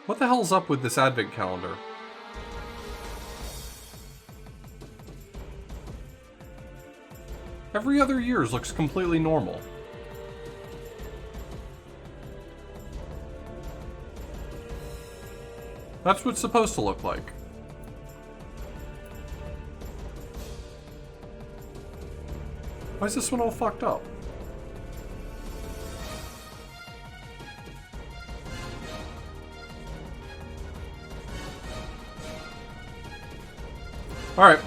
What the hell's up with this advent calendar? Every other year's looks completely normal. That's what it's supposed to look like. Why is this one all fucked up? Alright,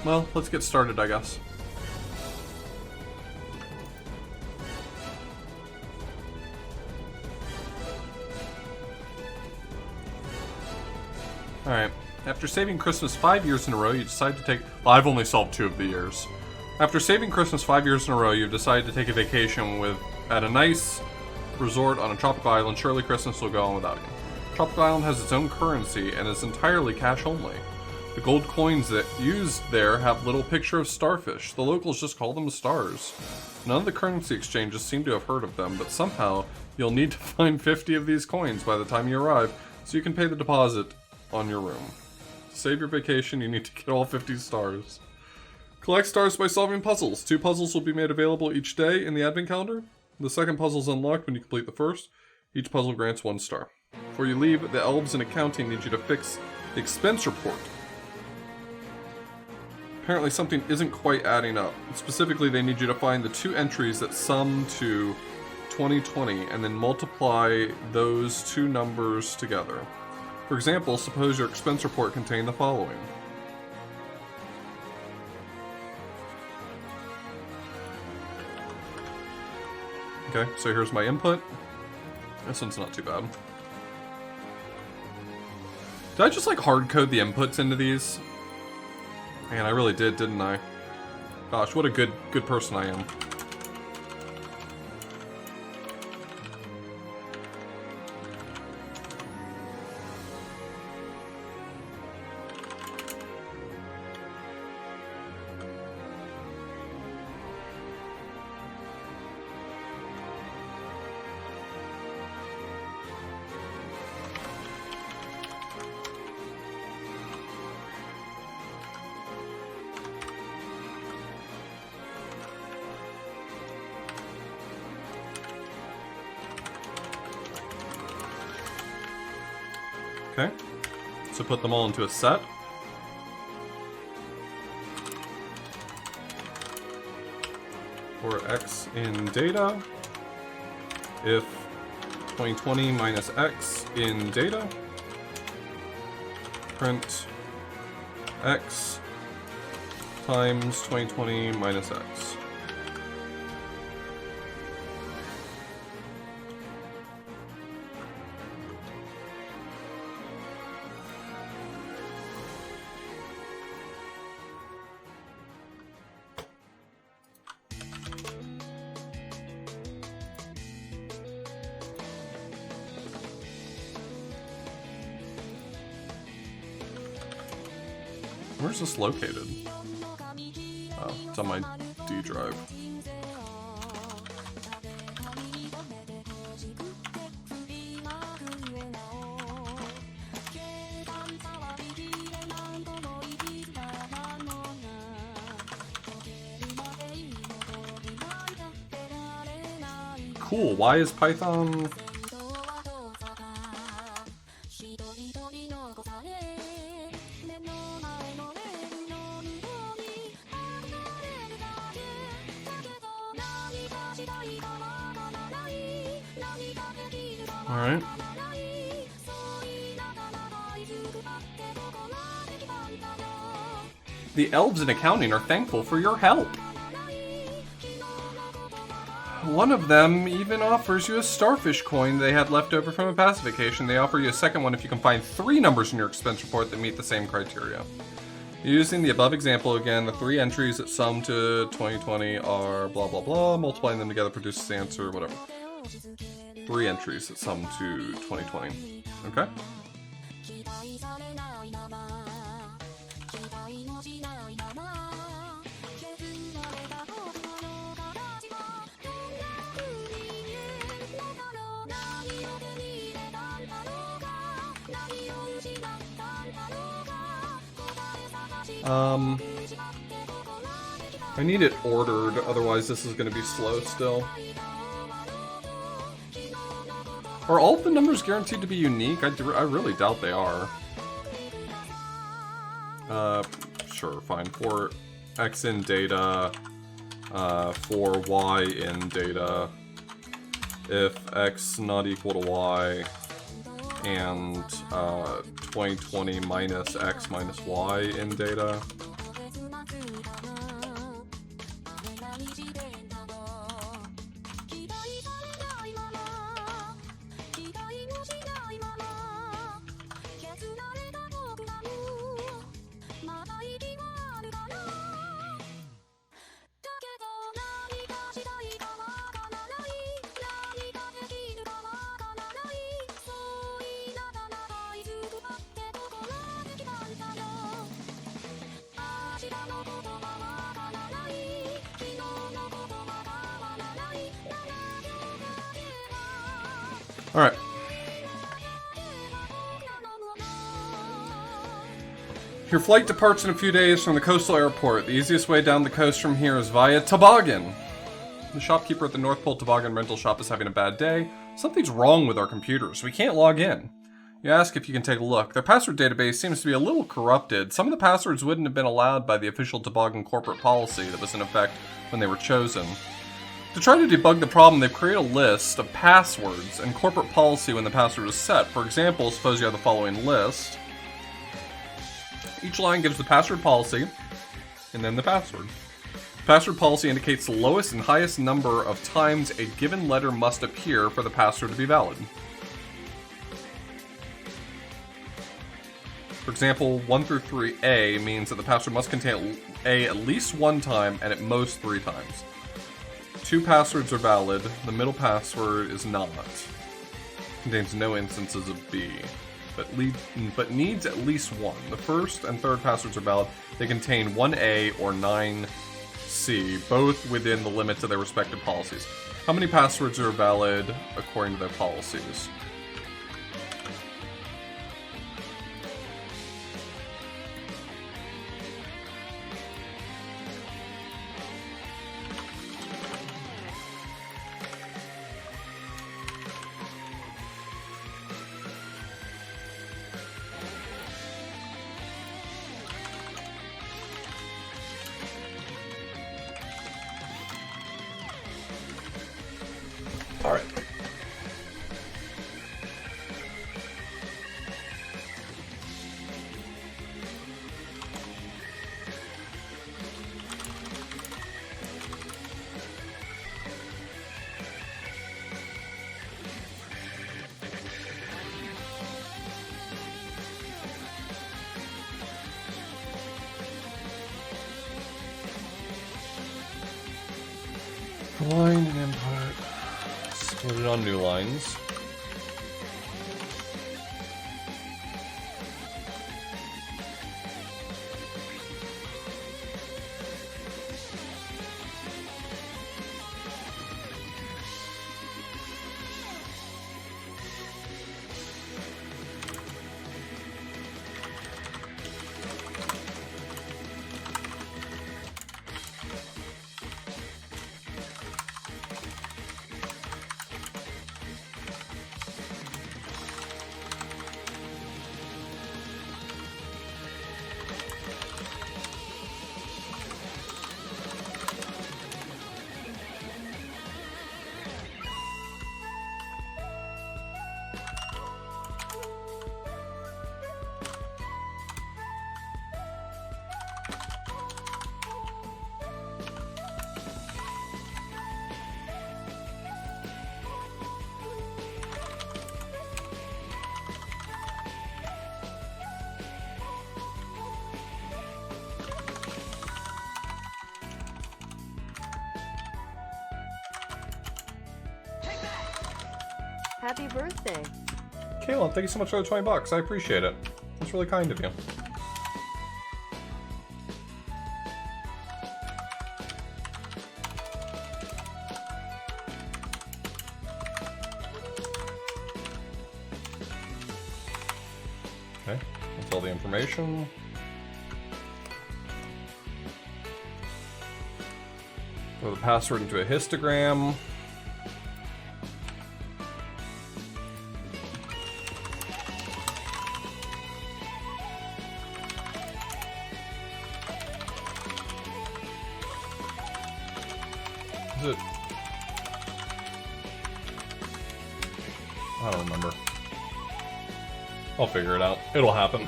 well, let's get started, I guess. Alright, after saving Christmas 5 years in a row, you decide to take... Well, I've only solved 2 of the years. After saving Christmas 5 years in a row, you've decided to take a vacation at a nice resort on a tropical island. Surely Christmas will go on without you. Tropical Island has its own currency and is entirely cash only. The gold coins that used there have little picture of starfish. The locals just call them stars. None of the currency exchanges seem to have heard of them, but somehow you'll need to find 50 of these coins by the time you arrive, so you can pay the deposit on your room. To save your vacation, you need to get all 50 stars. Collect stars by solving puzzles. 2 puzzles will be made available each day in the advent calendar. The second puzzle is unlocked when you complete the first. Each puzzle grants 1 star. Before you leave, the elves in accounting need you to fix the expense report. Apparently something isn't quite adding up. Specifically, they need you to find the 2 entries that sum to 2020 and then multiply those 2 numbers together. For example, suppose your expense report contained the following. Okay, so here's my input. This one's not too bad. Did I just like hard code the inputs into these? Man, I really did, didn't I? Gosh, what a good person I am. Okay, so put them all into a set. For x in data, if 2020 minus x in data, print x times 2020 minus x. Where's this located? Oh, it's on my D drive. Cool, why is Python... Alright. The elves in accounting are thankful for your help. One of them even offers you a starfish coin they had left over from a past vacation. They offer you a second one if you can find 3 numbers in your expense report that meet the same criteria. Using the above example again, the 3 entries that sum to 2020 are blah blah blah. Multiplying them together produces the answer, whatever. 3 entries that sum to 2020. Okay? I need it ordered, otherwise this is going to be slow still. Are all of the numbers guaranteed to be unique? I really doubt they are. Sure, fine. For X in data, for Y in data, if X not equal to Y, and 2020 minus X minus Y in data. Alright. Your flight departs in a few days from the coastal airport. The easiest way down the coast from here is via Toboggan. The shopkeeper at the North Pole Toboggan rental shop is having a bad day. Something's wrong with our computers. We can't log in. You ask if you can take a look. Their password database seems to be a little corrupted. Some of the passwords wouldn't have been allowed by the official Toboggan corporate policy that was in effect when they were chosen. To try to debug the problem, they've created a list of passwords and corporate policy when the password is set. For example, suppose you have the following list. Each line gives the password policy, and then the password. Password policy indicates the lowest and highest number of times a given letter must appear for the password to be valid. For example, 1 through 3A means that the password must contain A at least one time and at most 3 times. 2 passwords are valid. The middle password is not. Contains no instances of B, but needs at least 1. The first and third passwords are valid. They contain 1A or 9C, both within the limits of their respective policies. How many passwords are valid according to their policies? Alright. Line and input. Put it on new lines. Happy birthday. Kayla, thank you so much for the $20. I appreciate it. That's really kind of you. Okay, that's all the information. Throw the password into a histogram. Is it? I don't remember. I'll figure it out. It'll happen.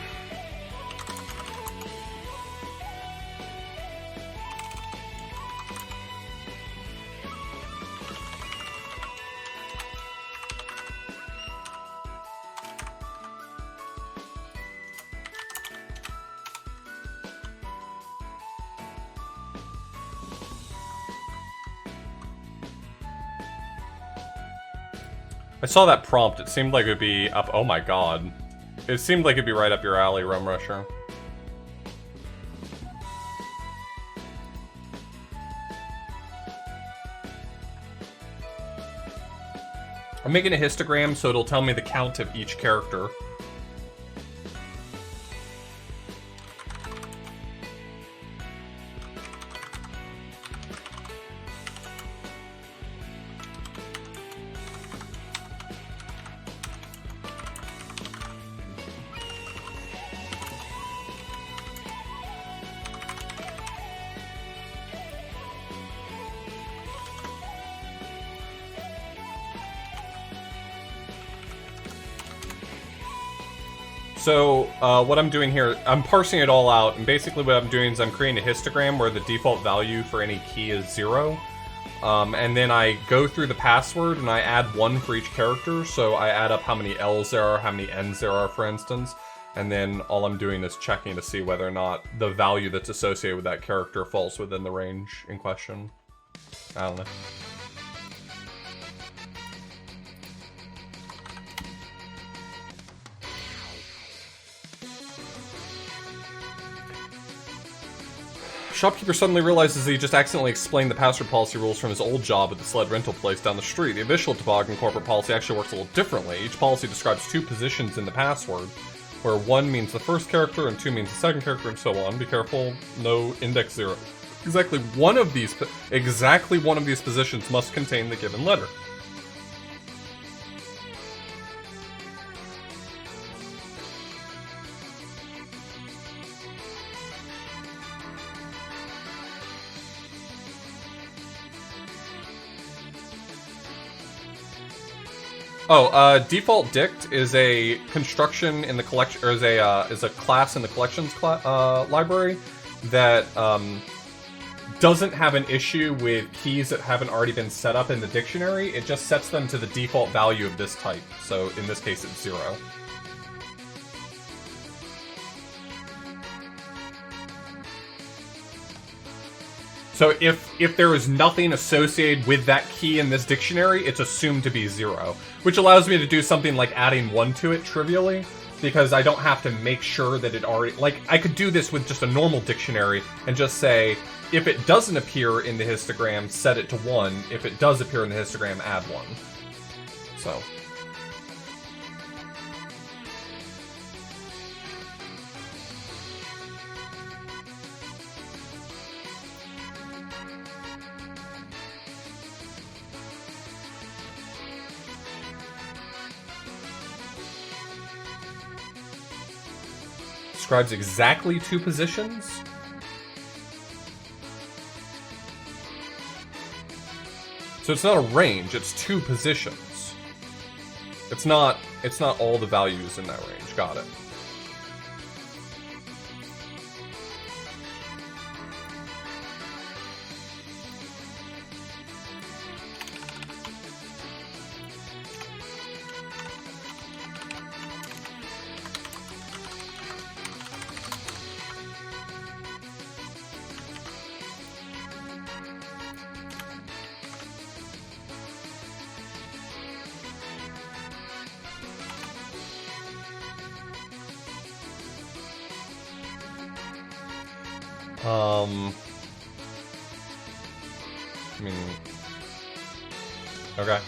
I saw that prompt. It seemed like it would be up. Oh my god. It seemed like it'd be right up your alley, Rum Rusher. I'm making a histogram so it'll tell me the count of each character. So, what I'm doing here, I'm parsing it all out, and basically what I'm doing is I'm creating a histogram where the default value for any key is 0. And then I go through the password and I add 1 for each character, so I add up how many L's there are, how many N's there are, for instance, and then all I'm doing is checking to see whether or not the value that's associated with that character falls within the range in question. I don't know. Shopkeeper suddenly realizes that he just accidentally explained the password policy rules from his old job at the sled rental place down the street. The official Toboggan corporate policy actually works a little differently. Each policy describes 2 positions in the password, where 1 means the first character and 2 means the second character, and so on. Be careful, no index 0. Exactly one of these positions must contain the given letter. Oh, default dict is a construction in the collection, or is a class in the collections library that doesn't have an issue with keys that haven't already been set up in the dictionary. It just sets them to the default value of this type. So in this case, it's 0. So if there is nothing associated with that key in this dictionary, it's assumed to be 0. Which allows me to do something like adding 1 to it trivially, because I don't have to make sure that it already... Like, I could do this with just a normal dictionary and just say, if it doesn't appear in the histogram, set it to 1. If it does appear in the histogram, add 1. So... describes exactly 2 positions. So it's not a range, it's 2 positions. It's not all the values in that range. Got it. I mean, okay.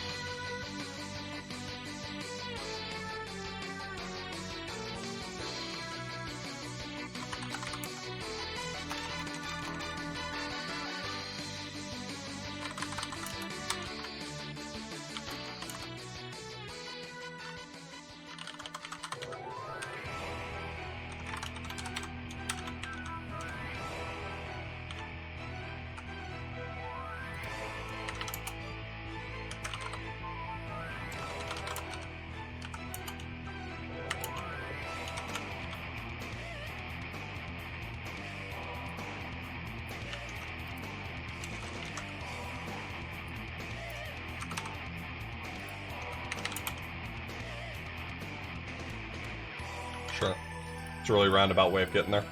It's a really roundabout way of getting there.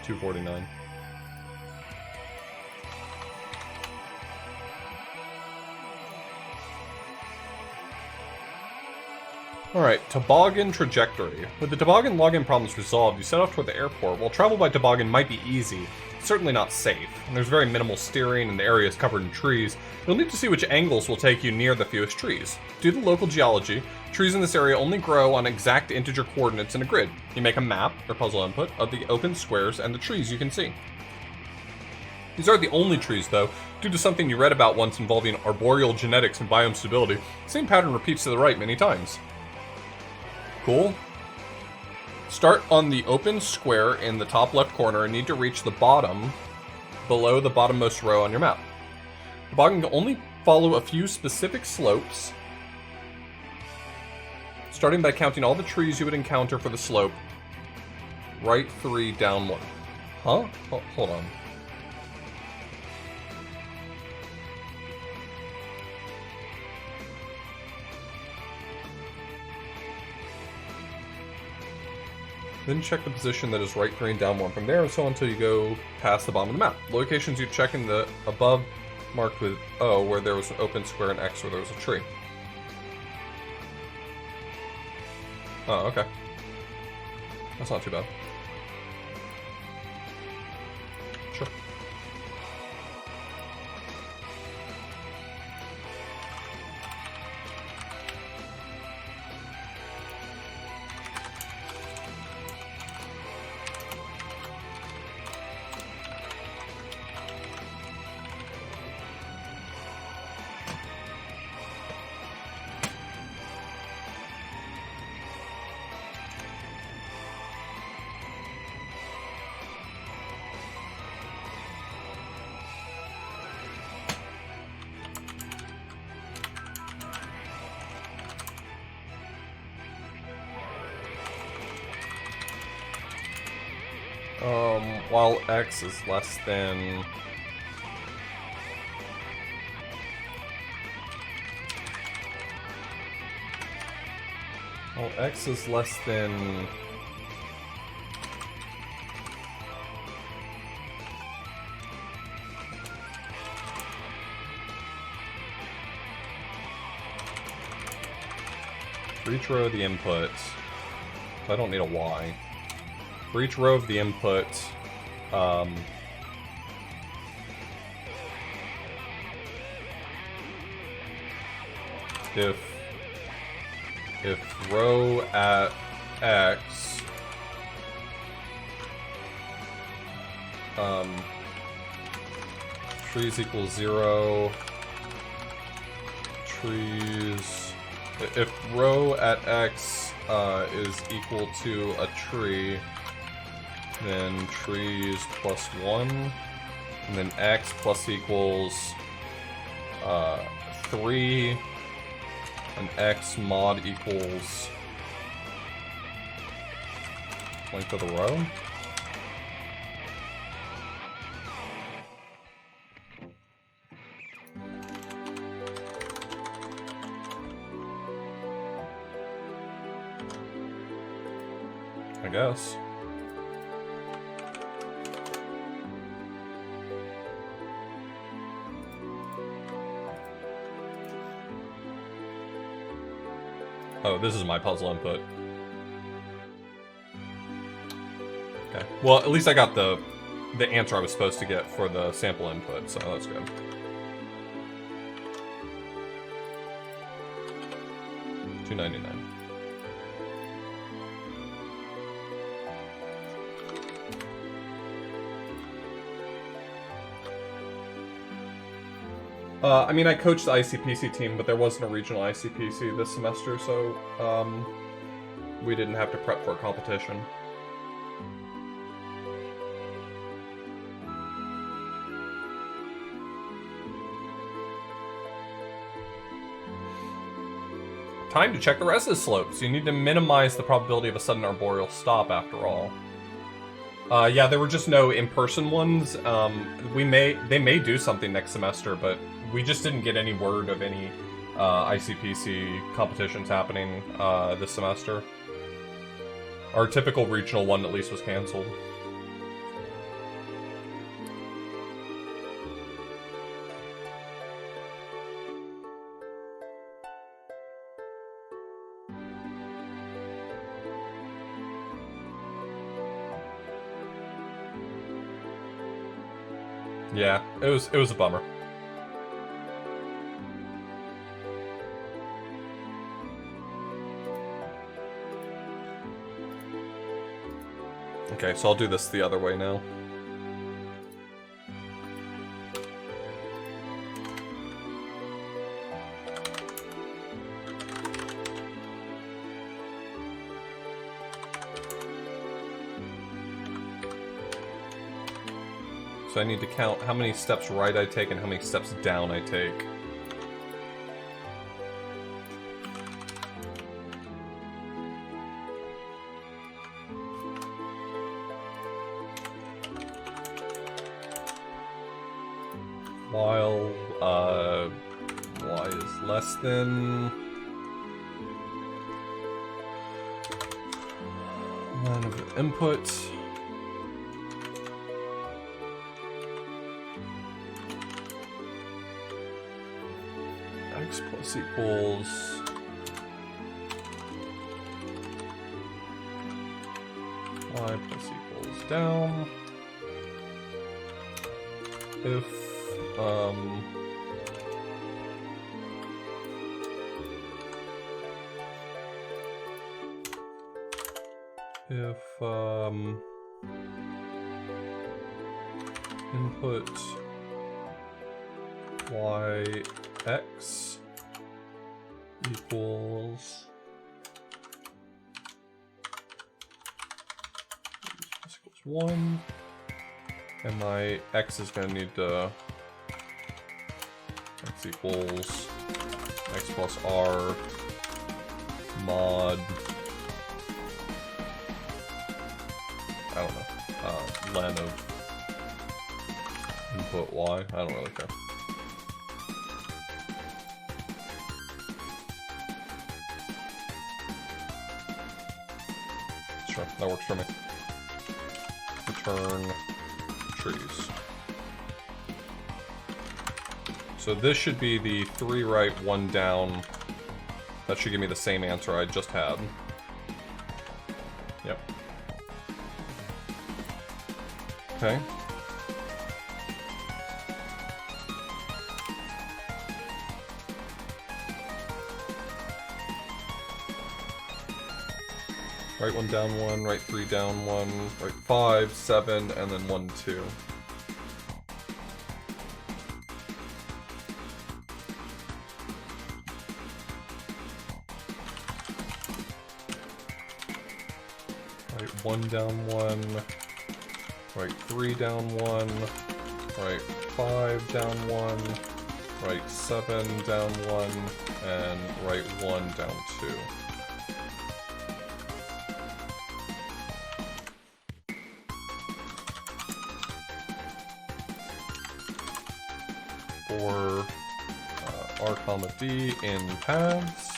249. Alright, toboggan trajectory. With the toboggan login problems resolved, you set off toward the airport. While travel by toboggan might be easy, it's certainly not safe. And there's very minimal steering, and the area is covered in trees. You'll need to see which angles will take you near the fewest trees. Due to local geology, trees in this area only grow on exact integer coordinates in a grid. You make a map, or puzzle input, of the open squares and the trees you can see. These aren't the only trees, though. Due to something you read about once involving arboreal genetics and biome stability, the same pattern repeats to the right many times. Cool. Start on the open square in the top left corner and need to reach the bottom below the bottommost row on your map. The toboggan can only follow a few specific slopes, starting by counting all the trees you would encounter for the slope. Right 3, down 1. Huh? Oh, hold on. Then check the position that is right 3 and down 1 from there and so on until you go past the bottom of the map. The locations you check in the above marked with O where there was an open square and X where there was a tree. Oh, okay. That's not too bad. Sure. While X is less than... While X is less than... For each row of the input, I don't need a Y. For each row of the input, if row at X trees equals 0, trees, if row at X is equal to a tree, then trees plus 1, and then X plus equals 3, and X mod equals length of the row. I guess. Oh, this is my puzzle input. Okay. Well, at least I got the answer I was supposed to get for the sample input, so that's good. $2.99. I mean, I coached the ICPC team, but there wasn't a regional ICPC this semester, so we didn't have to prep for a competition. Time to check the rest of the slopes. You need to minimize the probability of a sudden arboreal stop, after all. Yeah, there were just no in-person ones. They may do something next semester, but we just didn't get any word of any ICPC competitions happening this semester. Our typical regional one at least was cancelled. Yeah, it was a bummer. Okay, so I'll do this the other way now. So I need to count how many steps right I take and how many steps down I take. While y is less than line of input. X plus equals y plus equals down. If input y x equals this equals 1, and my x is going to need to x equals x plus r mod I don't know len of input y. I don't really care. Sure, that works for me. Return trees. So this should be the 3 right, 1 down. That should give me the same answer I just had. Yep. Okay. Right 1 down 1, right 3 down 1, right 5, 7, and then 1, 2. Right 1 down 1, right 3 down 1, right 5 down 1, right 7 down 1, and right 1 down 2. For r comma d in paths,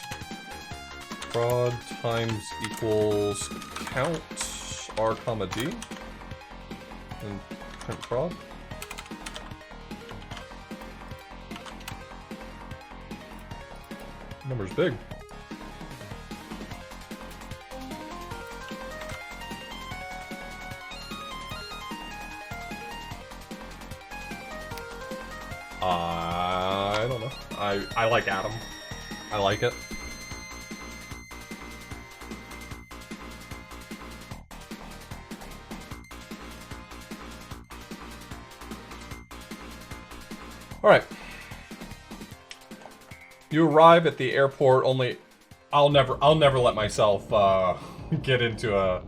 prod times equals count r comma d and print prod. Number's big. I don't know. I like Atom. I like it. Alright. You arrive at the airport only... I'll never let myself get into a...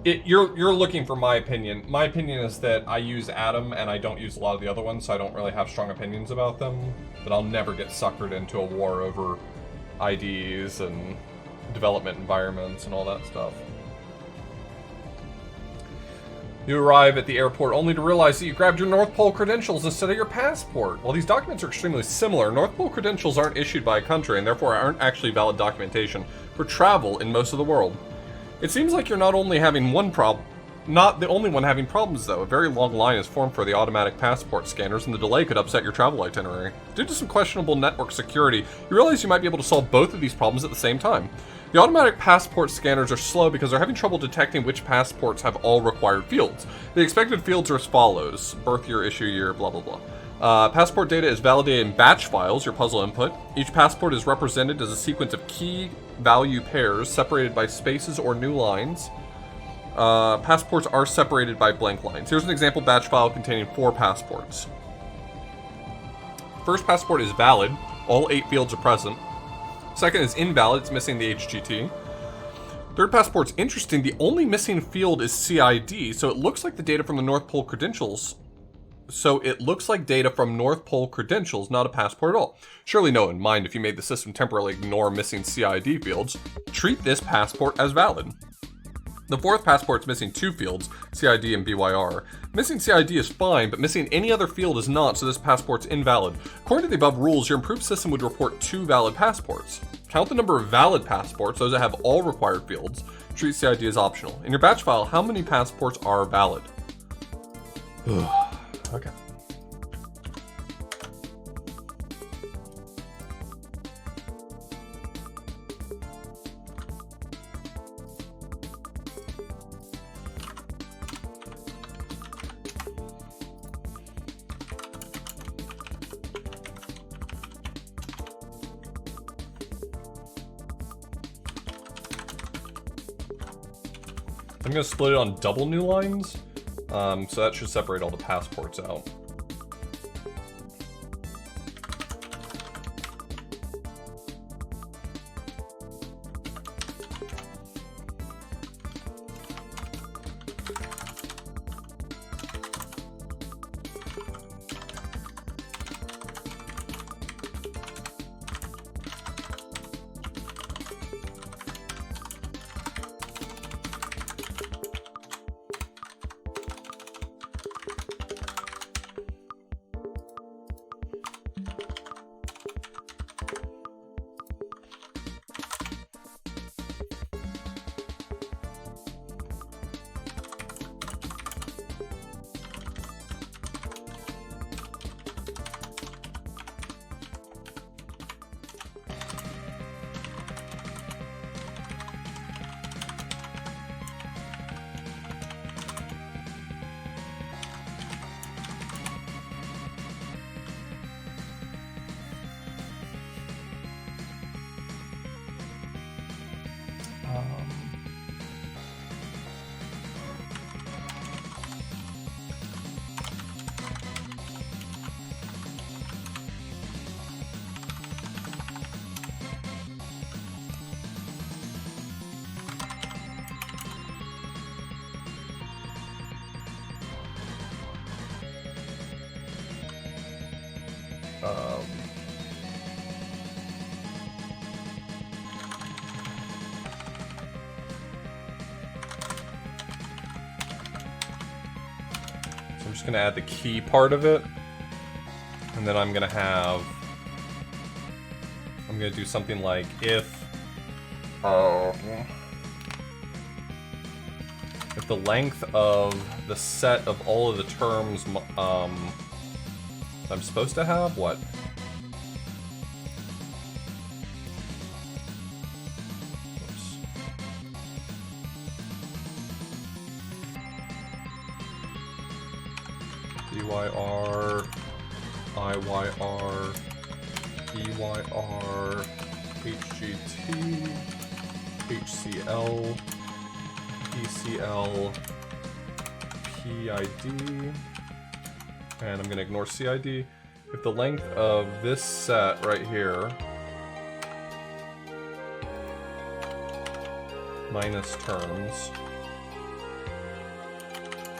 You're looking for my opinion. My opinion is that I use Atom and I don't use a lot of the other ones, so I don't really have strong opinions about them. But I'll never get suckered into a war over IDs and development environments and all that stuff. You arrive at the airport only to realize that you grabbed your North Pole credentials instead of your passport. While these documents are extremely similar, North Pole credentials aren't issued by a country and therefore aren't actually valid documentation for travel in most of the world. It seems like you're not only having one problem, not the only one having problems though. A very long line is formed for the automatic passport scanners, and the delay could upset your travel itinerary. Due to some questionable network security, you realize you might be able to solve both of these problems at the same time. The automatic passport scanners are slow because they're having trouble detecting which passports have all required fields. The expected fields are as follows: birth year, issue year, blah blah blah. Passport data is validated in batch files, your puzzle input. Each passport is represented as a sequence of key value pairs separated by spaces or new lines. Passports are separated by blank lines. Here's an example batch file containing 4 passports. First passport is valid. All 8 fields are present. Second is invalid. It's missing the HGT. Third passport's interesting. The only missing field is CID, so it looks like the data from the North Pole credentials. So it looks like data from North Pole credentials, not a passport at all. Surely no one would mind if you made the system temporarily ignore missing CID fields. Treat this passport as valid. The fourth passport's missing 2 fields, CID and BYR. Missing CID is fine, but missing any other field is not, so this passport's invalid. According to the above rules, your improved system would report 2 valid passports. Count the number of valid passports, those that have all required fields. Treat CID as optional. In your batch file, how many passports are valid? Okay. I'm going to split it on double new lines, so that should separate all the passports out. I'm just going to add the key part of it, and then I'm going to do something like if the length of the set of all of the terms I'm supposed to have, what? BYR, IYR, EYR, HGT, HCL, PCL, PID, and I'm going to ignore CID. If the length of this set right here minus terms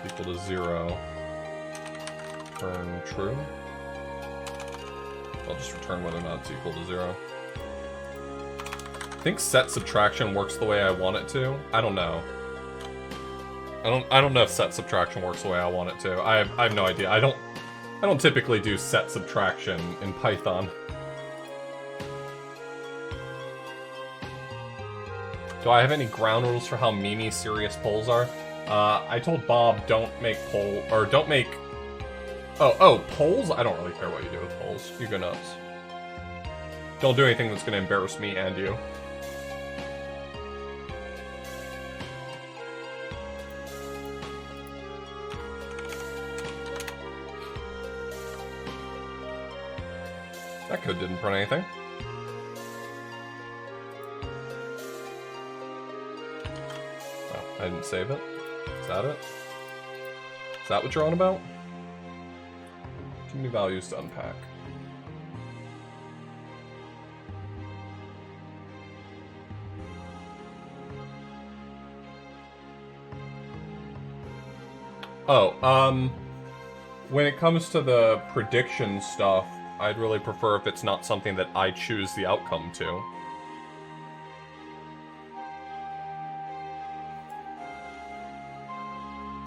equal to 0, turn true. I'll just return whether or not it's equal to 0. I think set subtraction works the way I want it to. I don't know. I don't know if set subtraction works the way I want it to. I have no idea. I don't typically do set subtraction in Python. Do I have any ground rules for how meanie serious polls are? I told Bob don't make polls? I don't really care what you do with polls. You go nuts. Don't do anything that's gonna embarrass me and you. That code didn't print anything. Oh, I didn't save it. Is that it? Is that what you're on about? Too many values to unpack. Oh, when it comes to the prediction stuff, I'd really prefer if it's not something that I choose the outcome to.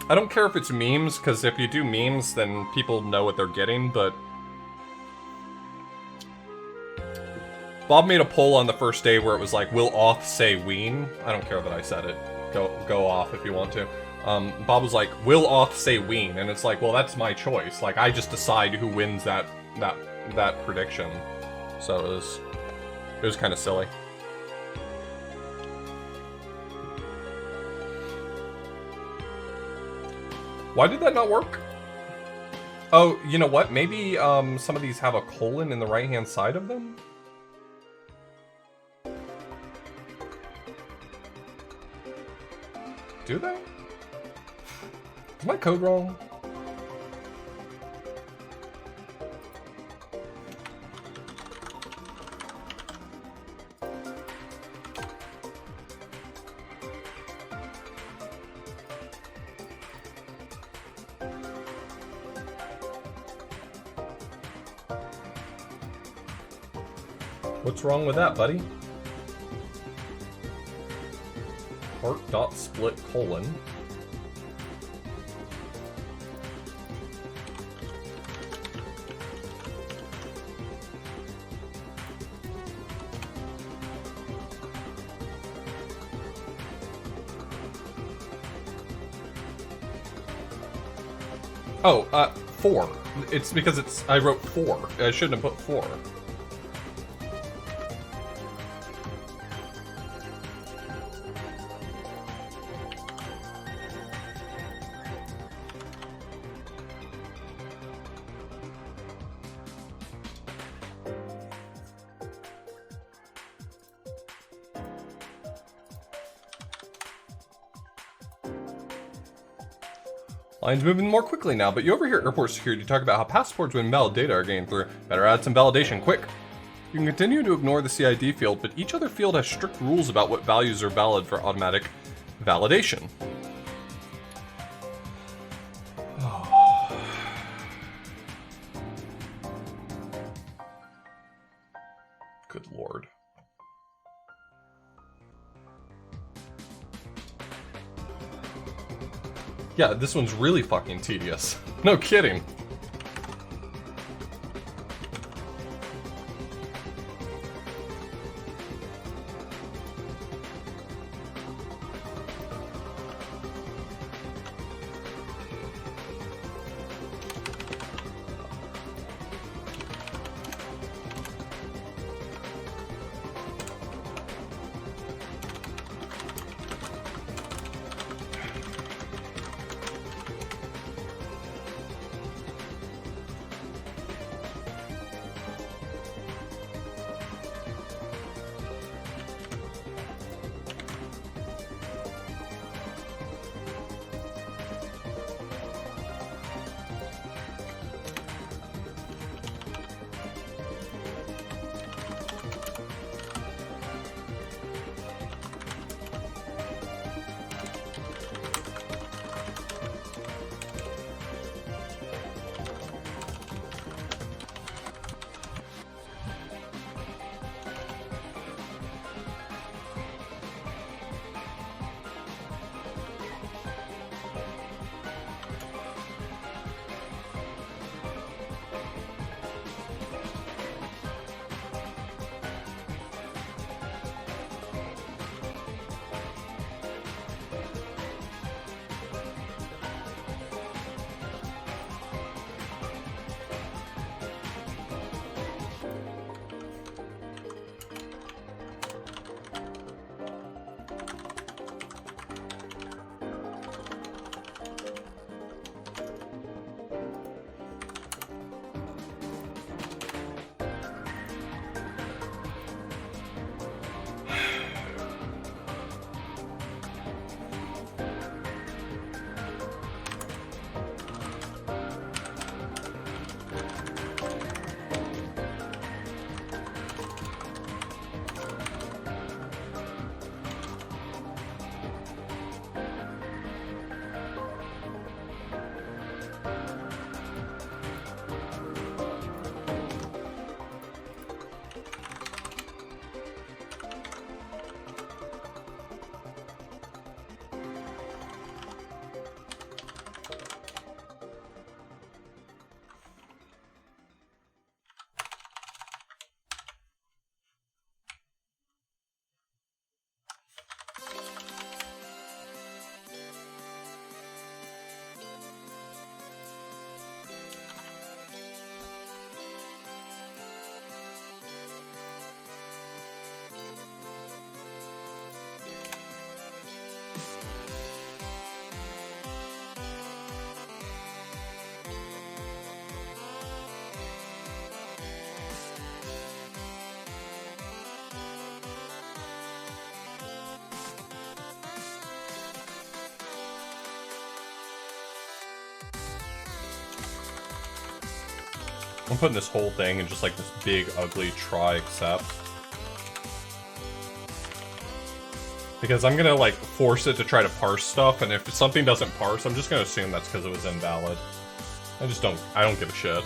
I don't care if it's memes, because if you do memes, then people know what they're getting, but... Bob made a poll on the first day where it was like, will auth say ween? I don't care that I said it. Go off if you want to. Bob was like, will auth say ween? And it's like, well, that's my choice. Like, I just decide who wins that prediction. So it was kind of silly. Why did that not work? Oh, you know what? Maybe some of these have a colon in the right-hand side of them? Do they? Is my code wrong? What's wrong with that, buddy? Heart.split colon. Oh, 4. It's because I wrote 4. I shouldn't have put 4. Line's moving more quickly now, but you overhear airport security talk about how passports with invalid data are getting through. Better add some validation, quick. You can continue to ignore the CID field, but each other field has strict rules about what values are valid for automatic validation. Good lord. Yeah, this one's really fucking tedious. No kidding. I'm putting this whole thing in just like this big, ugly try except. Because I'm gonna like force it to try to parse stuff, and if something doesn't parse, I'm just gonna assume that's because it was invalid. I don't give a shit.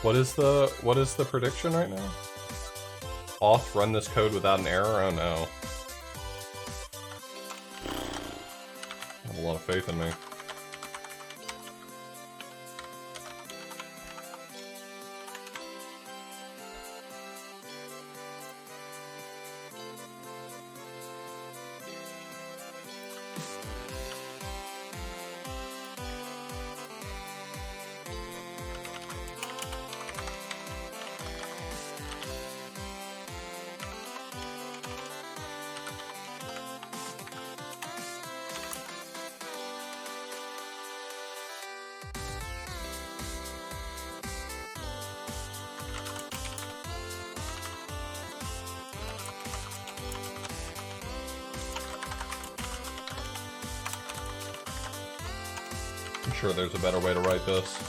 What is the prediction right now? Auth run this code without an error? Oh no. I have a lot of faith in me. Sure there's a better way to write this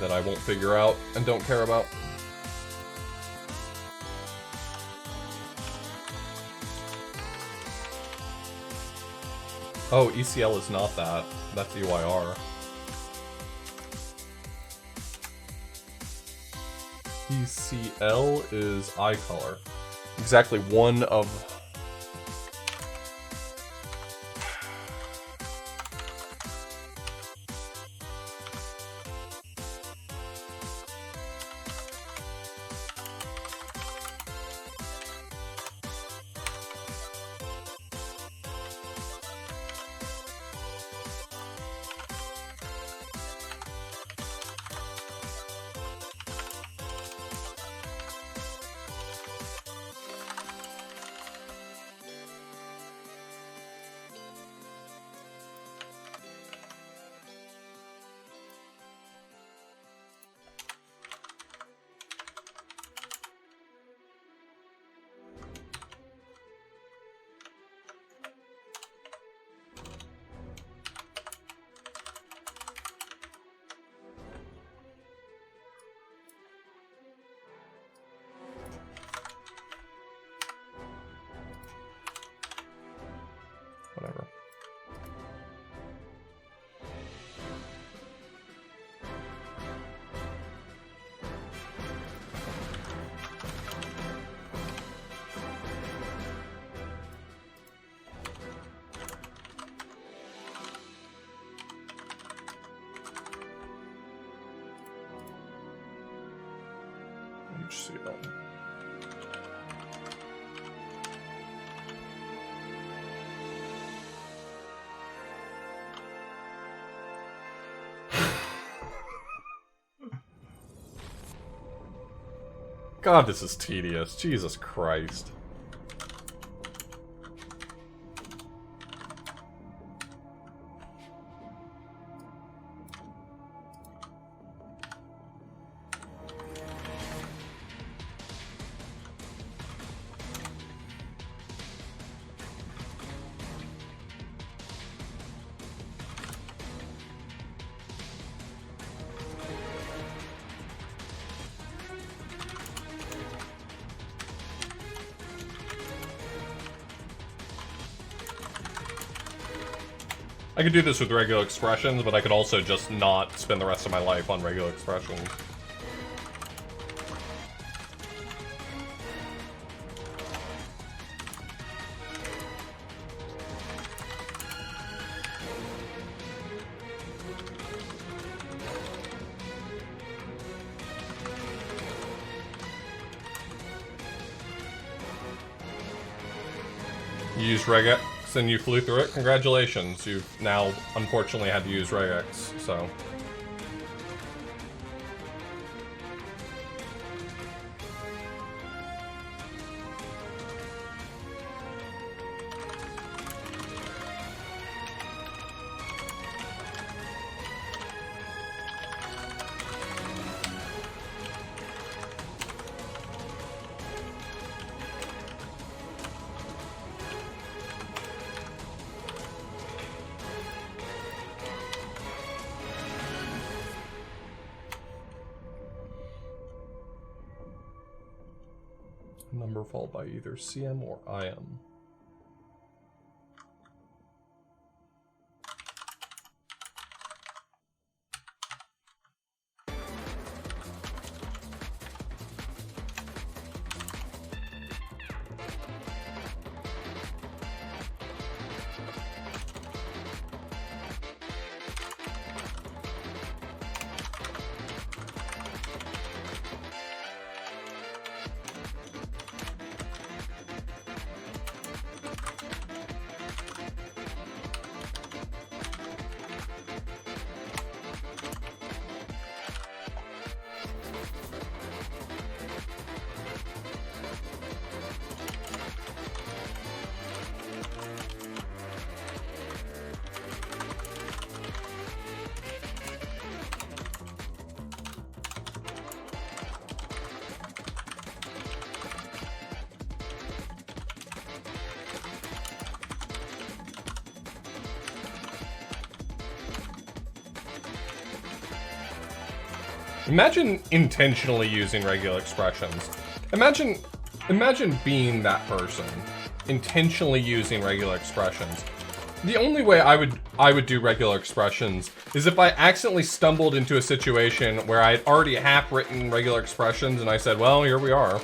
that I won't figure out and don't care about. Oh, ECL is not that. That's UIR. ECL is eye color. Exactly one of... Whatever. HCL. God, this is tedious. Jesus Christ. I could do this with regular expressions, but I could also just not spend the rest of my life on regular expressions. You used regex and you flew through it? Congratulations. You've now, unfortunately, had to use regex, so... Number followed by either CM or IM. Imagine intentionally using regular expressions. Imagine being that person, intentionally using regular expressions. The only way I would do regular expressions is if I accidentally stumbled into a situation where I had already half written regular expressions and I said, well, here we are.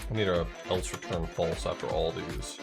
I need a else return false after all these.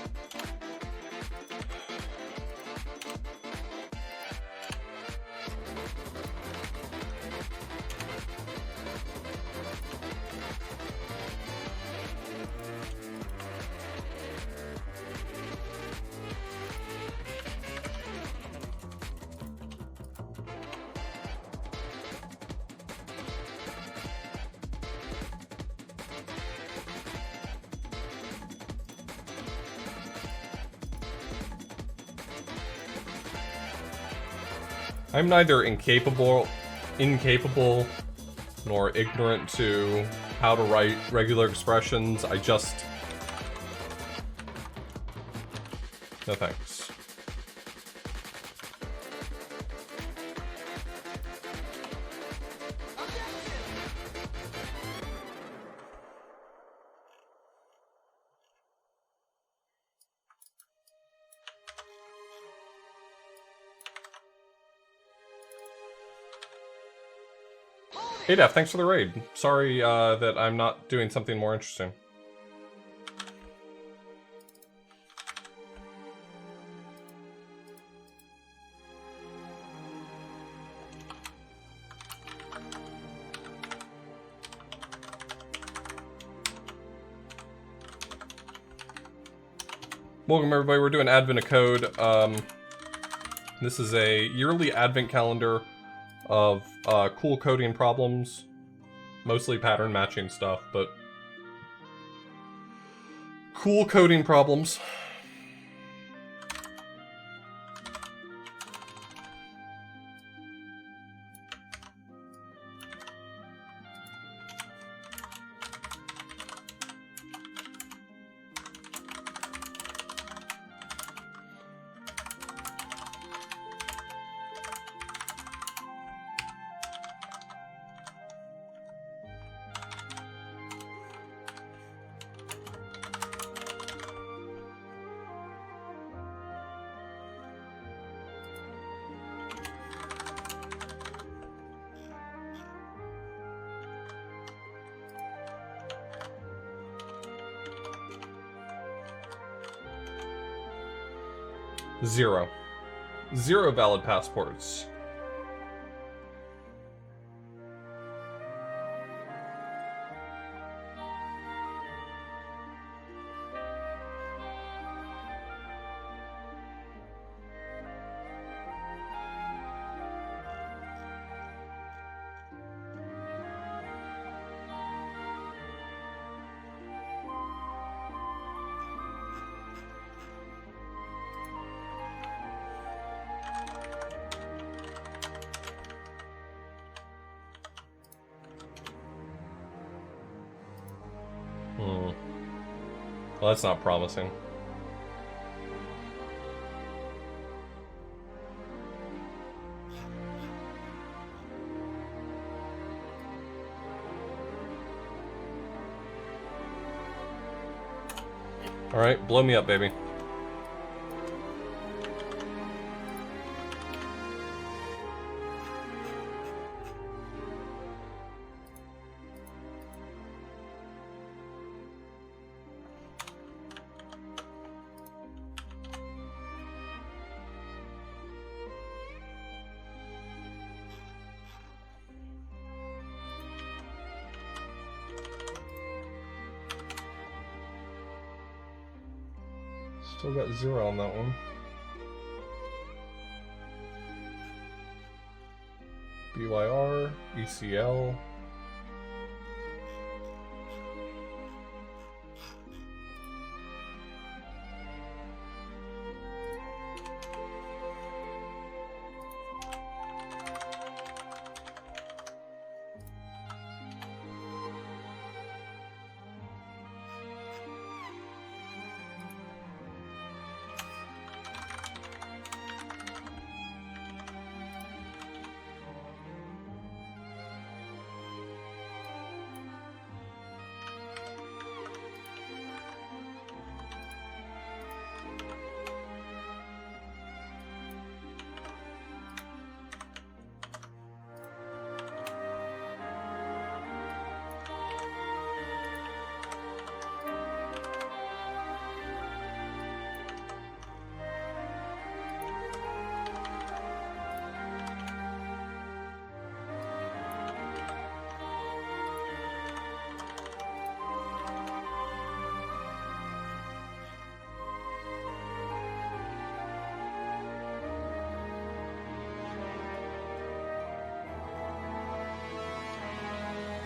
I'm neither incapable, nor ignorant to how to write regular expressions. I just... No thanks. Hey Def, thanks for the raid. Sorry that I'm not doing something more interesting. Welcome everybody, we're doing Advent of Code. This is a yearly Advent calendar of cool coding problems, mostly pattern matching stuff, but cool coding problems. 0. 0 valid passports. Well, that's not promising. Alright, blow me up, baby. Still got 0 on that one. BYR, ECL.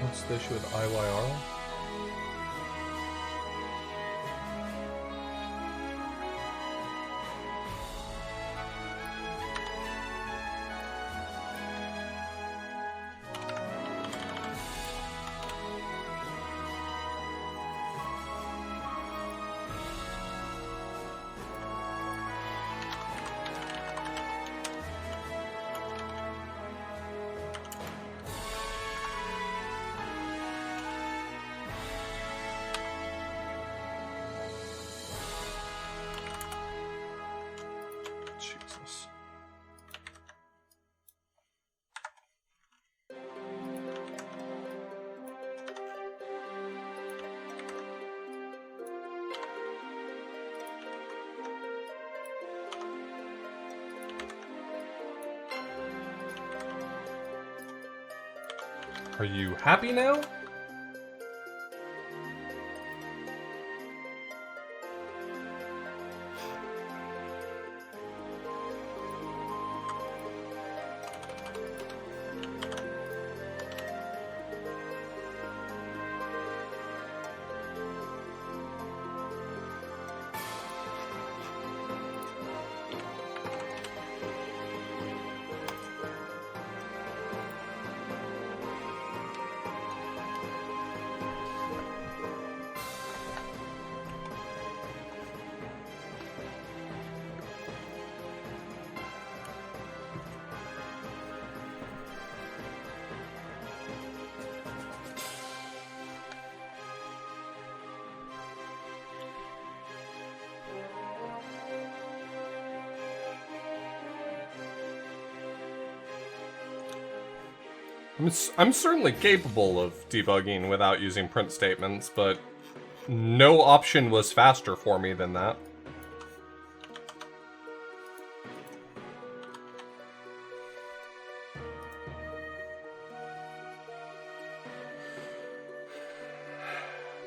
What's the issue with IYR? Jesus. Are you happy now? I'm certainly capable of debugging without using print statements, but no option was faster for me than that.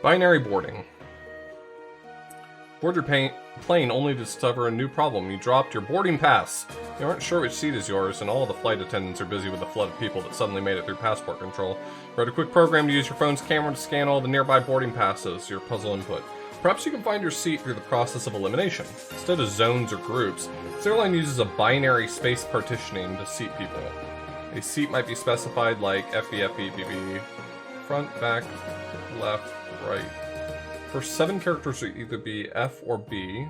Binary boarding. Board your plane only to discover a new problem. You dropped your boarding pass. You aren't sure which seat is yours, and all the flight attendants are busy with the flood of people that suddenly made it through passport control. Write a quick program to use your phone's camera to scan all the nearby boarding passes, your puzzle input. Perhaps you can find your seat through the process of elimination. Instead of zones or groups, this airline uses a binary space partitioning to seat people. A seat might be specified like FB, BB, front, back, left, right. First 7 characters will either be F or B.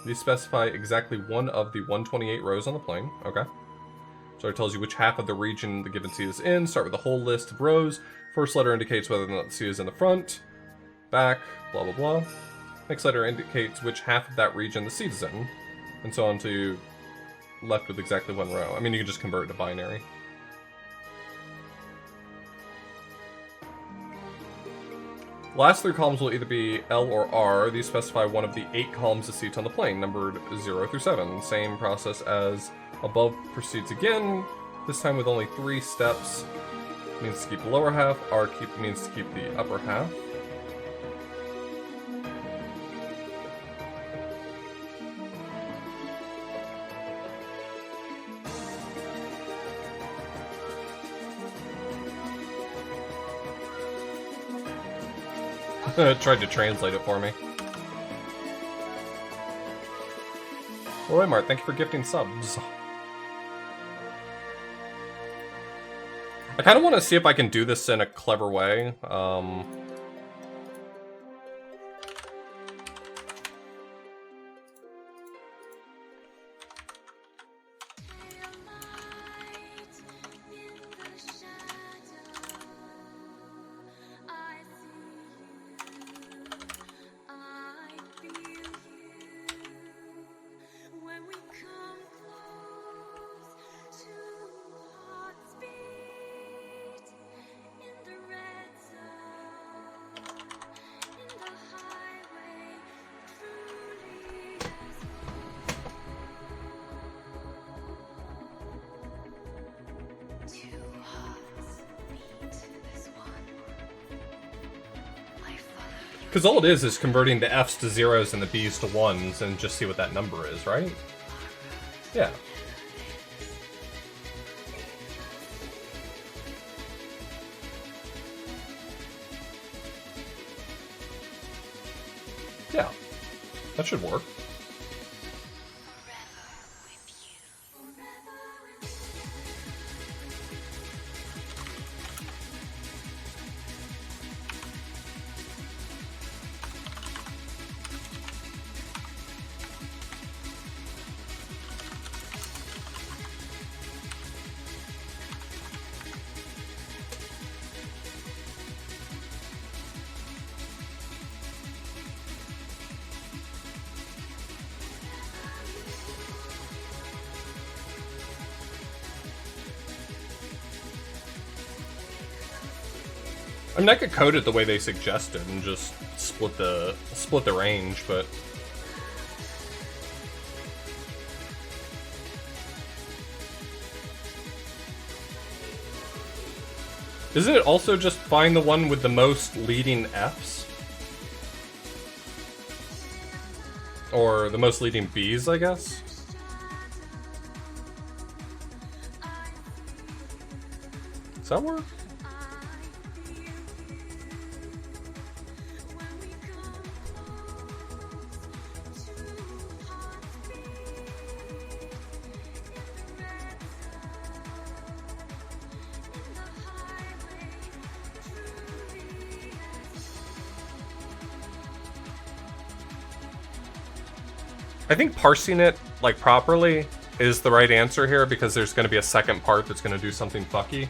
These specify exactly one of the 128 rows on the plane. Okay. So it tells you which half of the region the given seat is in. Start with a whole list of rows. First letter indicates whether or not the seat is in the front, back, blah, blah, blah. Next letter indicates which half of that region the seat is in. And so on to left with exactly one row. I mean, you can just convert it to binary. Last 3 columns will either be L or R. These specify one of the 8 columns of seats on the plane, numbered 0 through 7. Same process as above proceeds again, this time with only 3 steps. Means to keep the lower half, R means to keep the upper half. Tried to translate it for me. Roy Mart, thank you for gifting subs. I kind of want to see if I can do this in a clever way. Because all it is converting the F's to zeros and the B's to ones and just see what that number is, right? Yeah. Yeah. That should work. I mean, I could code it the way they suggested and just split the range, but isn't it also just find the one with the most leading Fs? Or the most leading Bs, I guess? Does that work? I think parsing it, like, properly is the right answer here, because there's going to be a second part that's going to do something fucky.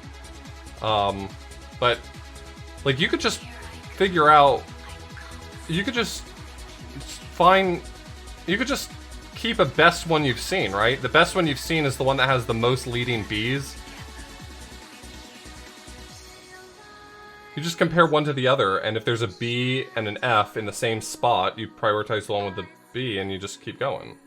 But, like, you could just figure out... You could just find... You could just keep a best one you've seen, right? The best one you've seen is the one that has the most leading Bs. You just compare one to the other, and if there's a B and an F in the same spot, you prioritize the one with the B, and you just keep going.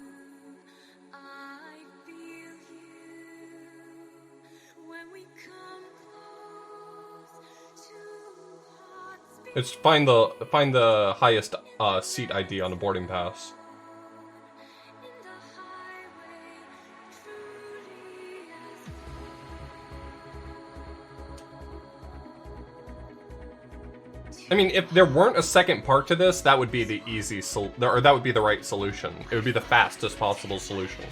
It's find the highest seat ID on a boarding pass. I mean, if there weren't a second part to this, that would be the easy or that would be the right solution. It would be the fastest possible solution.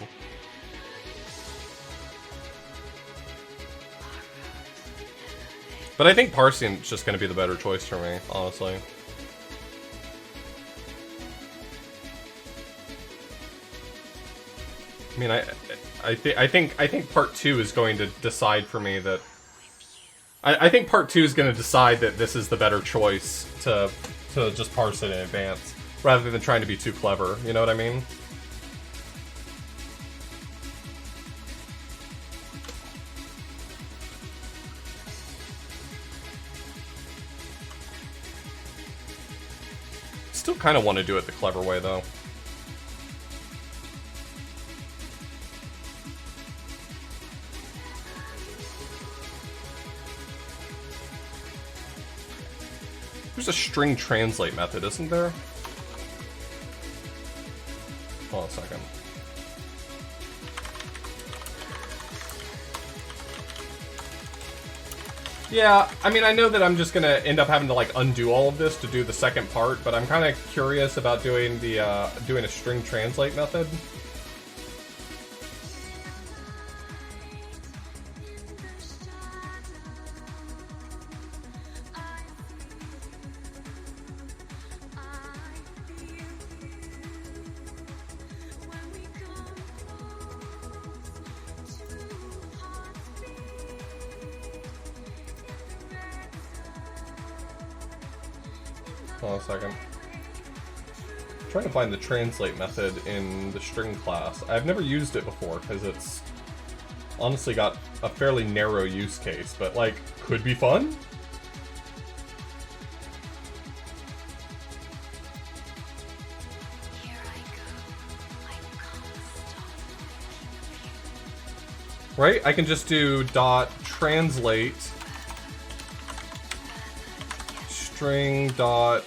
But I think Parsian's just going to be the better choice for me, honestly. I mean, I think part 2 is going to decide for me that I think part 2 is going to decide that this is the better choice to just parse it in advance, rather than trying to be too clever, you know what I mean? Still kind of want to do it the clever way, though. There's a string translate method, isn't there? Hold on a second. Yeah, I mean, I know that I'm just gonna end up having to like undo all of this to do the second part, but I'm kind of curious about doing the doing a string translate method. Hold on a second. I'm trying to find the translate method in the string class. I've never used it before because it's honestly got a fairly narrow use case, but like, could be fun? Right? I can just do dot translate string dot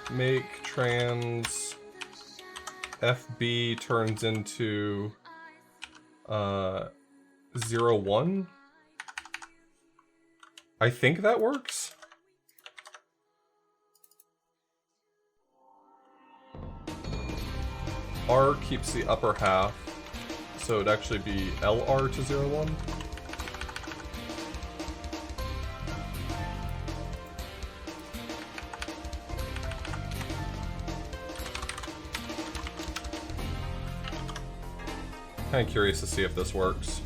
make trans FB turns into 0, 1. I think that works. R keeps the upper half, so it'd actually be LR to 0, 1. Kind of curious to see if this works.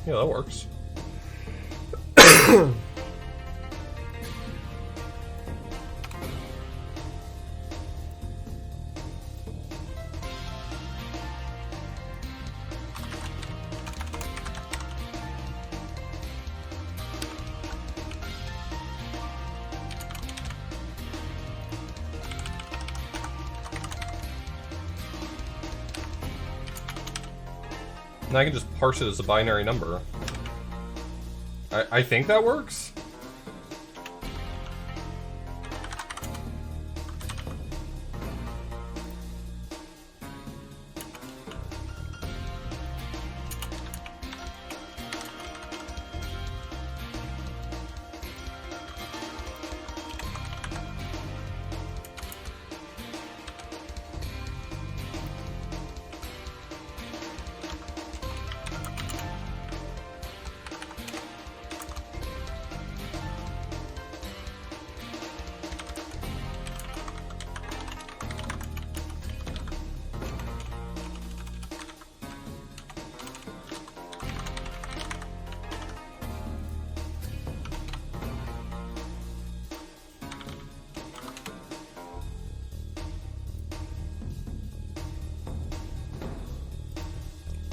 Yeah, that works. And I can just parse it as a binary number. I think that works.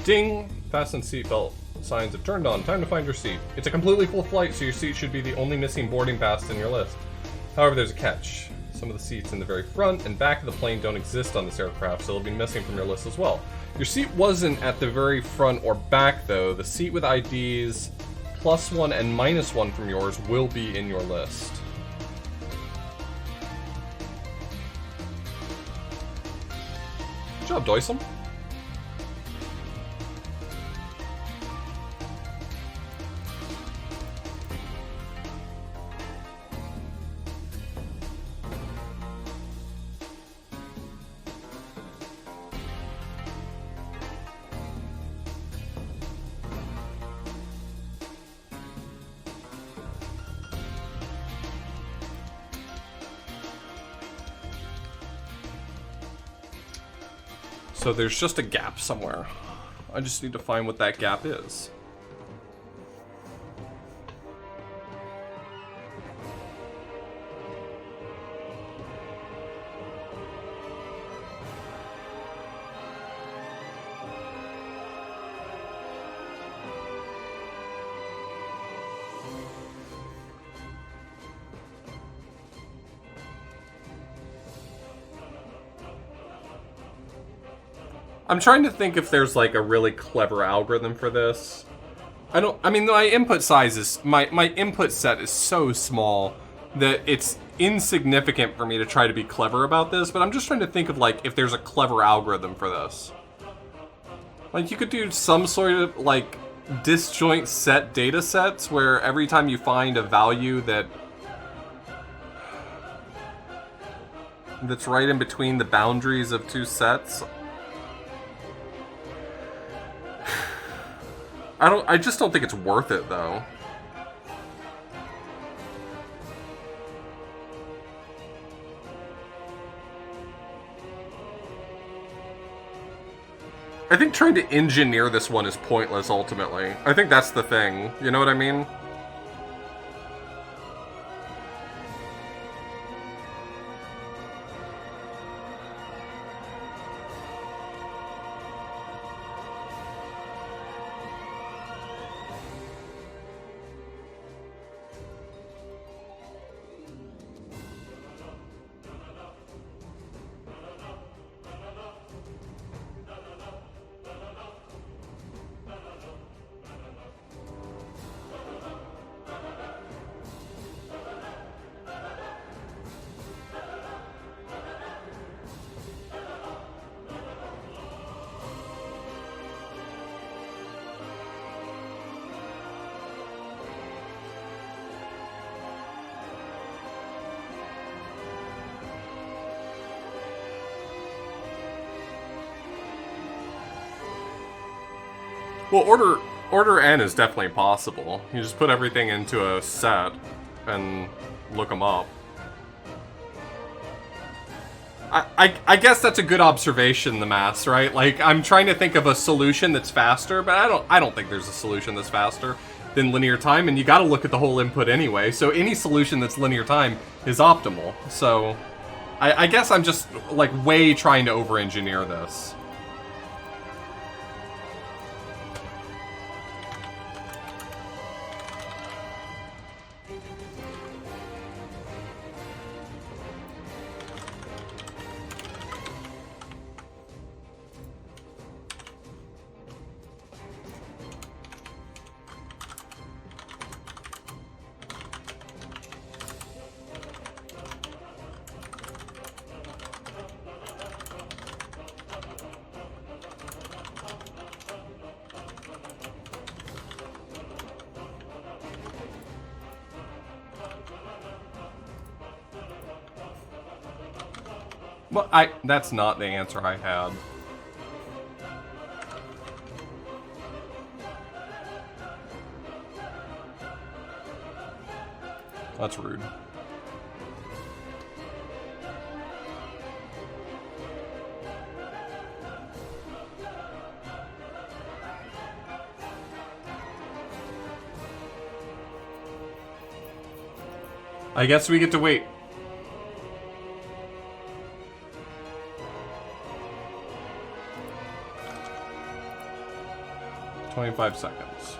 Ding! Fasten seatbelt signs have turned on. Time to find your seat. It's a completely full flight, so your seat should be the only missing boarding pass in your list. However, there's a catch. Some of the seats in the very front and back of the plane don't exist on this aircraft, so they'll be missing from your list as well. Your seat wasn't at the very front or back, though. The seat with IDs +1 and -1 from yours will be in your list. Good job, Doysum. So there's just a gap somewhere. I just need to find what that gap is. I'm trying to think if there's like a really clever algorithm for this. I mean, my input size is, my input set is so small that it's insignificant for me to try to be clever about this, but I'm just trying to think of like if there's a clever algorithm for this. Like you could do some sort of like disjoint set data sets where every time you find a value that's right in between the boundaries of two sets. I just don't think it's worth it, though. I think trying to engineer this one is pointless, ultimately. I think that's the thing. You know what I mean? Well, order N is definitely possible. You just put everything into a set and look them up. I guess that's a good observation, the maths, right? Like, I'm trying to think of a solution that's faster, but I don't think there's a solution that's faster than linear time, and you gotta look at the whole input anyway, so any solution that's linear time is optimal. So, I guess I'm just, like, way trying to over-engineer this. Well, that's not the answer I had. That's rude. I guess we get to wait. 25 seconds.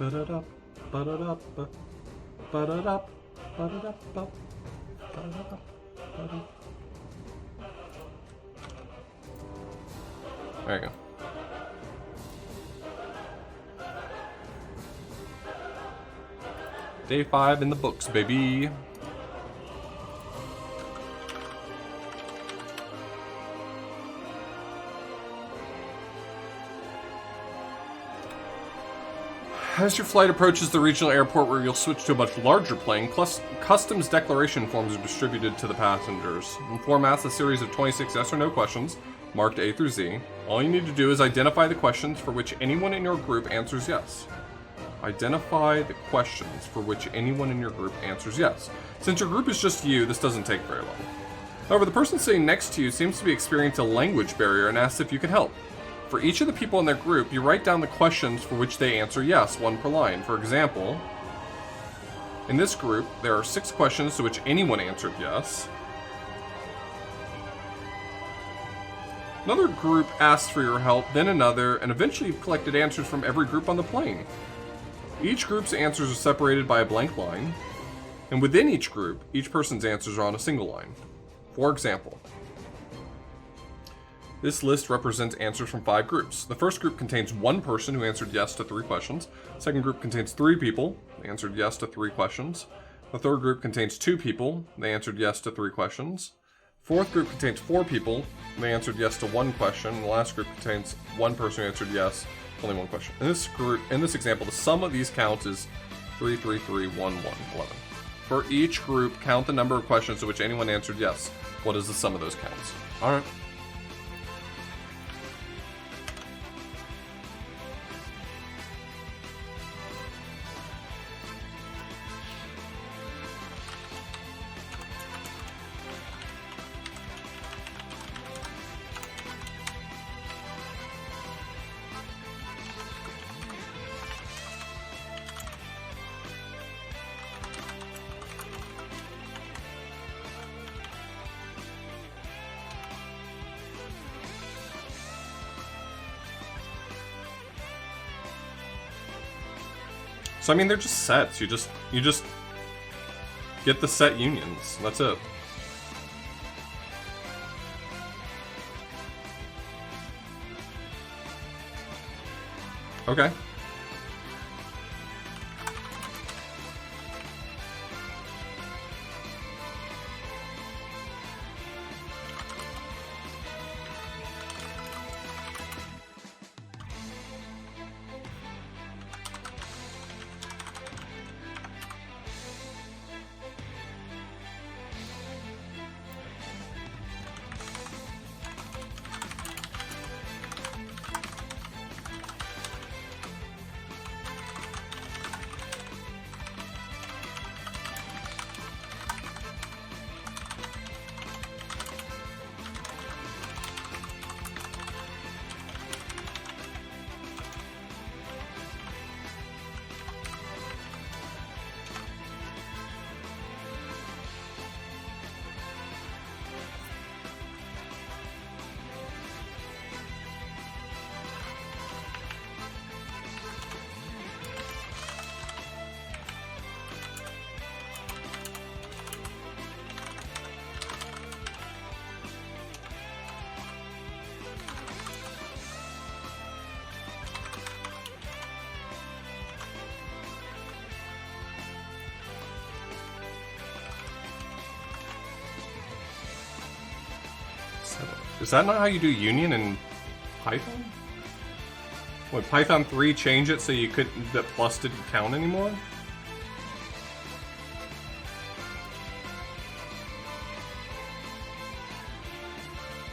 Ba-da-da, ba-da-da, ba-da-da, ba-da-da, ba-da-da, ba-da-da. There you go. Day 5 in the books, baby. As your flight approaches the regional airport where you'll switch to a much larger plane, customs declaration forms are distributed to the passengers. In formats, a series of 26 yes or no questions, marked A through Z. All you need to do is identify the questions for which anyone in your group answers yes. Identify the questions for which anyone in your group answers yes. Since your group is just you, this doesn't take very long. However, the person sitting next to you seems to be experiencing a language barrier and asks if you can help. For each of the people in their group, you write down the questions for which they answer yes, one per line. For example, in this group, there are 6 questions to which anyone answered yes. Another group asked for your help, then another, and eventually you've collected answers from every group on the plane. Each group's answers are separated by a blank line, and within each group, each person's answers are on a single line. For example, this list represents answers from 5 groups. The first group contains 1 person who answered yes to 3 questions. The second group contains 3 people. They answered yes to 3 questions. The third group contains 2 people. They answered yes to 3 questions. Fourth group contains 4 people. They answered yes to 1 question. And the last group contains 1 person who answered yes to only 1 question. In this example, the sum of these counts is 3, 3, 3, 1, 1, 11. For each group, count the number of questions to which anyone answered yes. What is the sum of those counts? All right. So I mean, they're just sets. You just get the set unions. That's it. Okay. Is that not how you do union in Python? Would Python 3 change it so you couldn't, that plus didn't count anymore?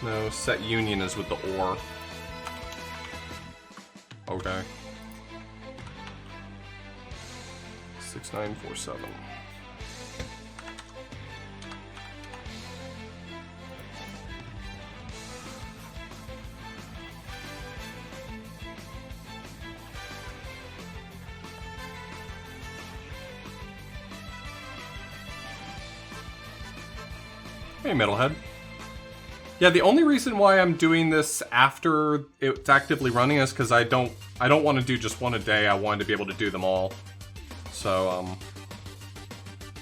No, set union is with the or. Okay. 6947. Hey, Metalhead. Yeah, the only reason why I'm doing this after it's actively running is because I don't want to do just one a day. I wanted to be able to do them all. So,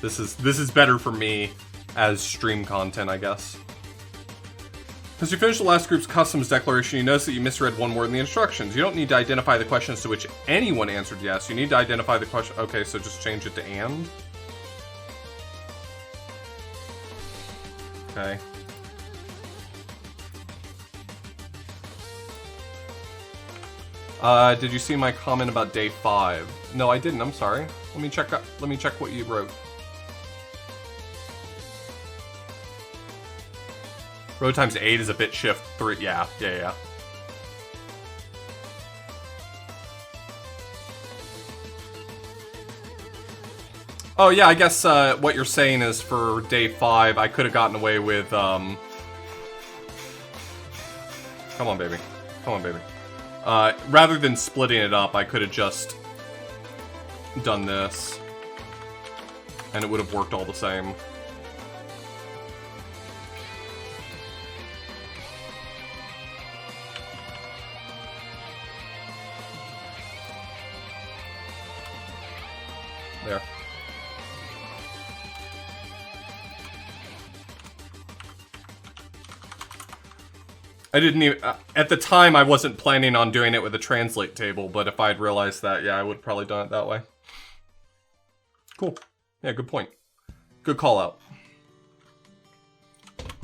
this is better for me as stream content, I guess. As you finish the last group's customs declaration, you notice that you misread one word in the instructions. You don't need to identify the questions to which anyone answered yes. You need to identify the question. Okay, so just change it to and. Okay. Did you see my comment about day 5? No, I didn't. I'm sorry. Let me check what you wrote. Road times 8 is a bit shift 3. Yeah. Oh yeah, I guess what you're saying is for day 5, I could have gotten away with Come on, baby. Come on, baby. Rather than splitting it up, I could have just done this, and it would have worked all the same. There. I didn't even... at the time, I wasn't planning on doing it with a translate table, but if I'd realized that, yeah, I would have probably done it that way. Cool. Yeah, good point. Good call out.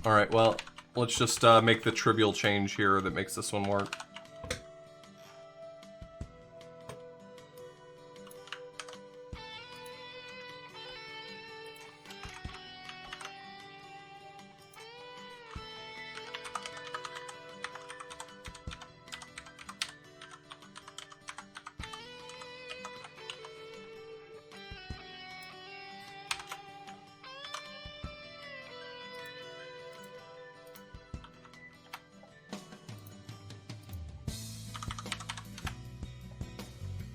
Alright, well, let's just make the trivial change here that makes this one work.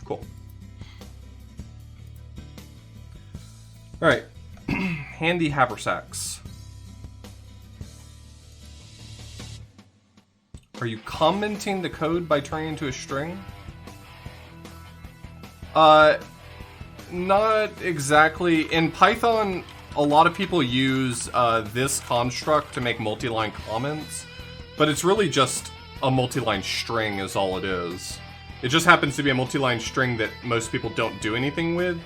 Cool. Alright. Handy haversacks. Are you commenting the code by turning into a string? Not exactly. In Python, a lot of people use this construct to make multi-line comments, but it's really just a multi-line string is all it is. It just happens to be a multi-line string that most people don't do anything with.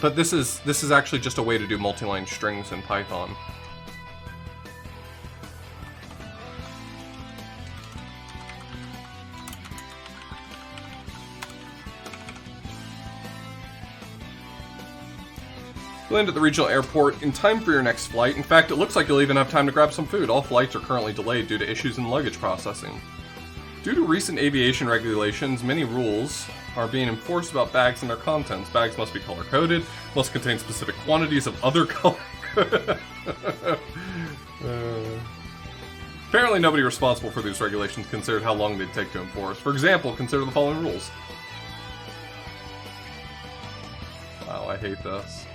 But this is actually just a way to do multi-line strings in Python. You land at the regional airport in time for your next flight. In fact, it looks like you'll even have time to grab some food. All flights are currently delayed due to issues in luggage processing. Due to recent aviation regulations, many rules are being enforced about bags and their contents. Bags must be color-coded, must contain specific quantities of other color. Apparently nobody responsible for these regulations considered how long they'd take to enforce. For example, consider the following rules. Wow, I hate this.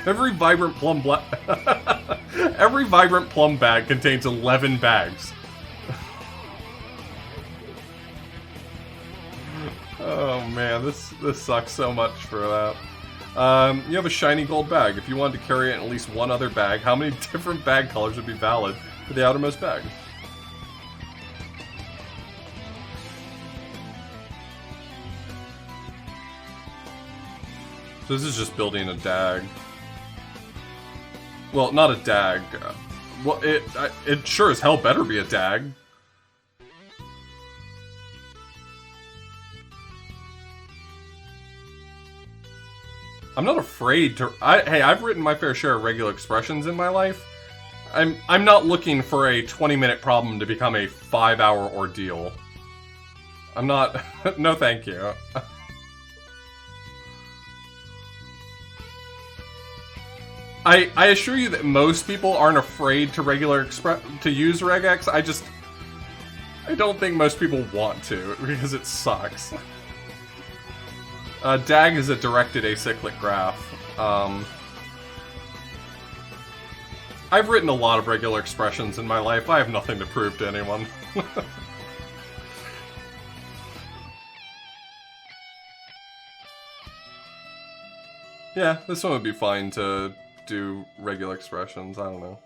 Every vibrant plum bag contains 11 bags. Oh man, this sucks so much for that. You have a shiny gold bag. If you wanted to carry it in at least one other bag, how many different bag colors would be valid for the outermost bag? So this is just building a DAG. Well, not a DAG. Well, it sure as hell better be a DAG. I'm not afraid to. Hey, I've written my fair share of regular expressions in my life. I'm not looking for a 20-minute problem to become a 5-hour ordeal. I'm not. No, thank you. I assure you that most people aren't afraid to use regex. I don't think most people want to because it sucks. DAG is a directed acyclic graph. I've written a lot of regular expressions in my life. I have nothing to prove to anyone. Yeah, this one would be fine to do regular expressions. I don't know.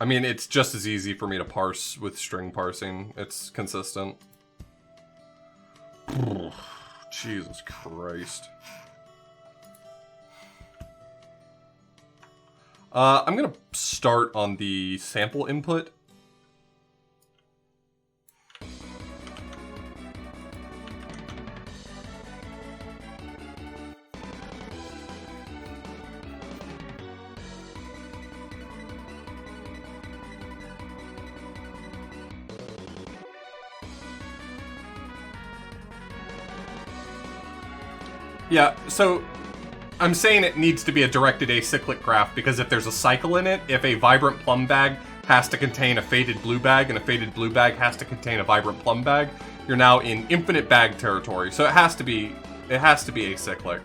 I mean, it's just as easy for me to parse with string parsing. It's consistent. Jesus Christ. I'm gonna start on the sample input. Yeah, so I'm saying it needs to be a directed acyclic graph because if there's a cycle in it, if a vibrant plum bag has to contain a faded blue bag and a faded blue bag has to contain a vibrant plum bag, you're now in infinite bag territory. So it has to be acyclic.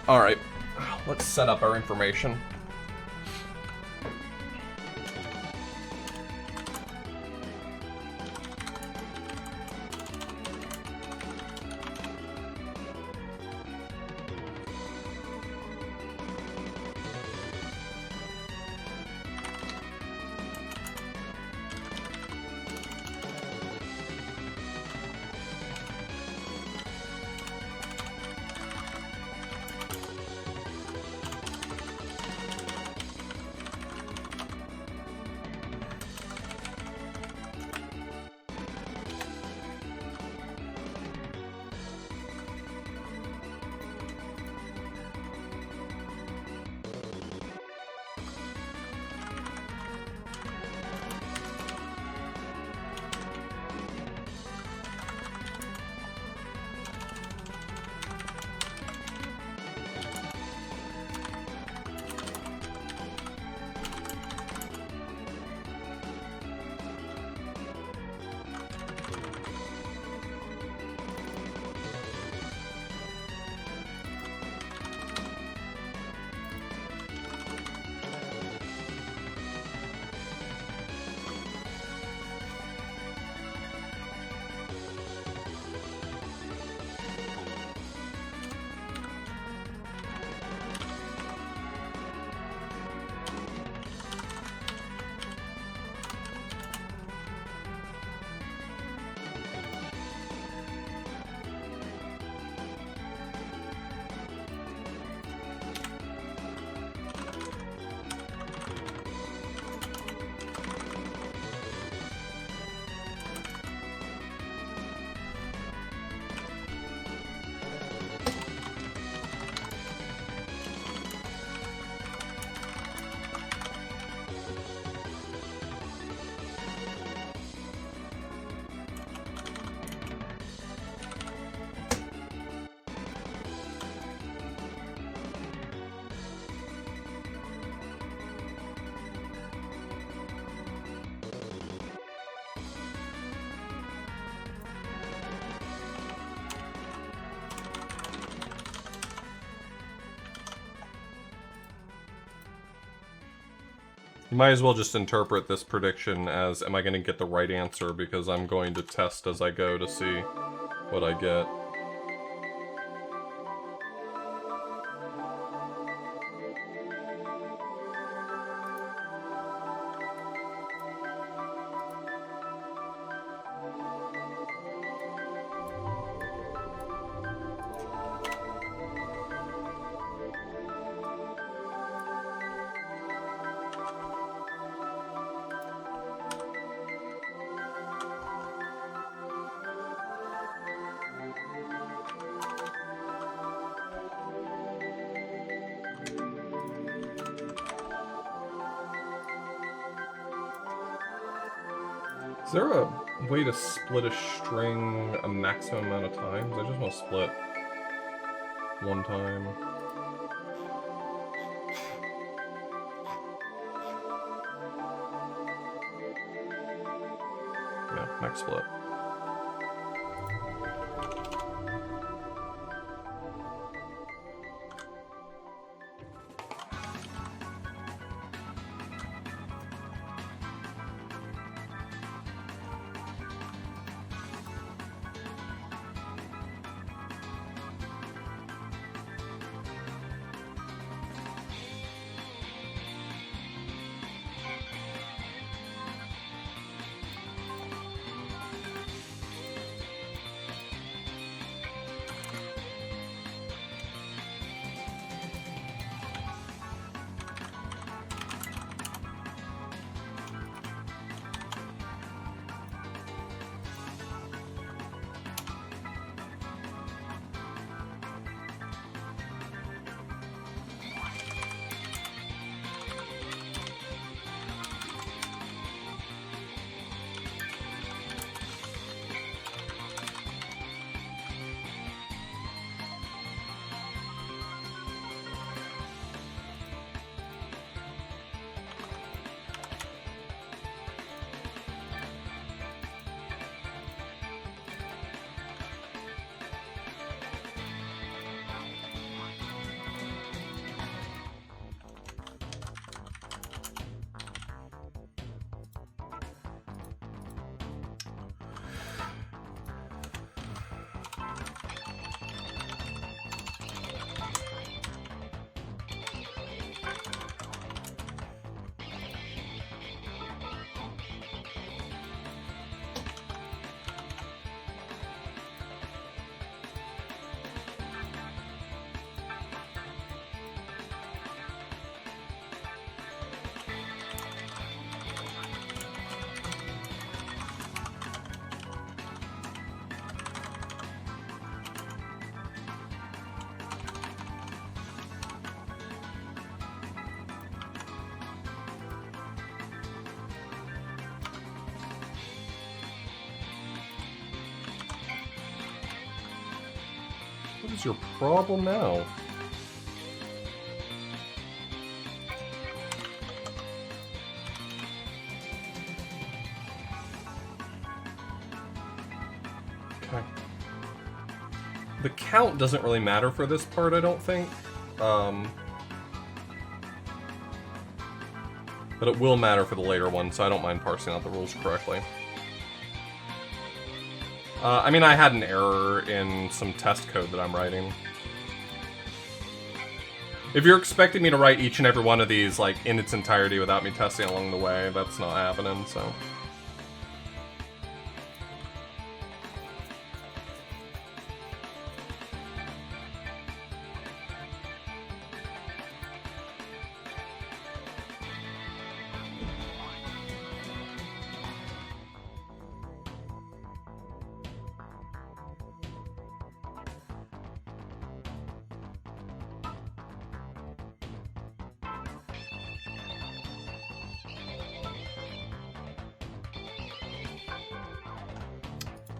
Alright, let's set up our information. You might as well just interpret this prediction as, am I going to get the right answer? Because I'm going to test as I go to see what I get. Is there a way to split a string a maximum amount of times? I just want to split one time. Yeah, max split. What is your problem now? Okay. The count doesn't really matter for this part, I don't think. But it will matter for the later one, so I don't mind parsing out the rules correctly. I mean, I had an error in some test code that I'm writing. If you're expecting me to write each and every one of these, like, in its entirety without me testing along the way, that's not happening, so...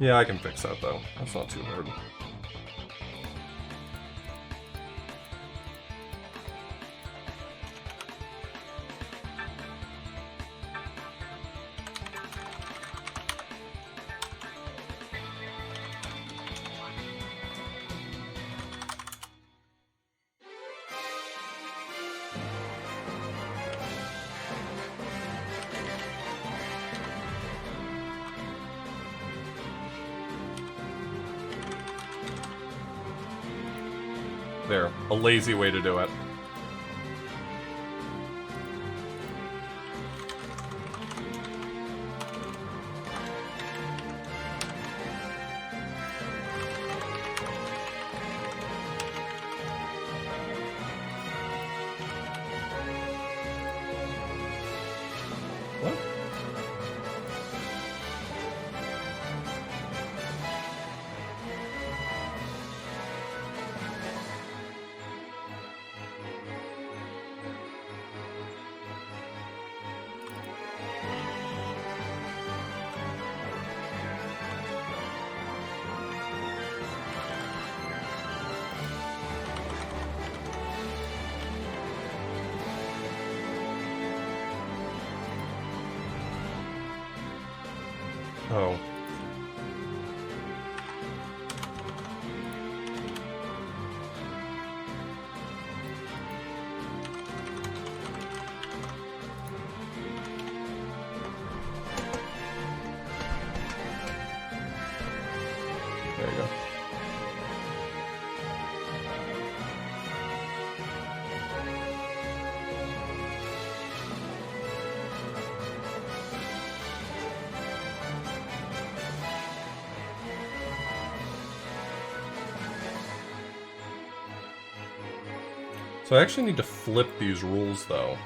Yeah, I can fix that, though. That's not too hard. There, a lazy way to do it. What? Oh. There you go. So I actually need to flip these rules, though.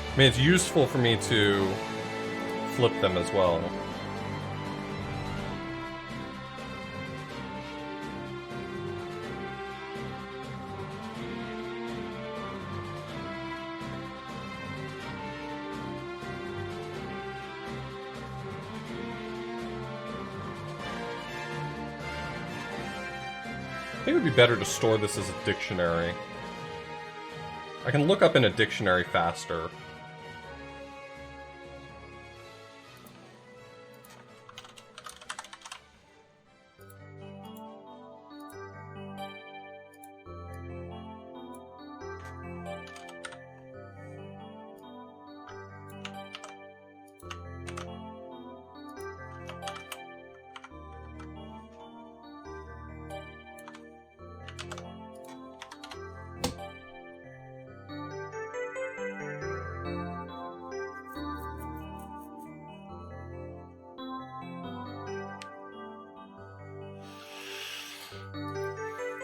I mean, it's useful for me to flip them as well. I think it would be better to store this as a dictionary. I can look up in a dictionary faster.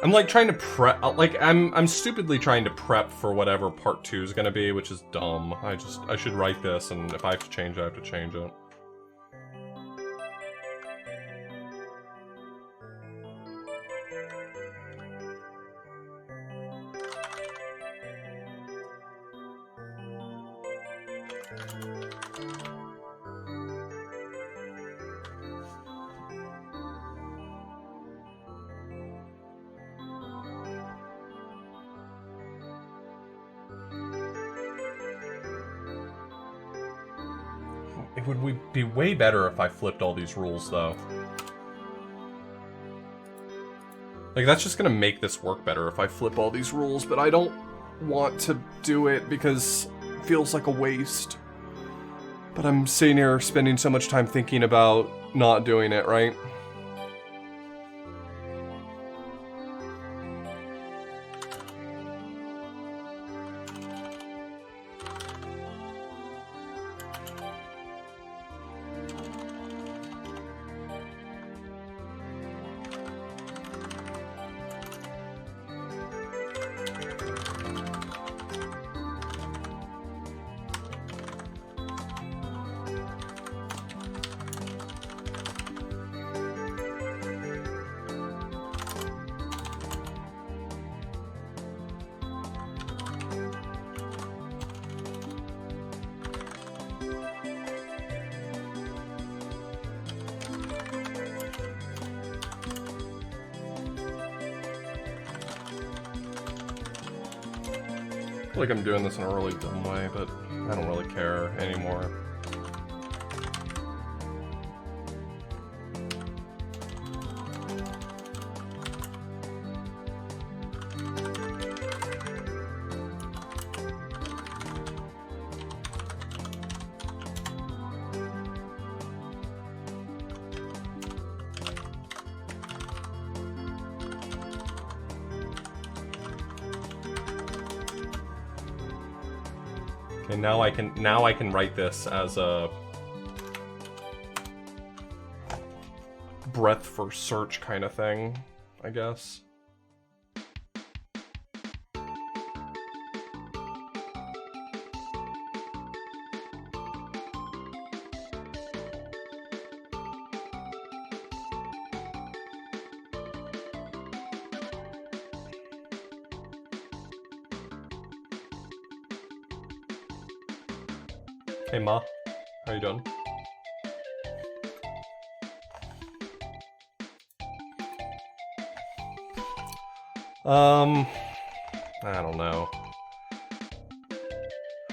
I'm like trying to prep, like I'm stupidly trying to prep for whatever part 2 is gonna be, which is dumb. I should write this, and if I have to change it, I have to change it. It would be way better if I flipped all these rules, though. Like, that's just gonna make this work better if I flip all these rules, but I don't want to do it because it feels like a waste. But I'm sitting here spending so much time thinking about not doing it, right? I feel like I'm doing this in a really dumb way, but I don't really care anymore. Okay, now I can write this as a breadth for search kind of thing, I guess. Hey Ma, how you doing? I don't know.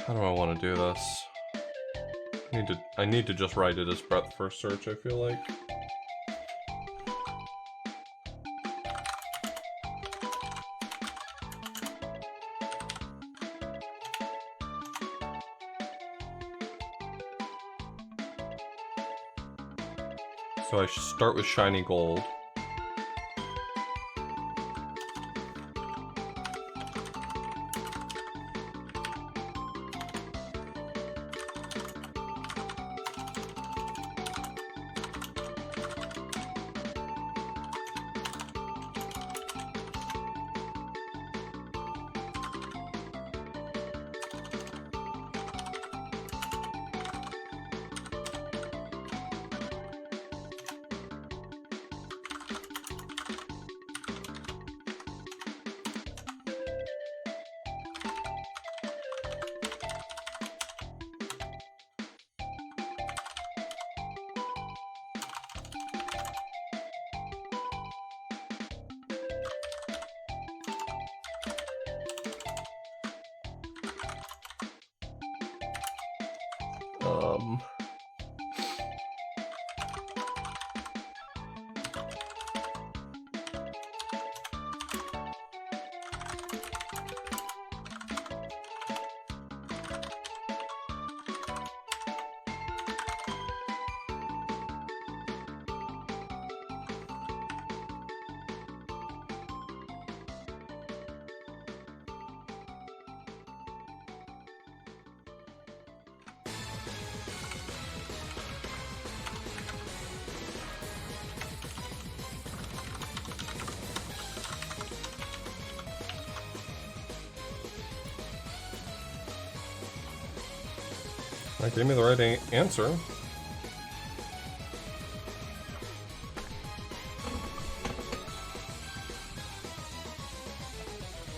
How do I want to do this? I need to just write it as breadth first search, I feel like. So I should start with shiny gold. That gave me the right answer.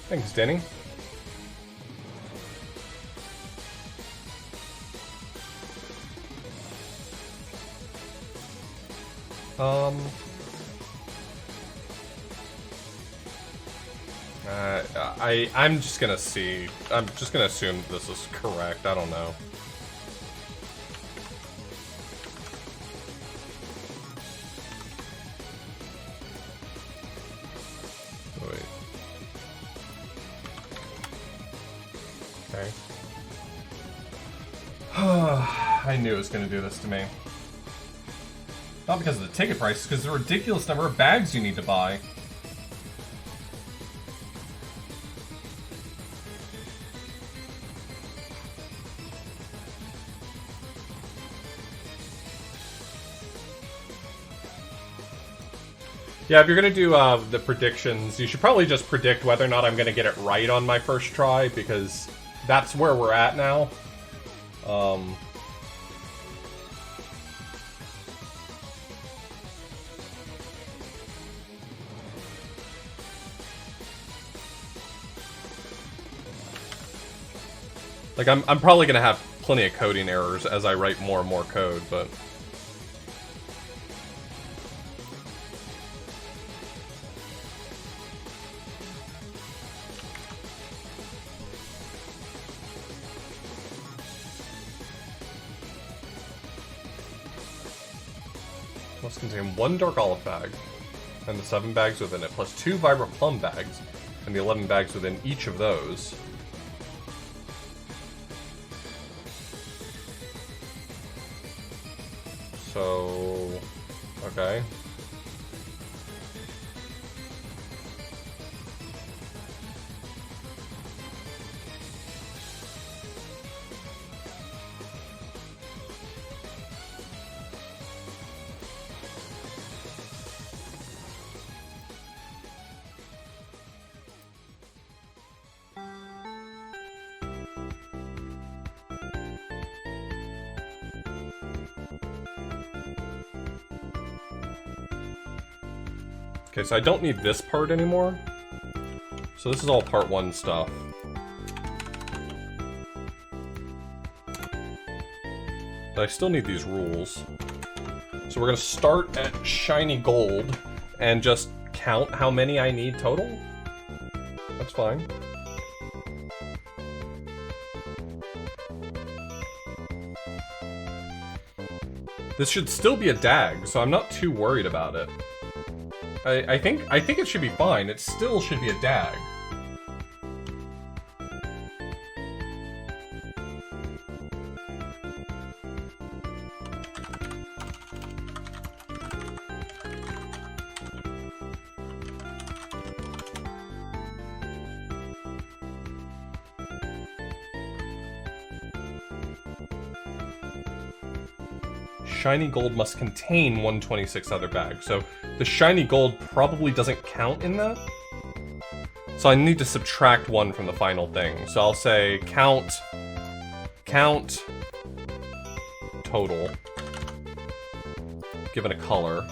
Thanks, Denny. I'm just gonna see. I'm just gonna assume this is correct. I don't know. Wait. Okay. I knew it was gonna do this to me. Not because of the ticket price, because the ridiculous number of bags you need to buy. Yeah, if you're gonna do the predictions, you should probably just predict whether or not I'm gonna get it right on my first try, because that's where we're at now. Like, I'm probably gonna have plenty of coding errors as I write more and more code, but... must contain 1 dark olive bag, and the 7 bags within it, plus 2 vibrant plum bags, and the 11 bags within each of those. So... okay. Okay, so I don't need this part anymore. So this is all part 1 stuff. But I still need these rules. So we're gonna start at shiny gold and just count how many I need total? That's fine. This should still be a DAG, so I'm not too worried about it. I think it should be fine. It still should be a DAG. Shiny gold must contain 126 other bags. So the shiny gold probably doesn't count in that. So I need to subtract 1 from the final thing. So I'll say count total, given a color.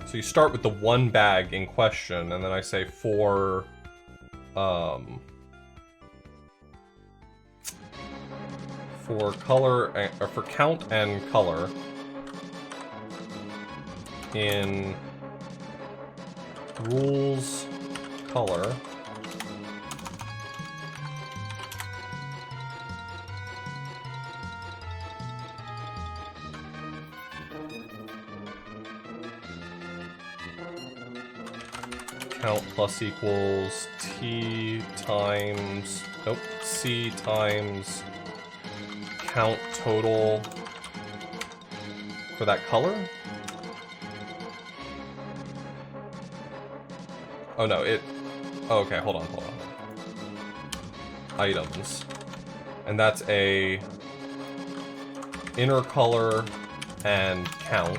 So you start with the 1 bag in question, and then I say for color, or for count and color in rules color, count plus equals T times, nope, C times count total for that color? Oh no, oh, okay, hold on. Items. And that's a inner color and count.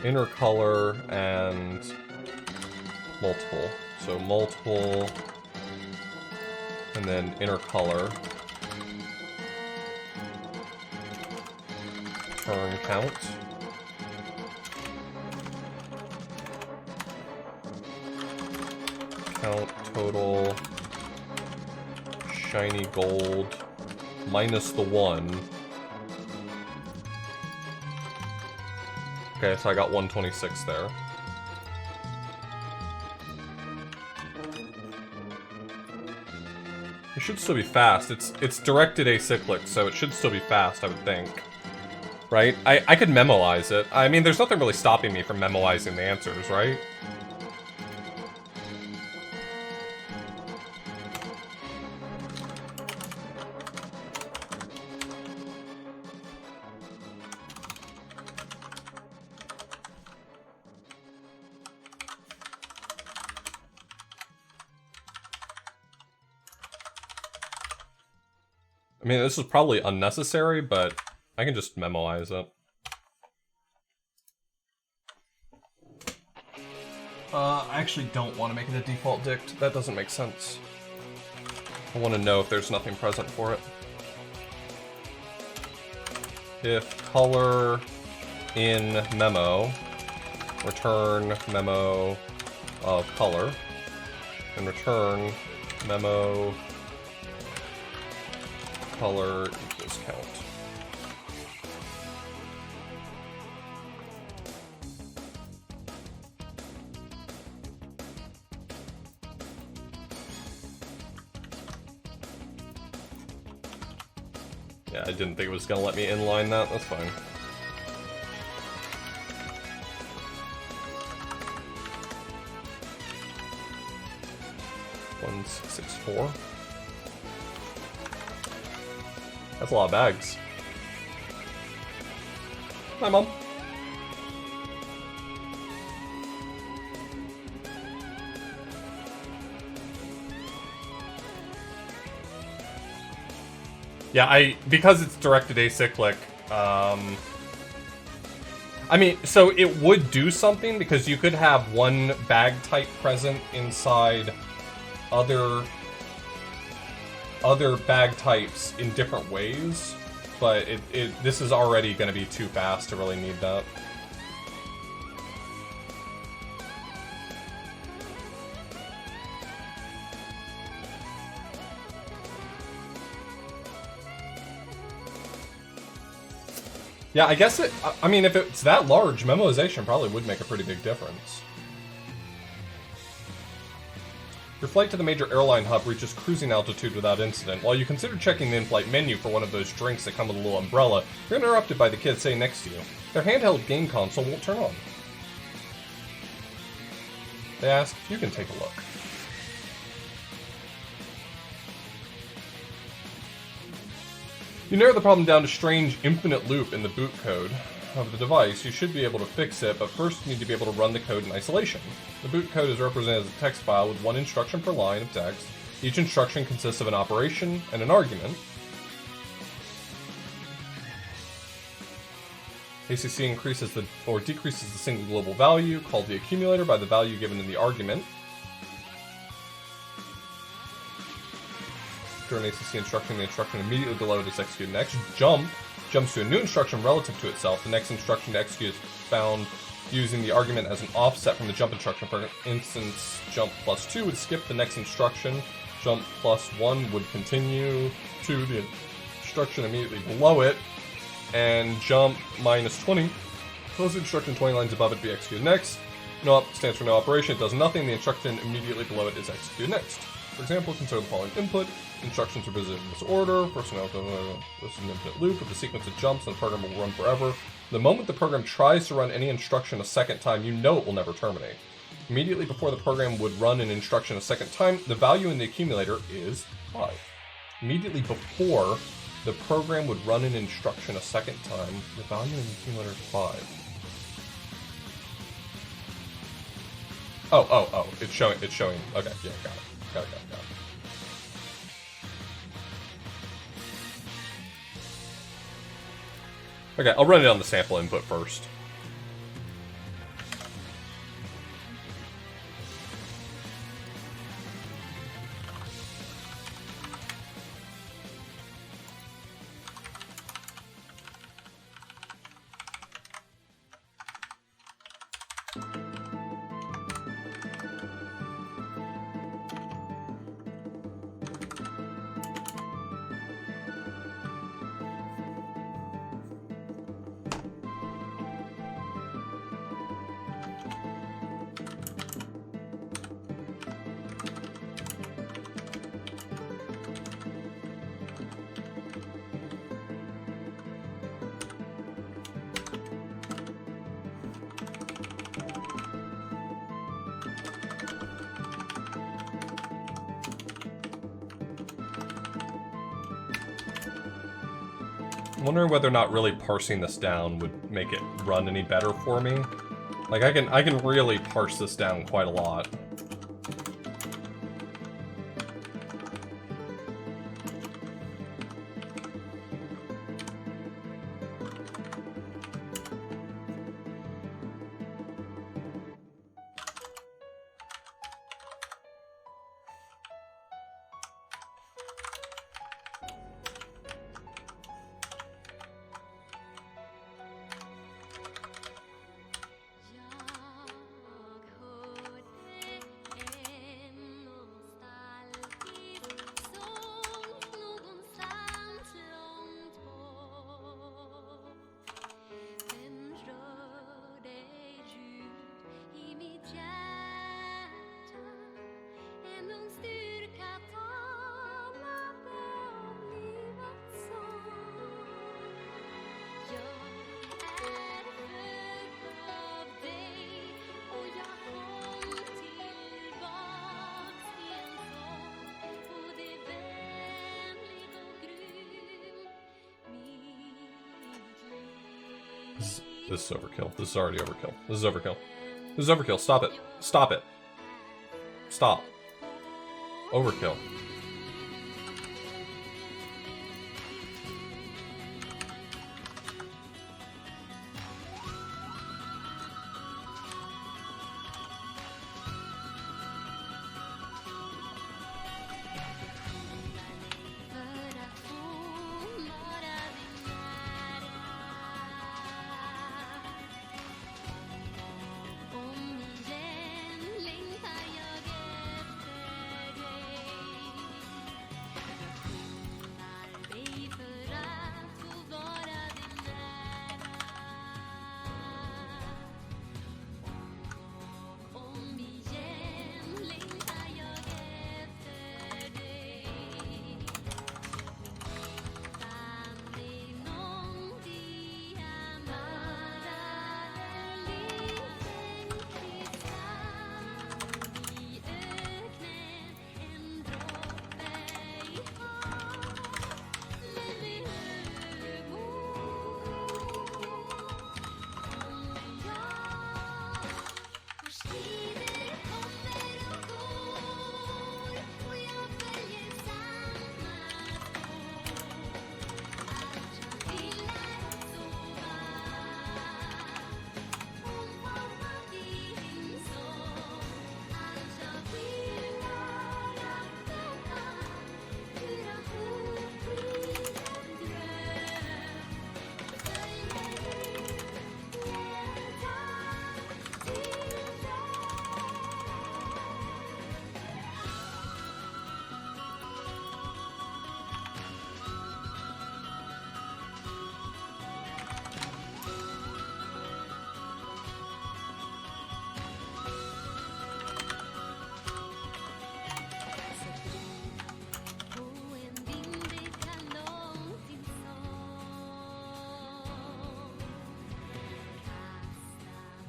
Inner color and multiple. So multiple and then inner color. Turn count. Count total shiny gold minus the 1. Okay, so I got 126 there. It should still be fast. It's directed acyclic, so it should still be fast, I would think. Right? I could memorize it. I mean, there's nothing really stopping me from memorizing the answers, right? I mean, this is probably unnecessary, but I can just memorize it. I actually don't want to make it a default dict. That doesn't make sense. I want to know if there's nothing present for it. If color in memo, return memo of color, and return memo color equals count. Yeah, I didn't think it was gonna let me inline that. That's fine. One 664. That's a lot of bags. Hi, Mom. Yeah, because it's directed acyclic, I mean, so it would do something because you could have one bag type present inside other bag types in different ways, but this is already going to be too fast to really need that. Yeah, I guess it... I mean, if it's that large, memoization probably would make a pretty big difference. Your flight to the major airline hub reaches cruising altitude without incident. While you consider checking the in-flight menu for one of those drinks that come with a little umbrella, you're interrupted by the kid sitting next to you. Their handheld game console won't turn on. They ask if you can take a look. You narrow the problem down to strange infinite loop in the boot code of the device. You should be able to fix it, but first you need to be able to run the code in isolation. The boot code is represented as a text file with one instruction per line of text. Each instruction consists of an operation and an argument. ACC increases or decreases the single global value, called the accumulator, by the value given in the argument. During ACC instruction, the instruction immediately below it is executed next. Jump jumps to a new instruction relative to itself. The next instruction to execute is found using the argument as an offset from the jump instruction. For instance, jump +2 would skip the next instruction. Jump +1 would continue to the instruction immediately below it. And jump -20, close the instruction 20 lines above it, be executed next. No up stands for no operation, it does nothing, the instruction immediately below it is executed next. For example, consider the following input. Instructions are presented in this order. First, this is an infinite loop with a sequence of jumps, and the program will run forever. The moment the program tries to run any instruction a second time, you know it will never terminate. Immediately before the program would run an instruction a second time, the value in the accumulator is 5. Immediately before the program would run an instruction a second time, the value in the accumulator is 5. Oh, it's showing, okay, yeah, got it. Okay, I'll run it on the sample input first. I'm wondering whether or not really parsing this down would make it run any better for me. Like, I can really parse this down quite a lot. This is overkill. This is already overkill. This is overkill. This is overkill. Stop it. Stop it. Stop. Overkill.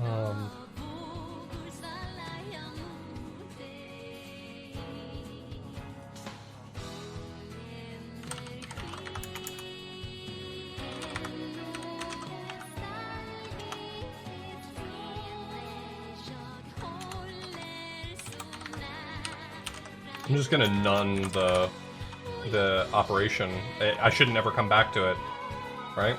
Um, I'm just gonna none the operation. I should never come back to it, right?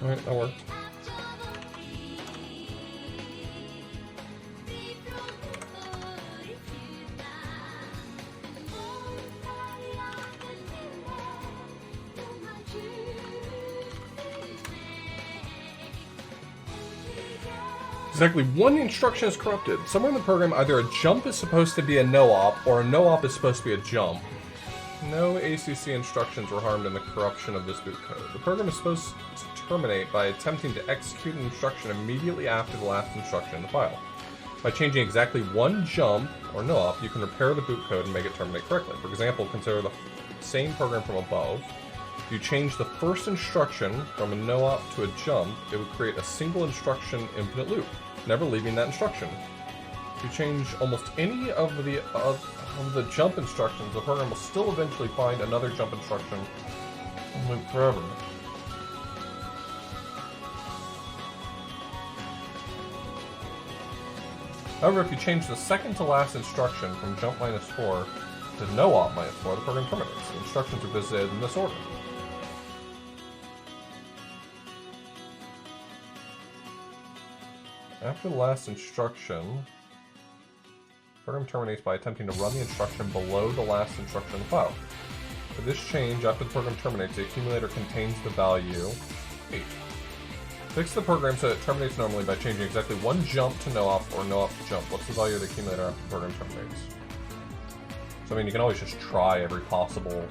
Alright, that worked. Exactly one instruction is corrupted. Somewhere in the program, either a jump is supposed to be a no-op, or a no-op is supposed to be a jump. No ACC instructions were harmed in the corruption of this boot code. The program is supposed to terminate by attempting to execute an instruction immediately after the last instruction in the file. By changing exactly one jump, or no-op, you can repair the boot code and make it terminate correctly. For example, consider the same program from above. If you change the first instruction from a no-op to a jump, it would create a single instruction infinite loop, never leaving that instruction. If you change almost any of the jump instructions, the program will still eventually find another jump instruction and loop forever. However, if you change the second to last instruction from jump -4 to no op -4, the program terminates. The instructions are visited in this order. After the last instruction, the program terminates by attempting to run the instruction below the last instruction in the file. For this change, after the program terminates, the accumulator contains the value 8. Fix the program so it terminates normally by changing exactly one jump to no-op or no-op to jump. What's the value of the accumulator after the program terminates? So, I mean, you can always just try every possible...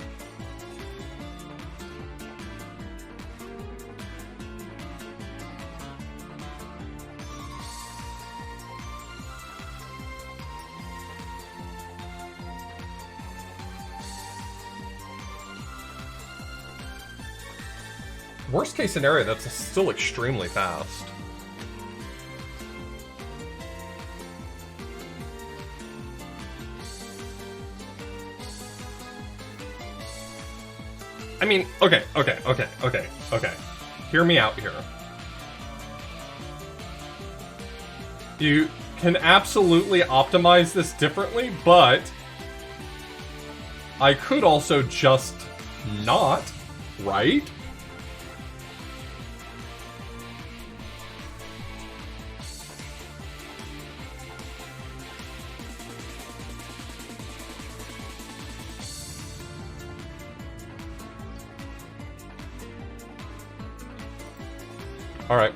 Worst case scenario, that's still extremely fast. I mean, okay. Hear me out here. You can absolutely optimize this differently, but I could also just not, right? All right.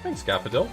Thanks, Gaffadil.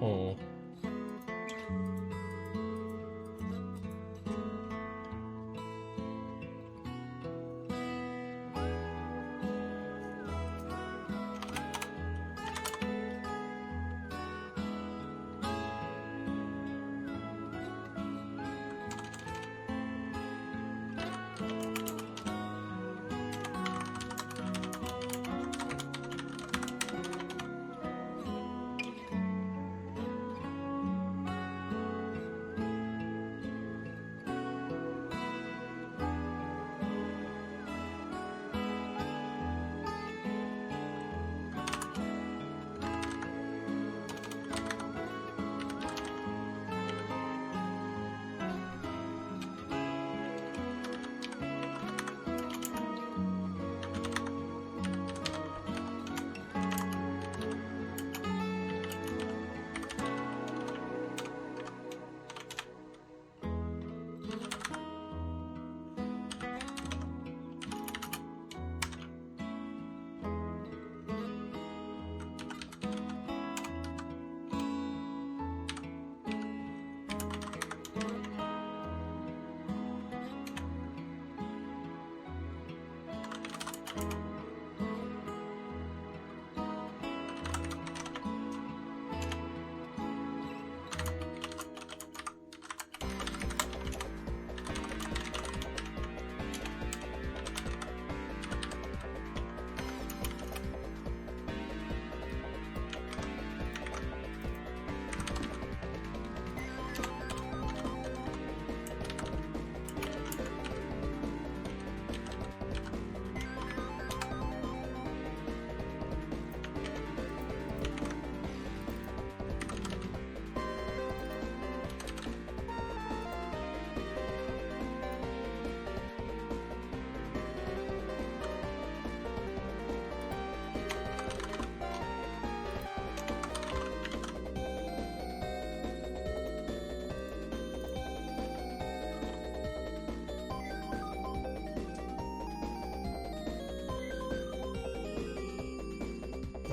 Hmm.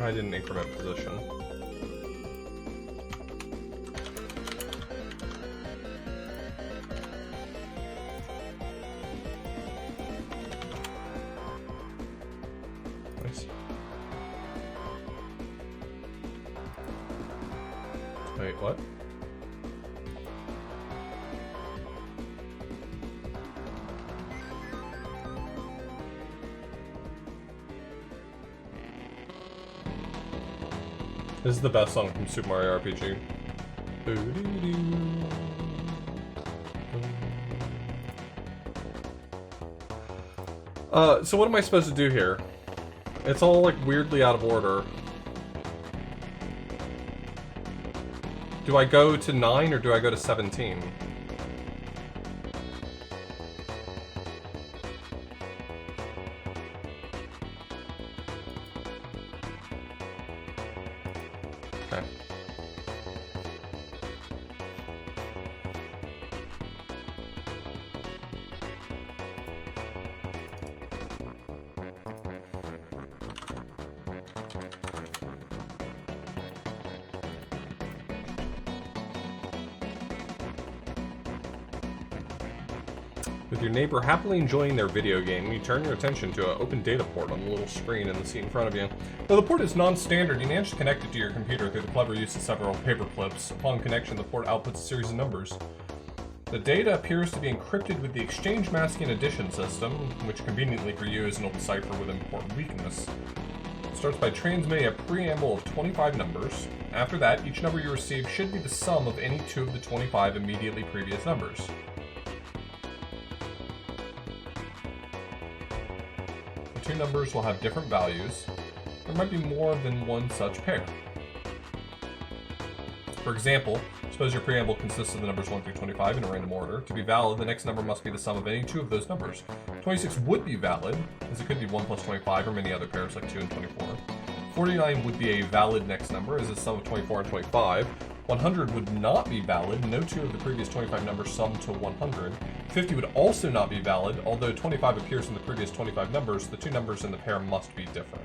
I didn't increment position. Nice. Wait, what? This is the best song from Super Mario RPG. So what am I supposed to do here? It's all like weirdly out of order. Do I go to 9 or do I go to 17? Okay. With your neighbor happily enjoying their video game, you turn your attention to an open data port on the little screen in the seat in front of you. Though the port is non-standard, you manage to connect it to your computer through the clever use of several paper clips. Upon connection, the port outputs a series of numbers. The data appears to be encrypted with the exchange masking addition system, which conveniently for you is an old cipher with an important weakness. It starts by transmitting a preamble of 25 numbers. After that, each number you receive should be the sum of any two of the 25 immediately previous numbers. Two numbers will have different values. There might be more than one such pair. For example, suppose your preamble consists of the numbers 1 through 25 in a random order. To be valid, the next number must be the sum of any two of those numbers. 26 would be valid, as it could be 1 plus 25 or many other pairs like 2 and 24. 49 would be a valid next number, as the sum of 24 and 25. 100 would not be valid, no two of the previous 25 numbers sum to 100. 50 would also not be valid, although 25 appears in the previous 25 numbers, the two numbers in the pair must be different.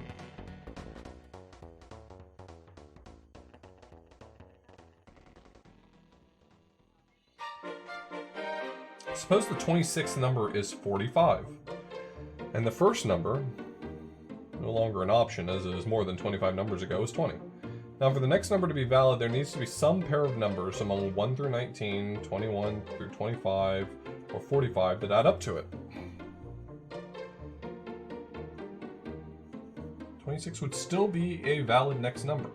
Suppose the 26th number is 45. And the first number, no longer an option as it is more than 25 numbers ago, is 20. Now for the next number to be valid, there needs to be some pair of numbers among 1 through 19, 21 through 25, or 45 that add up to it. 26 would still be a valid next number,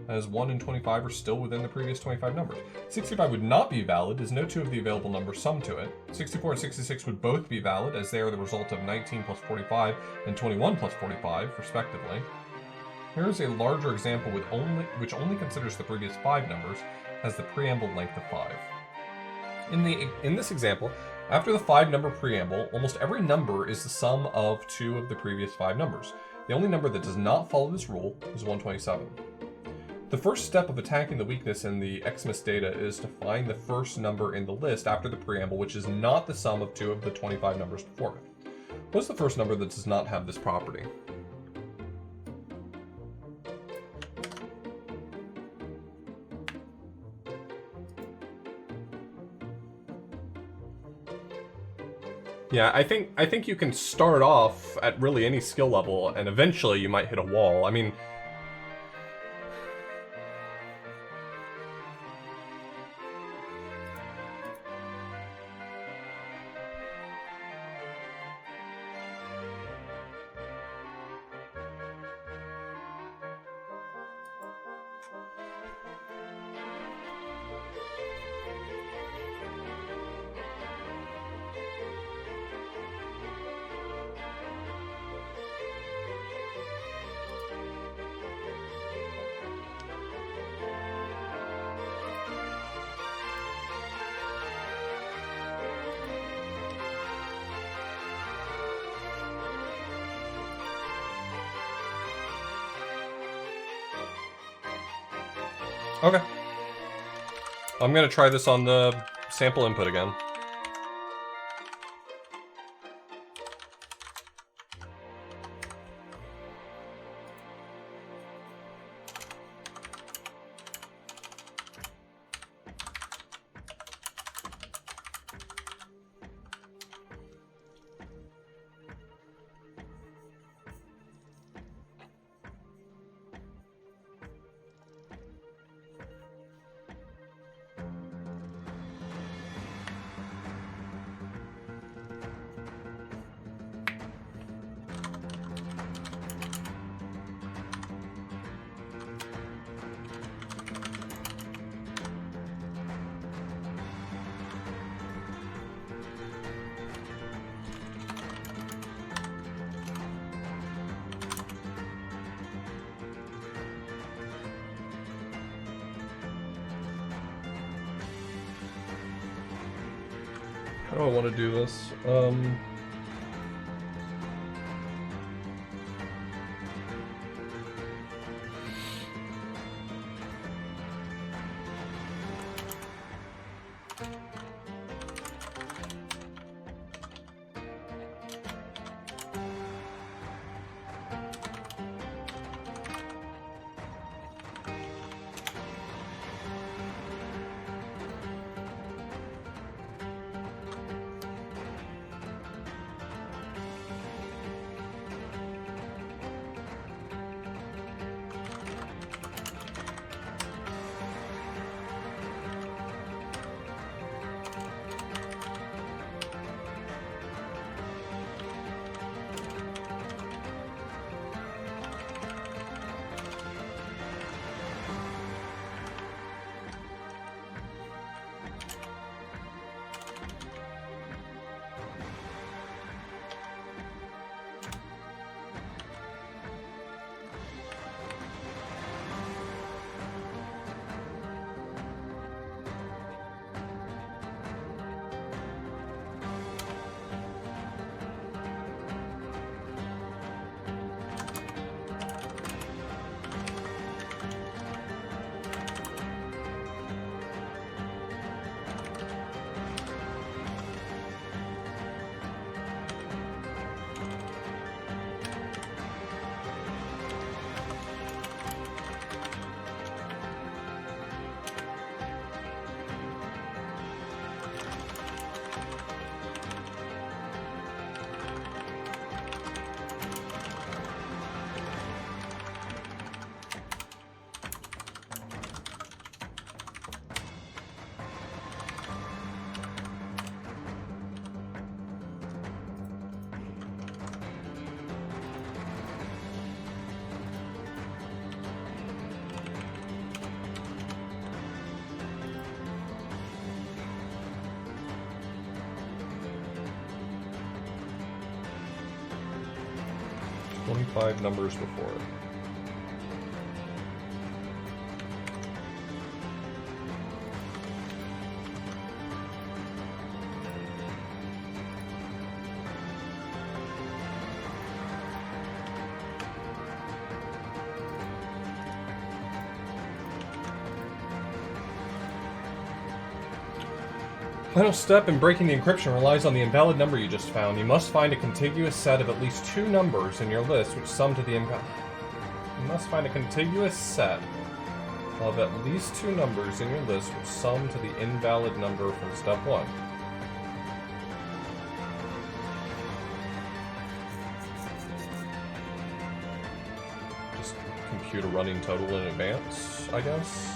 as 1 and 25 are still within the previous 25 numbers. 65 would not be valid, as no two of the available numbers sum to it. 64 and 66 would both be valid, as they are the result of 19 plus 45 and 21 plus 45, respectively. Here is a larger example which only considers the previous 5 numbers as the preamble length of 5. In this example, after the 5-number preamble, almost every number is the sum of 2 of the previous 5 numbers. The only number that does not follow this rule is 127. The first step of attacking the weakness in the Xmas data is to find the first number in the list after the preamble, which is not the sum of 2 of the 25 numbers before it. What's the first number that does not have this property? Yeah, I think you can start off at really any skill level, and eventually you might hit a wall. I mean, okay. I'm gonna try this on the sample input again. How do I want to do this? 25 numbers before it. Final step in breaking the encryption relies on the invalid number you just found. You must find a contiguous set of at least 2 numbers in your list which sum to the invalid. You must find a contiguous set of at least 2 numbers in your list which sum to the invalid number from step 1. Just compute a running total in advance, I guess.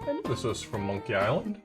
I knew this was from Monkey Island.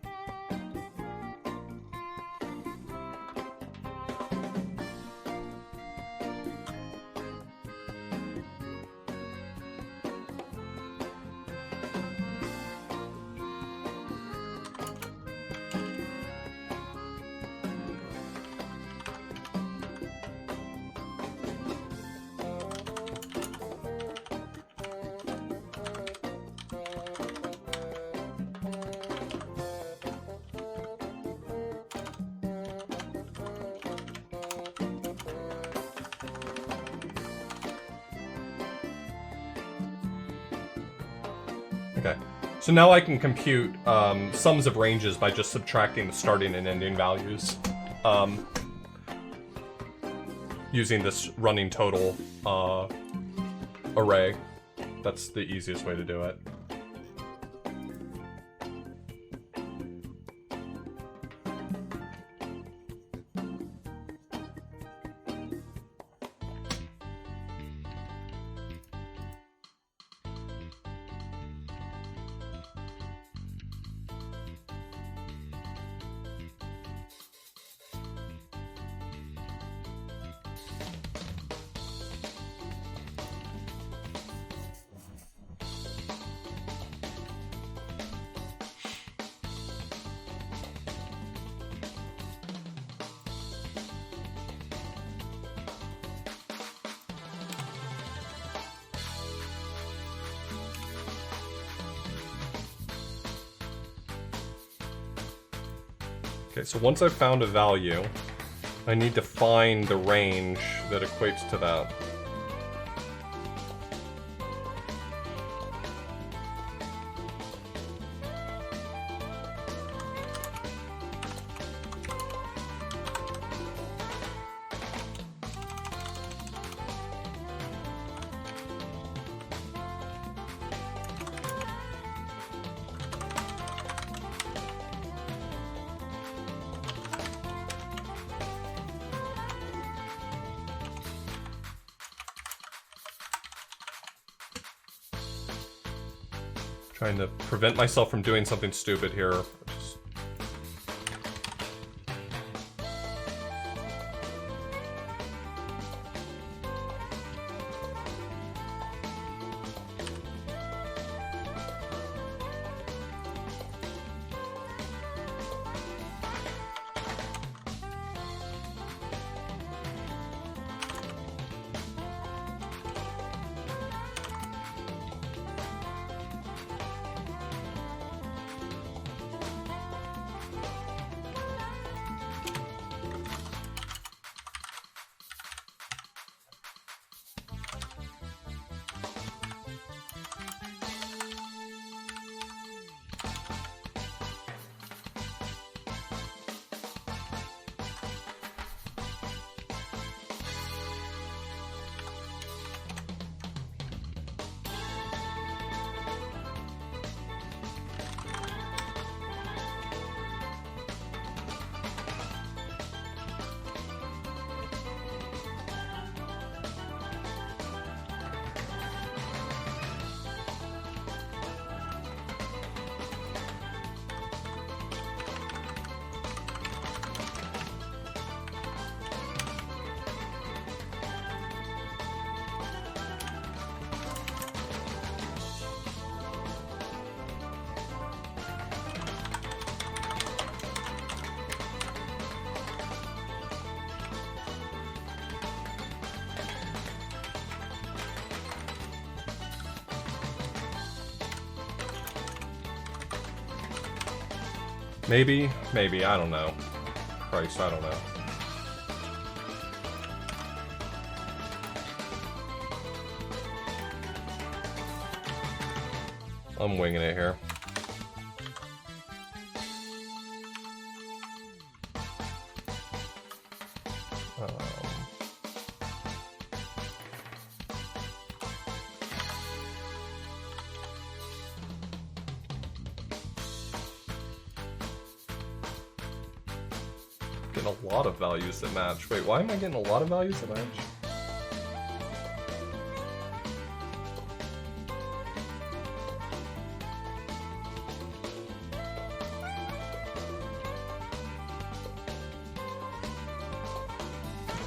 Okay, so now I can compute sums of ranges by just subtracting the starting and ending values using this running total array. That's the easiest way to do it. Okay, so once I've found a value, I need to find the range that equates to that. Trying to prevent myself from doing something stupid here. Maybe, I don't know. Christ, I don't know. I'm winging it here. Getting a lot of values that match. Wait, why am I getting a lot of values that match?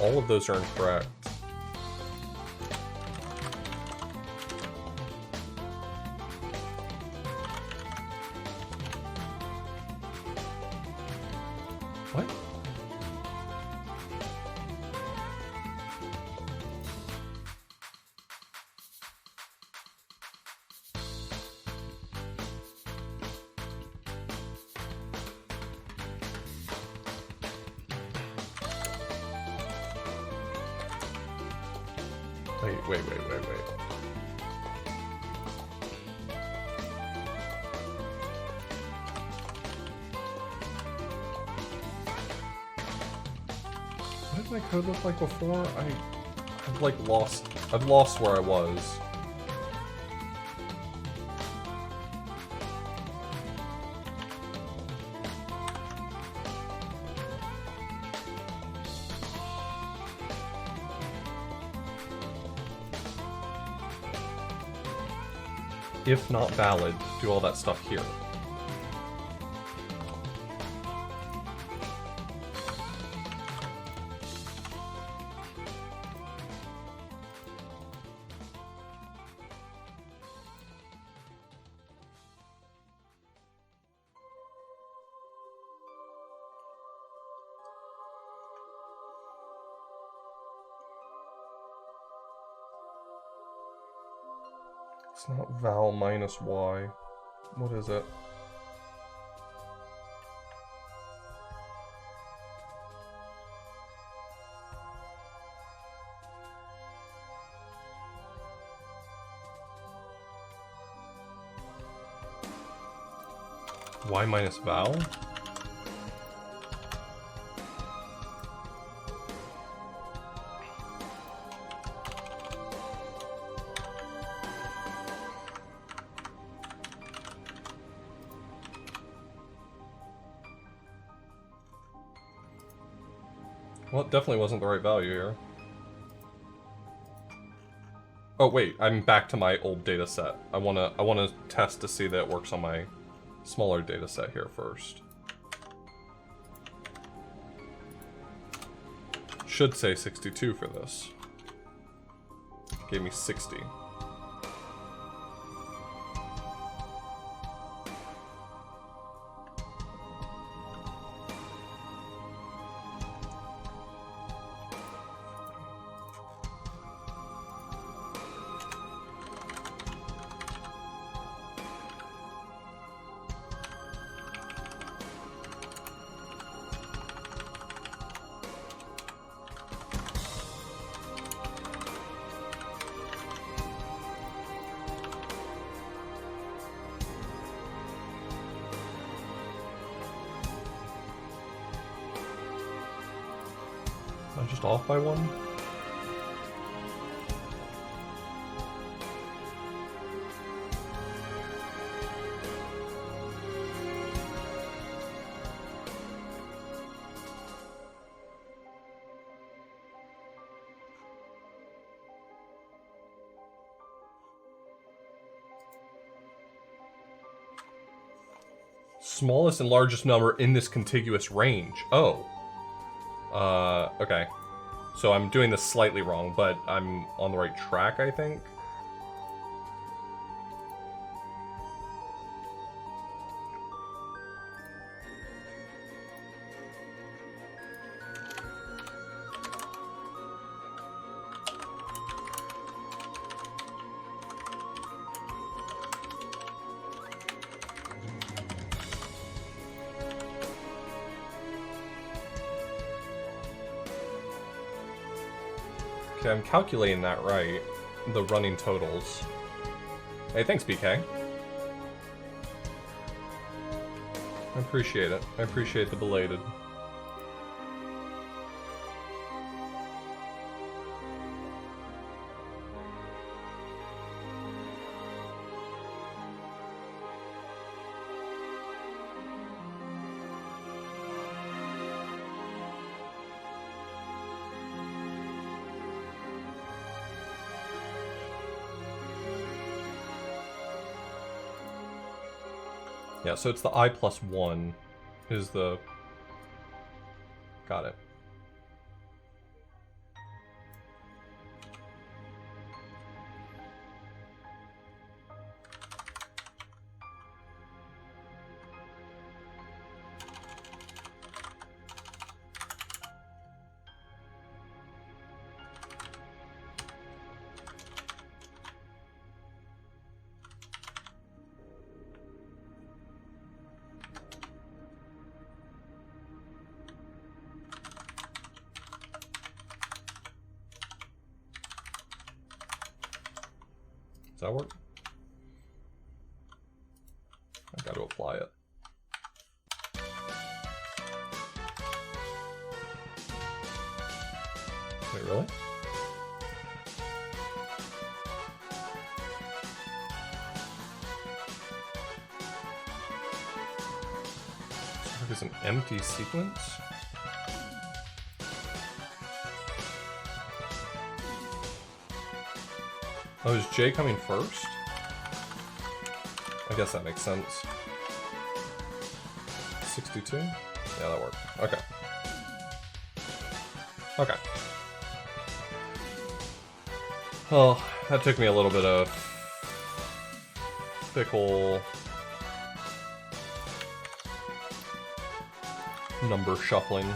All of those are incorrect. What? Wait. What did my code look like before? I've like lost. I've lost where I was. If not valid, do all that stuff here. It's not val minus y. What is it? Y minus val? Well, it definitely wasn't the right value here. Oh wait, I'm back to my old data set. I wanna test to see that it works on my smaller data set here first. Should say 62 for this. Gave me 60. I'm just off by one? Smallest and largest number in this contiguous range. Oh. Okay. So I'm doing this slightly wrong, but I'm on the right track, I think. Okay, I'm calculating that right. The running totals. Hey, thanks, BK. I appreciate it. I appreciate the belated. Yeah, so it's the I plus 1 is the... Got it. Does that work? I've got to apply it. Wait, really? So it's an empty sequence? Oh, is J coming first? I guess that makes sense. 62? Yeah, that worked. Okay. Okay. Well, that took me a little bit of fickle number shuffling.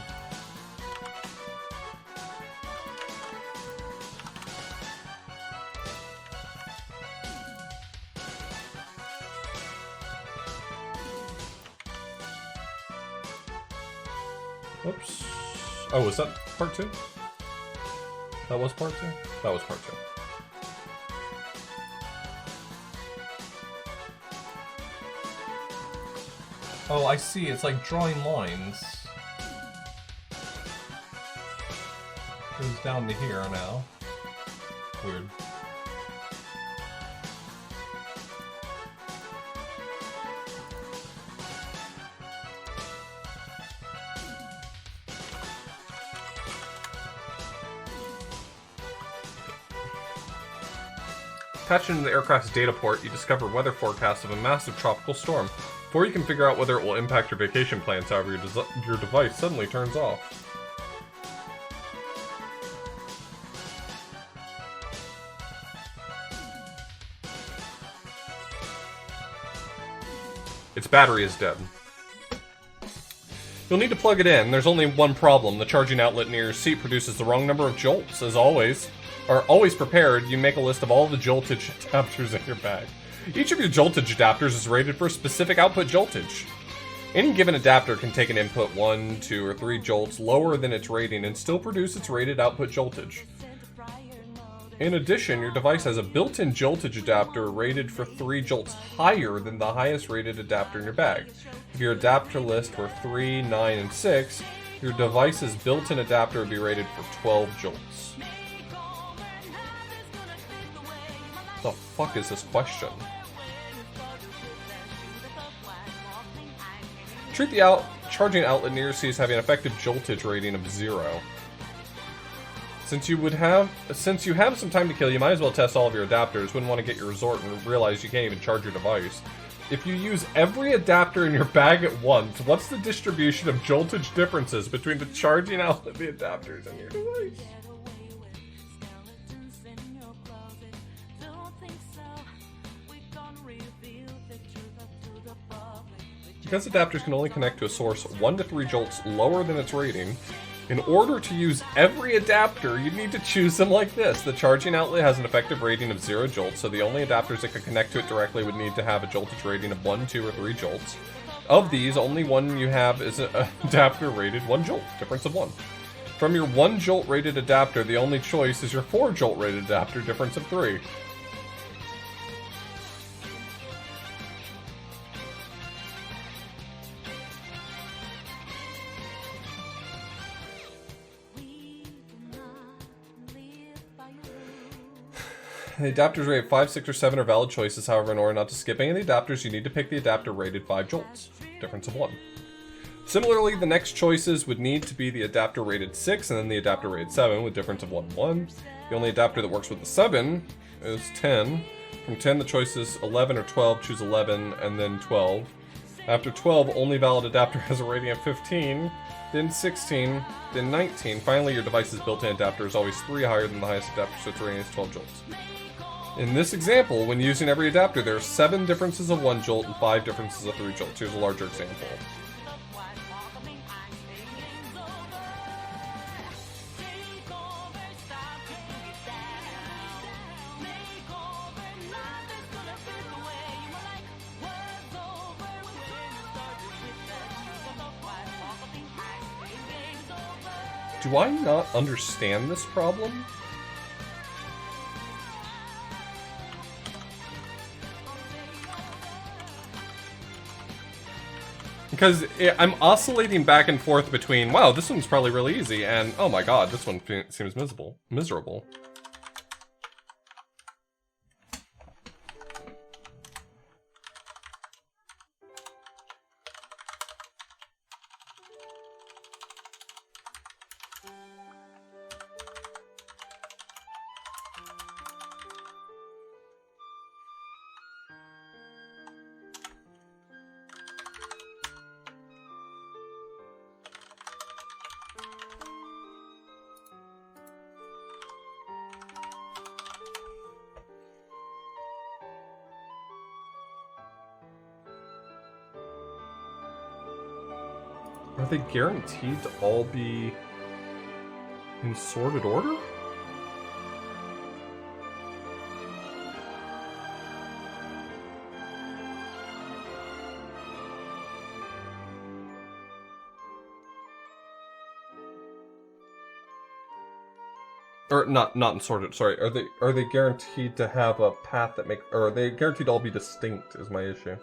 Oops. Oh, was that part 2? That was part 2? That was part 2. Oh, I see. It's like drawing lines. Goes down to here now. Weird. Patched into the aircraft's data port, you discover weather forecasts of a massive tropical storm. Before you can figure out whether it will impact your vacation plans, however, your device suddenly turns off. Its battery is dead. You'll need to plug it in. There's only one problem. The charging outlet near your seat produces the wrong number of jolts. As always, always prepared, you make a list of all the joltage adapters in your bag. Each of your joltage adapters is rated for a specific output joltage. Any given adapter can take an input 1, 2, or 3 jolts lower than its rating and still produce its rated output joltage. In addition, your device has a built-in joltage adapter rated for 3 jolts higher than the highest rated adapter in your bag. If your adapter list were 3, 9, and 6, your device's built-in adapter would be rated for 12 jolts. What the fuck is this question? Treat the charging outlet near your seat as having an effective joltage rating of 0. Since you have some time to kill, you might as well test all of your adapters. Wouldn't want to get your resort and realize you can't even charge your device. If you use every adapter in your bag at once, what's the distribution of joltage differences between the charging outlet, the adapters, and your device? Because adapters can only connect to a source 1 to 3 jolts lower than its rating, in order to use every adapter, you'd need to choose them like this. The charging outlet has an effective rating of 0 jolts, so the only adapters that could connect to it directly would need to have a joltage rating of 1, 2, or 3 jolts. Of these, only one you have is an adapter rated 1 jolt, difference of 1. From your 1 jolt rated adapter, the only choice is your 4 jolt rated adapter, difference of 3. The adapters rated 5, 6, or 7 are valid choices. However, in order not to skip any of the adapters, you need to pick the adapter rated 5 jolts. Difference of 1. Similarly, the next choices would need to be the adapter rated 6 and then the adapter rated 7 with difference of 1 and 1. The only adapter that works with the 7 is 10. From 10, the choices 11 or 12. Choose 11 and then 12. After 12, only valid adapter has a rating of 15. Then 16, then 19. Finally, your device's built-in adapter is always 3 higher than the highest adapter, so its rating is 12 jolts. In this example, when using every adapter, there are 7 differences of 1 jolt and 5 differences of 3 jolts. Here's a larger example. Do I not understand this problem? Because I'm oscillating back and forth between, wow, this one's probably really easy, and oh my god, this one seems miserable. Are they guaranteed to all be in sorted order? Or not in sorted, sorry. Are they guaranteed to have a path that or are they guaranteed to all be distinct is my issue.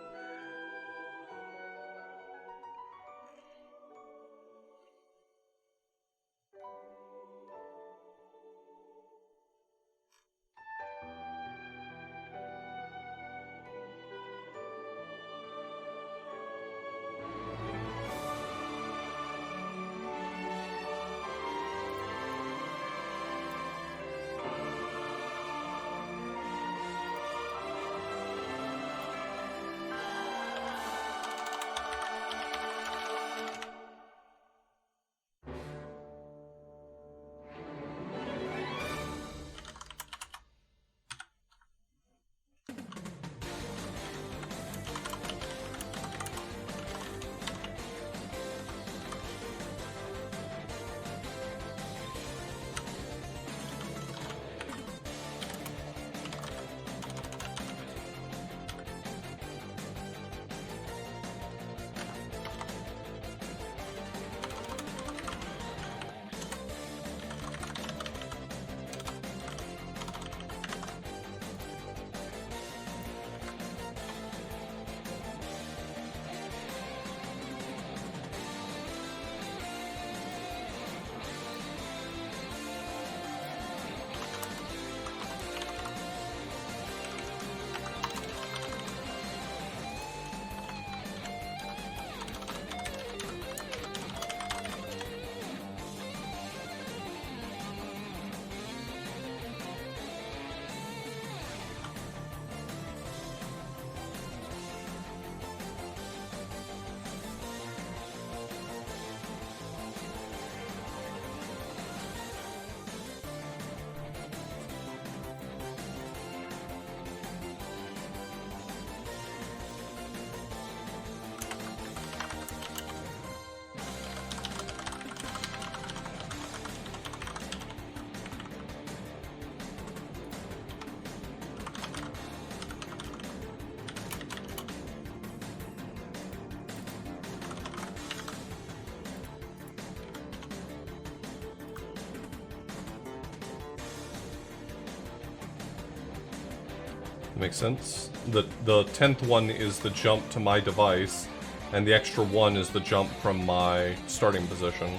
Makes sense. The 10th one is the jump to my device, and the extra one is the jump from my starting position.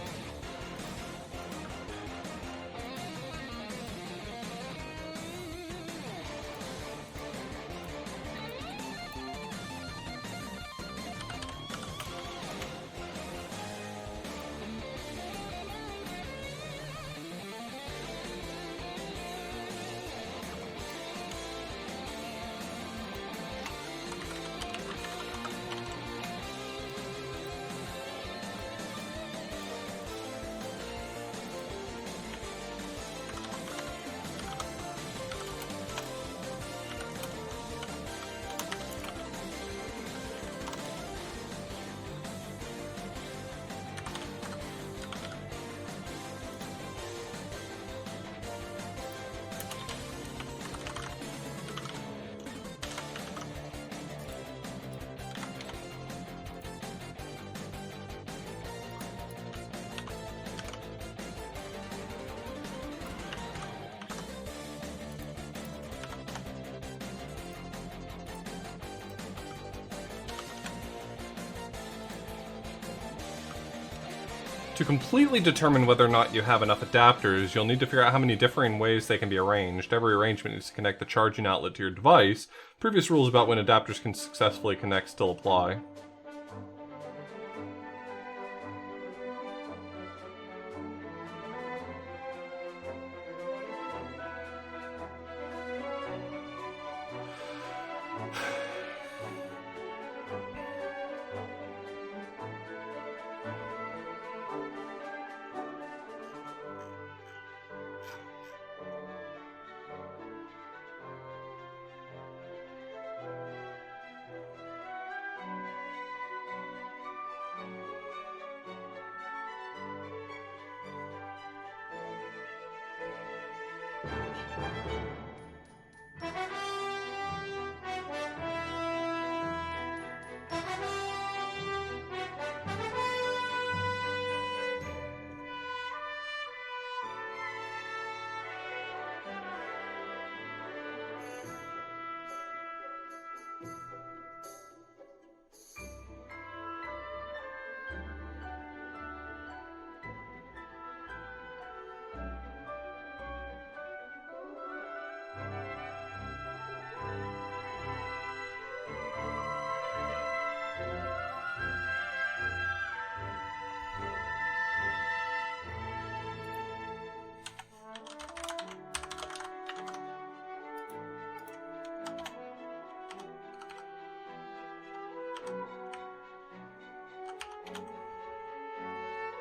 To completely determine whether or not you have enough adapters, you'll need to figure out how many differing ways they can be arranged. Every arrangement needs to connect the charging outlet to your device. Previous rules about when adapters can successfully connect still apply.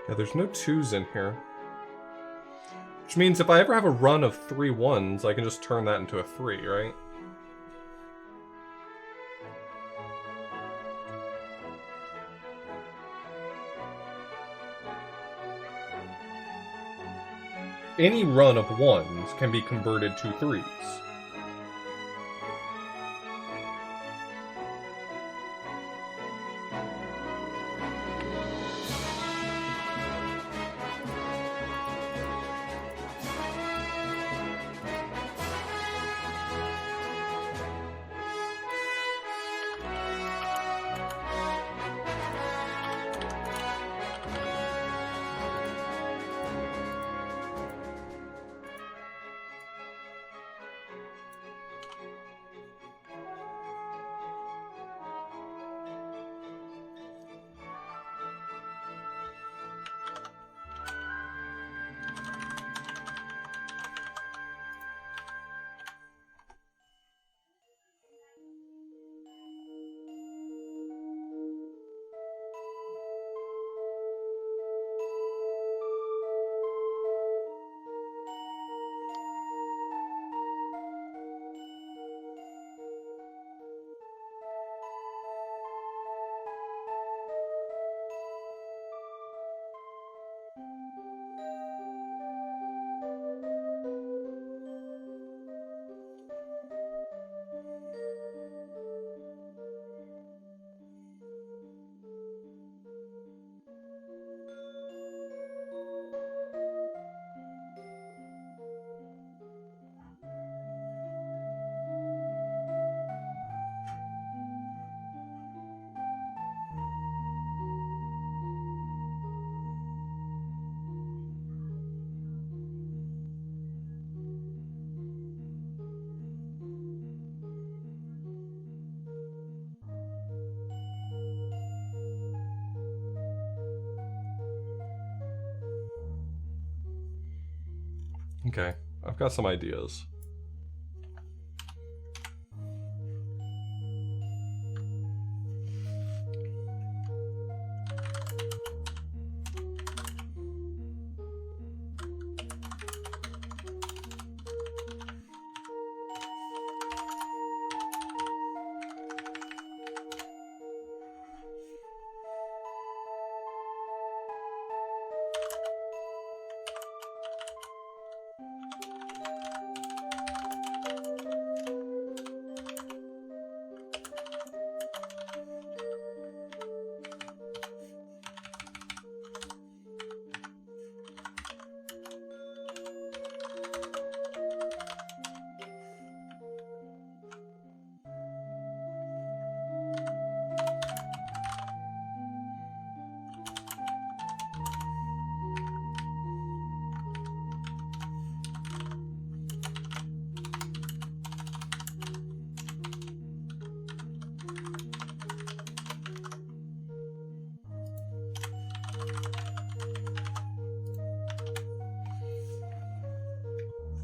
Yeah, there's no 2s in here. Which means if I ever have a run of 3 1s, I can just turn that into a 3, right? Any run of 1s can be converted to 3s. Okay, I've got some ideas.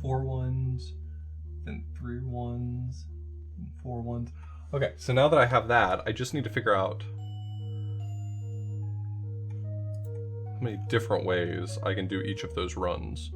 Four ones, then 3 ones, and 4 ones. Okay, so now that I have that, I just need to figure out how many different ways I can do each of those runs.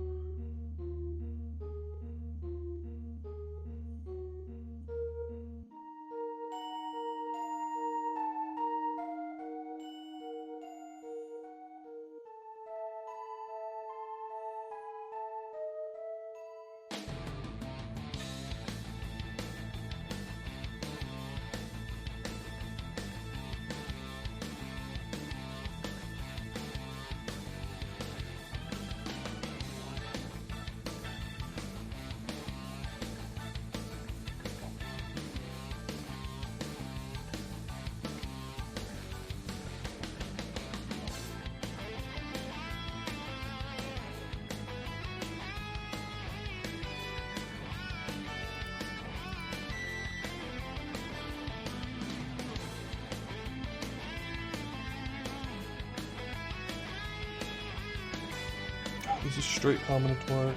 These are straight combinatorics.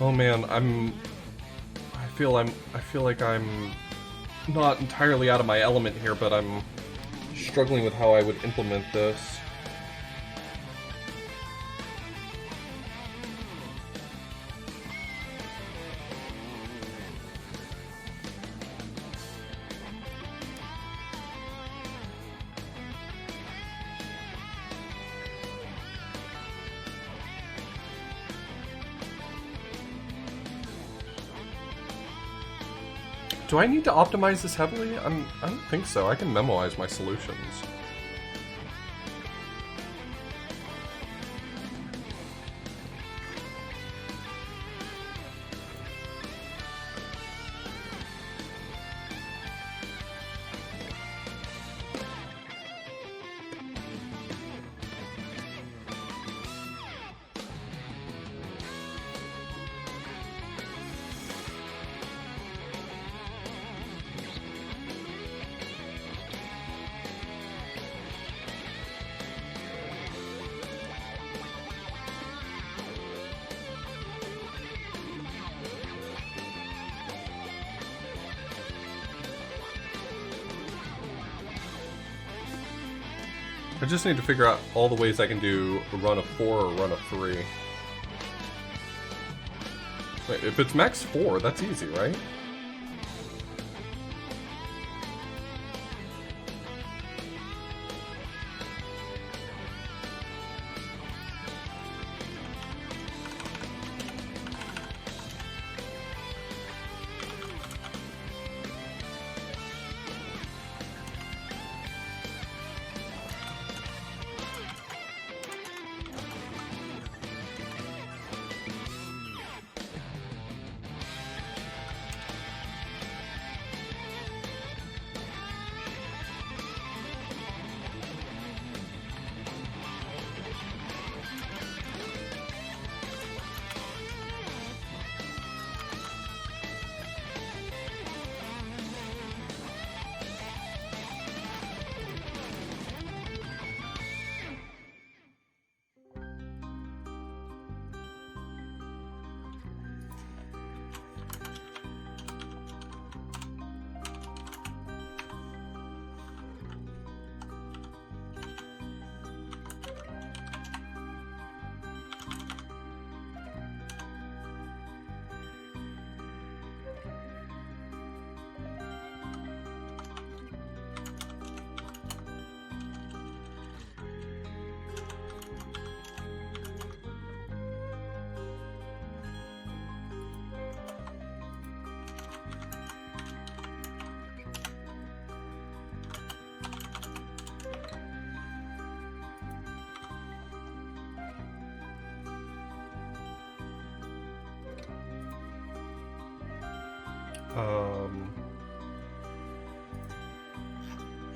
Oh man, I feel like I'm not entirely out of my element here, but I'm struggling with how I would implement this. Do I need to optimize this heavily? I don't think so. I can memoize my solutions. I just need to figure out all the ways I can do a run of 4 or a run of 3. Wait, if it's max 4, that's easy, right?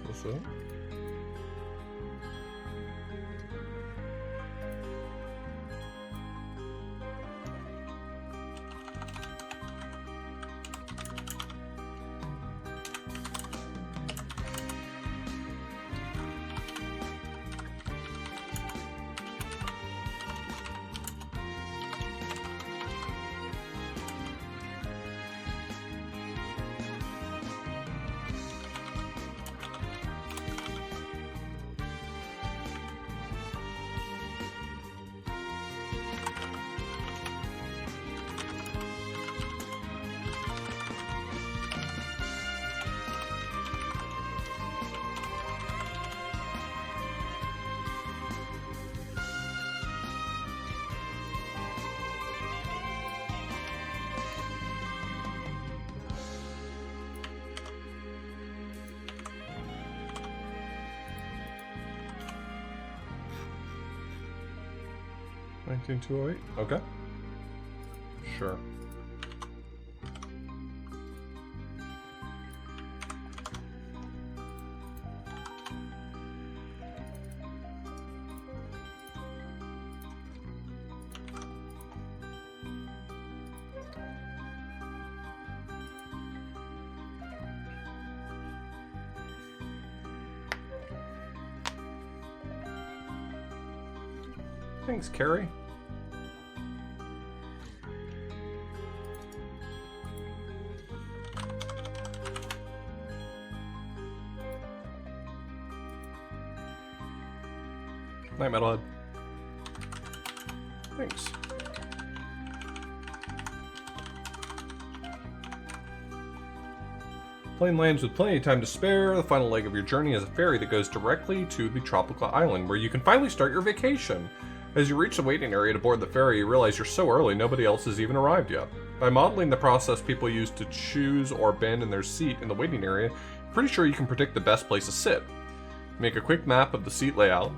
What's that? $19,208. Okay. Sure. Thanks, Carrie. Night, Metalhead. Thanks. Plane lands with plenty of time to spare. The final leg of your journey is a ferry that goes directly to the tropical island, where you can finally start your vacation. As you reach the waiting area to board the ferry, you realize you're so early nobody else has even arrived yet. By modeling the process people use to choose or abandon their seat in the waiting area, you're pretty sure you can predict the best place to sit. Make a quick map of the seat layout.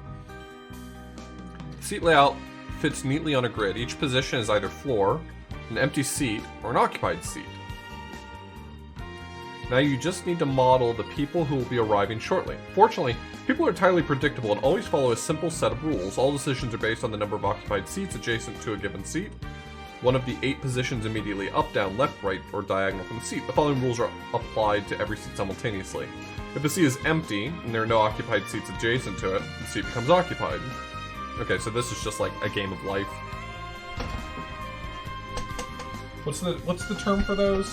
The seat layout fits neatly on a grid. Each position is either floor, an empty seat, or an occupied seat. Now you just need to model the people who will be arriving shortly. Fortunately, people are entirely predictable and always follow a simple set of rules. All decisions are based on the number of occupied seats adjacent to a given seat. One of the 8 positions immediately up, down, left, right, or diagonal from the seat. The following rules are applied to every seat simultaneously. If the seat is empty and there are no occupied seats adjacent to it, the seat becomes occupied. Okay, so this is just like a game of life. What's the term for those?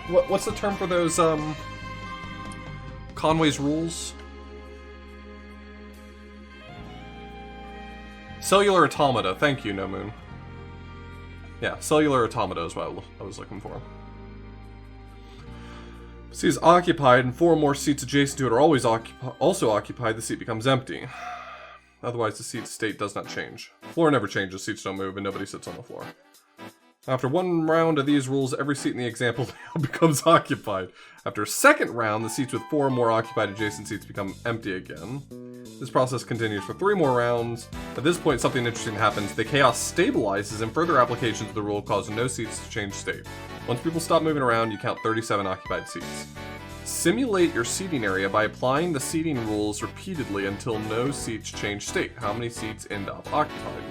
What's the term for those, Conway's rules? Cellular automata. Thank you, No Moon. Yeah, cellular automata is what I was looking for. The seat is occupied and 4 more seats adjacent to it are always also occupied. The seat becomes empty. Otherwise, the seat's state does not change. The floor never changes, seats don't move, and nobody sits on the floor. After one round of these rules, every seat in the example becomes occupied. After a second round, the seats with 4 more occupied adjacent seats become empty again. This process continues for 3 more rounds. At this point, something interesting happens. The chaos stabilizes, and further applications of the rule cause no seats to change state. Once people stop moving around, you count 37 occupied seats. Simulate your seating area by applying the seating rules repeatedly until no seats change state. How many seats end up occupied?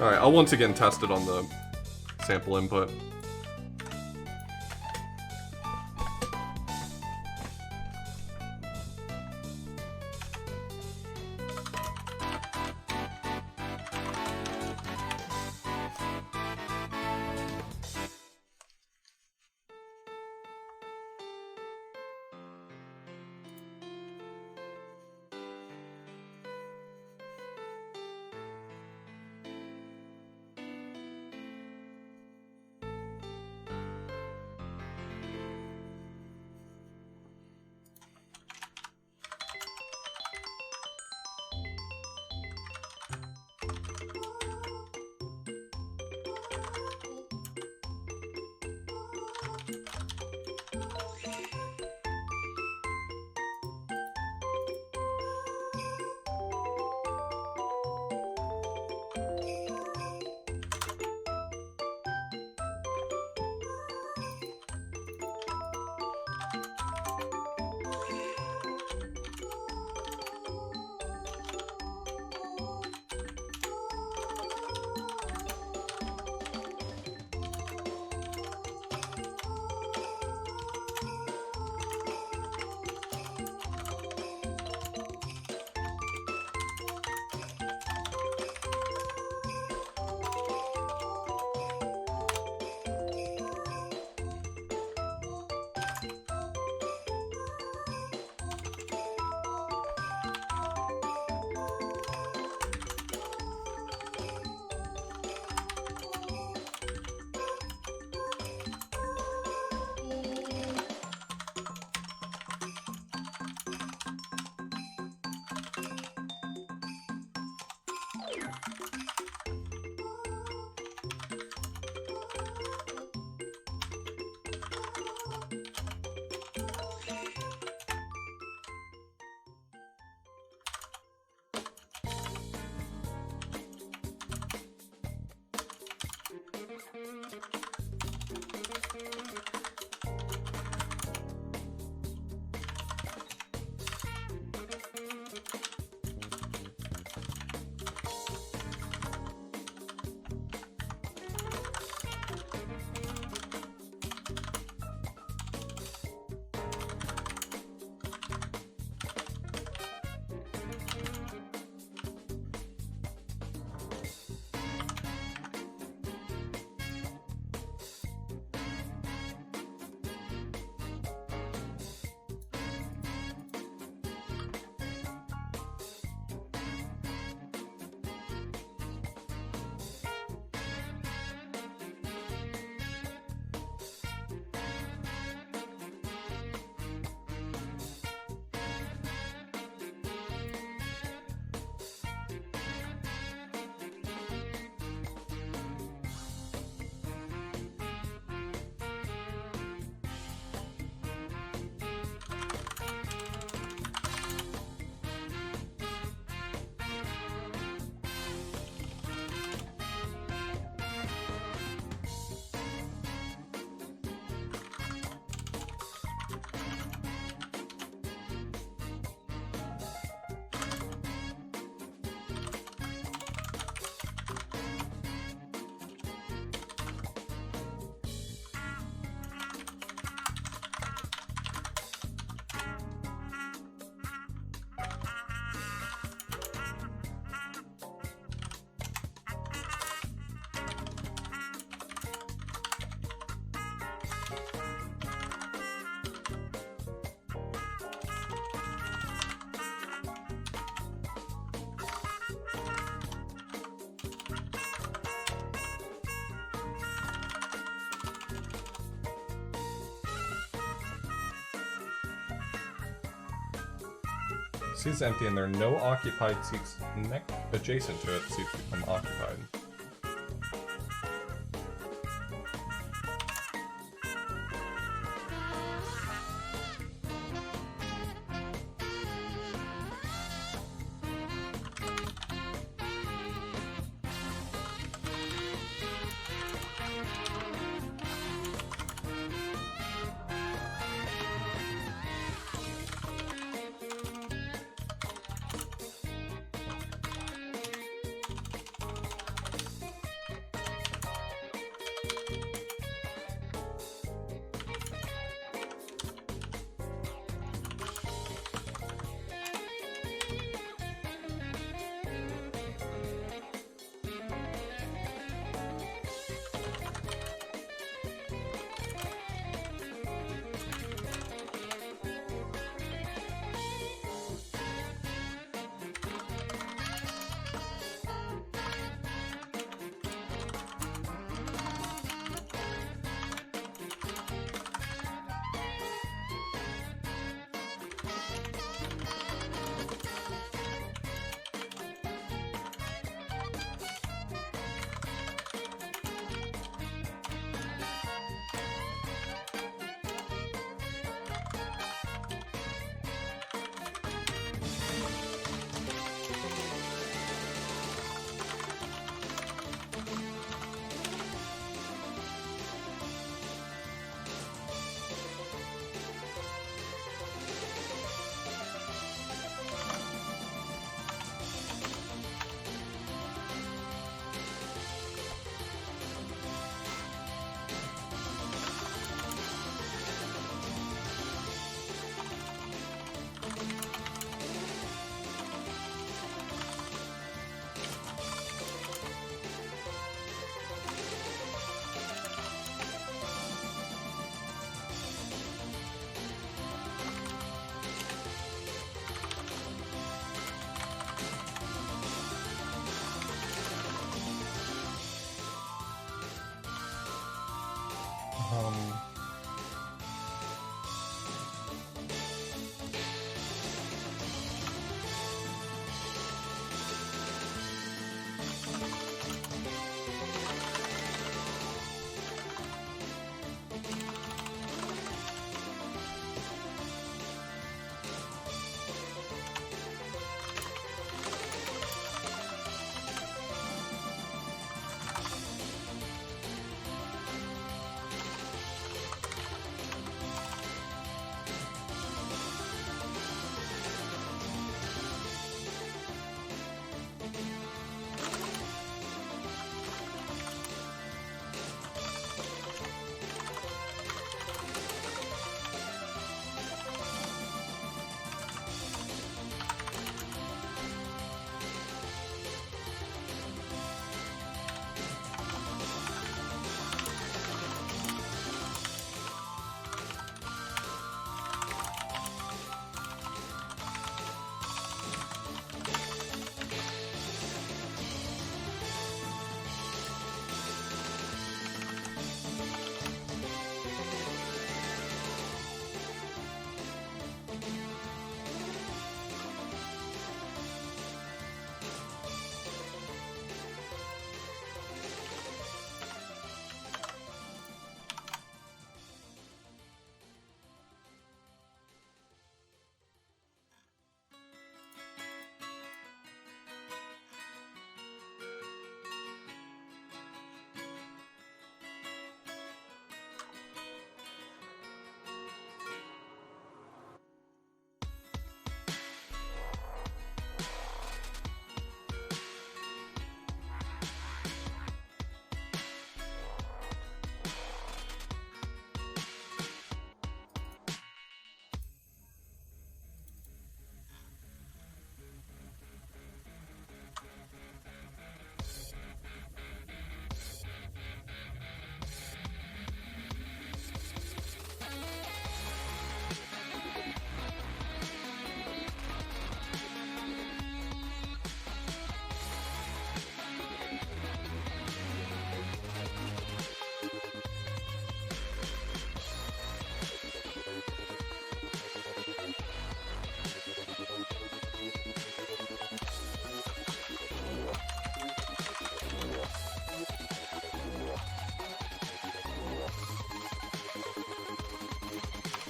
Alright, I'll once again test it on the sample input. The seat is empty and there are no occupied seats adjacent to it. Seats become occupied.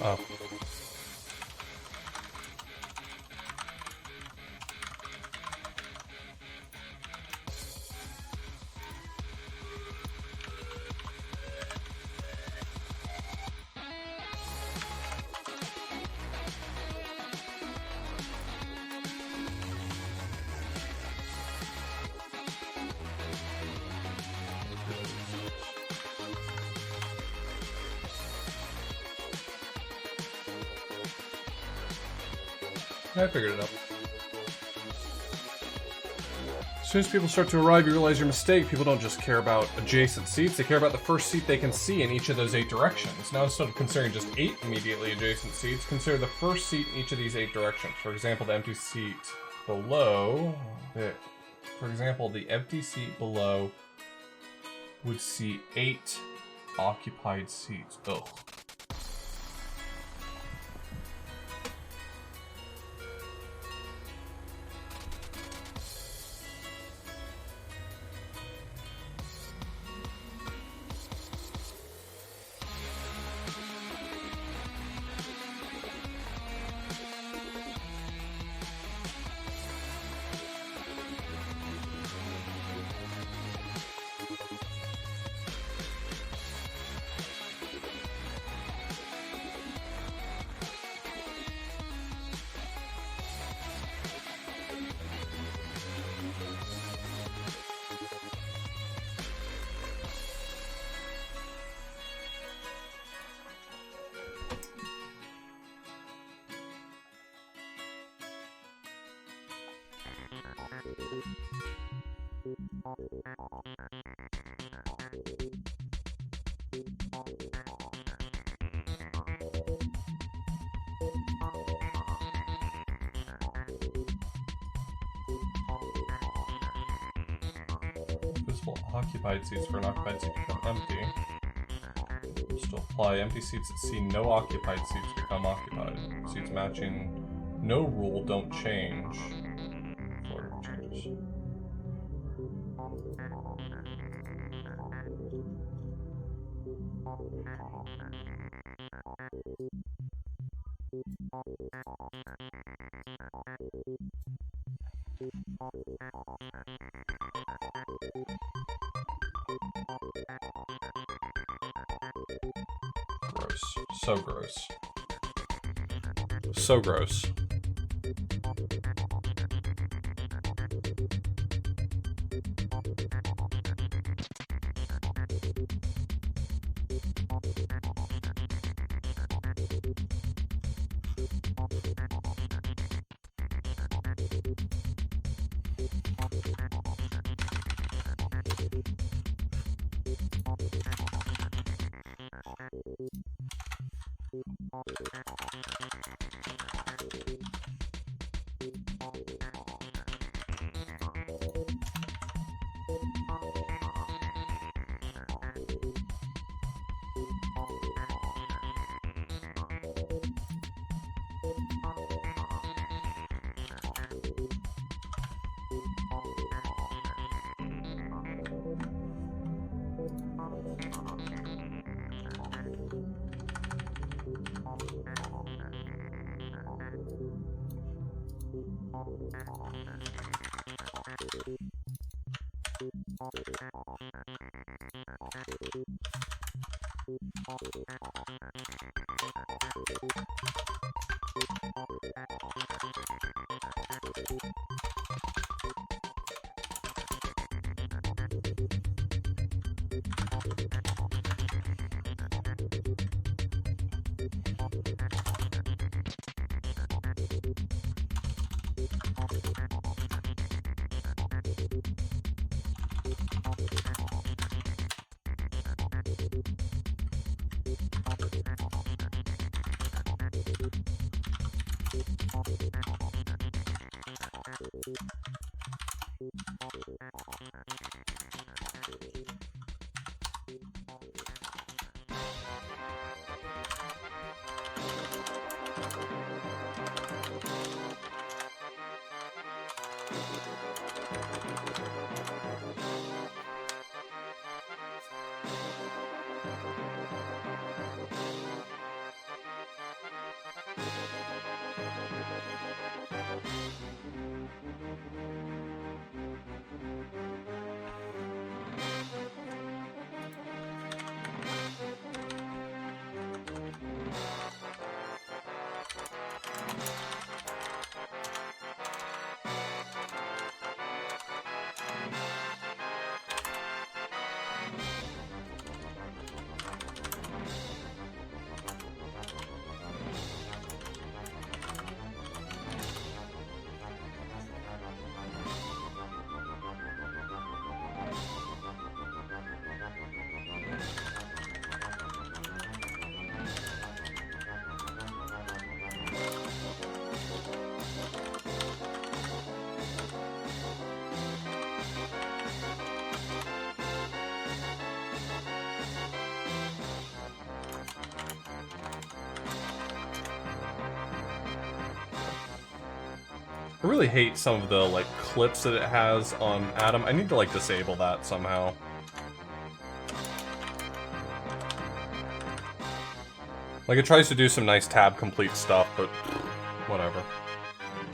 Oh. I figured it out. As soon as people start to arrive, you realize your mistake. People don't just care about adjacent seats, they care about the first seat they can see in each of those 8 directions. Now, instead of considering just 8 immediately adjacent seats, consider the first seat in each of these 8 directions. For example, the empty seat below... the empty seat below would see 8 occupied seats. Ugh. Visible occupied seats for an occupied seat become empty. Still apply. Empty seats that see no occupied seats become occupied. Seats matching no rule don't change. Order changes. Gross. So gross. So gross. I really hate some of the, like, clips that it has on Adam. I need to, like, disable that somehow. Like, it tries to do some nice tab complete stuff, but whatever.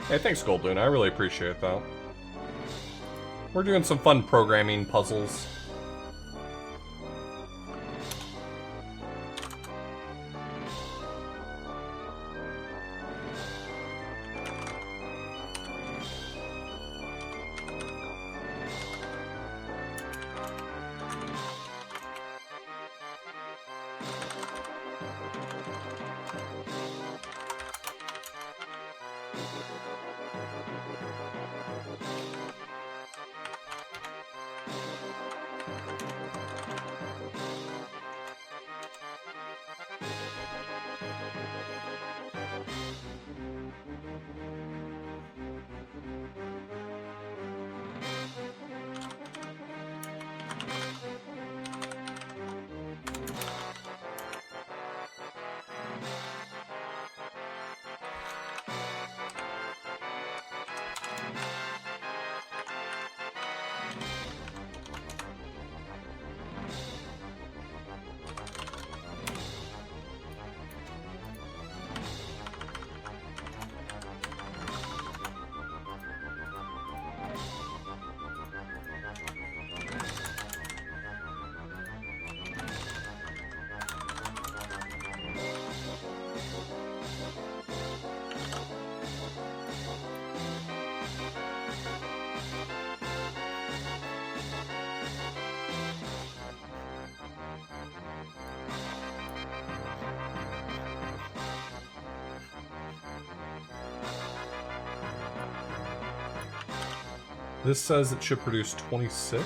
Hey, thanks, Goldloon. I really appreciate that. We're doing some fun programming puzzles. This says it should produce 26.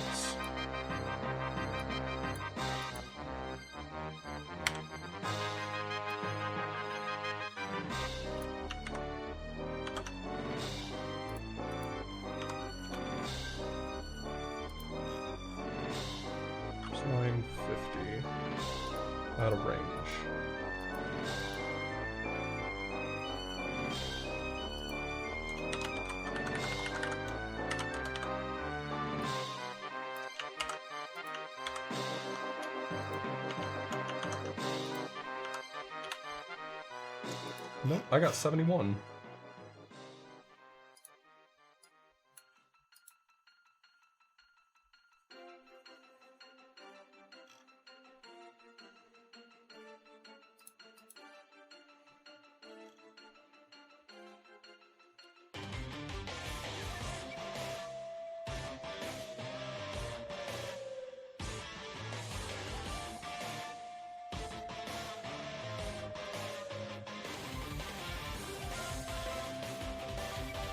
It's 950. Out of range. Nope, I got 71.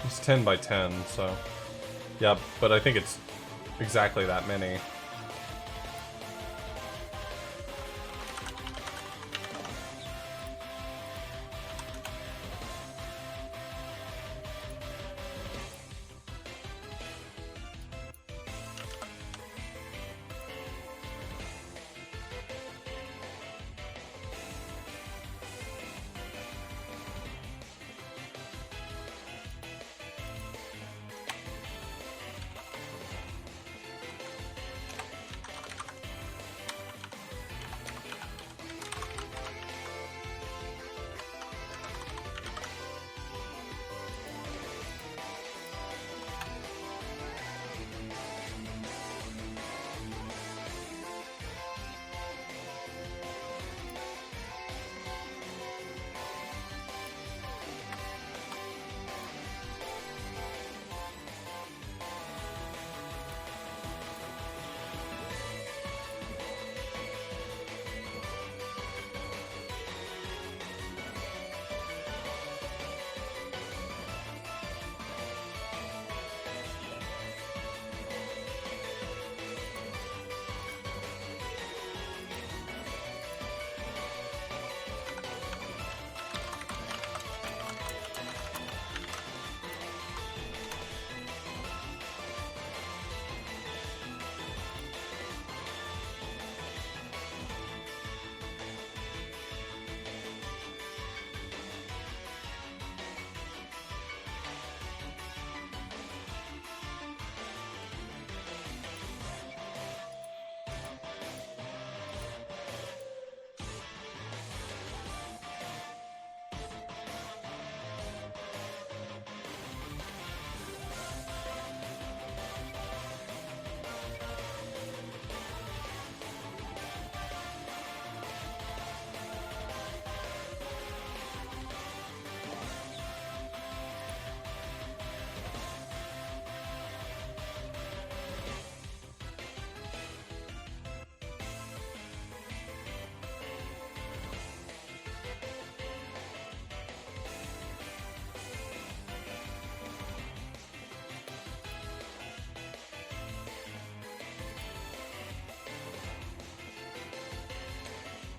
It's 10 by 10, so... Yeah, but I think it's exactly that many.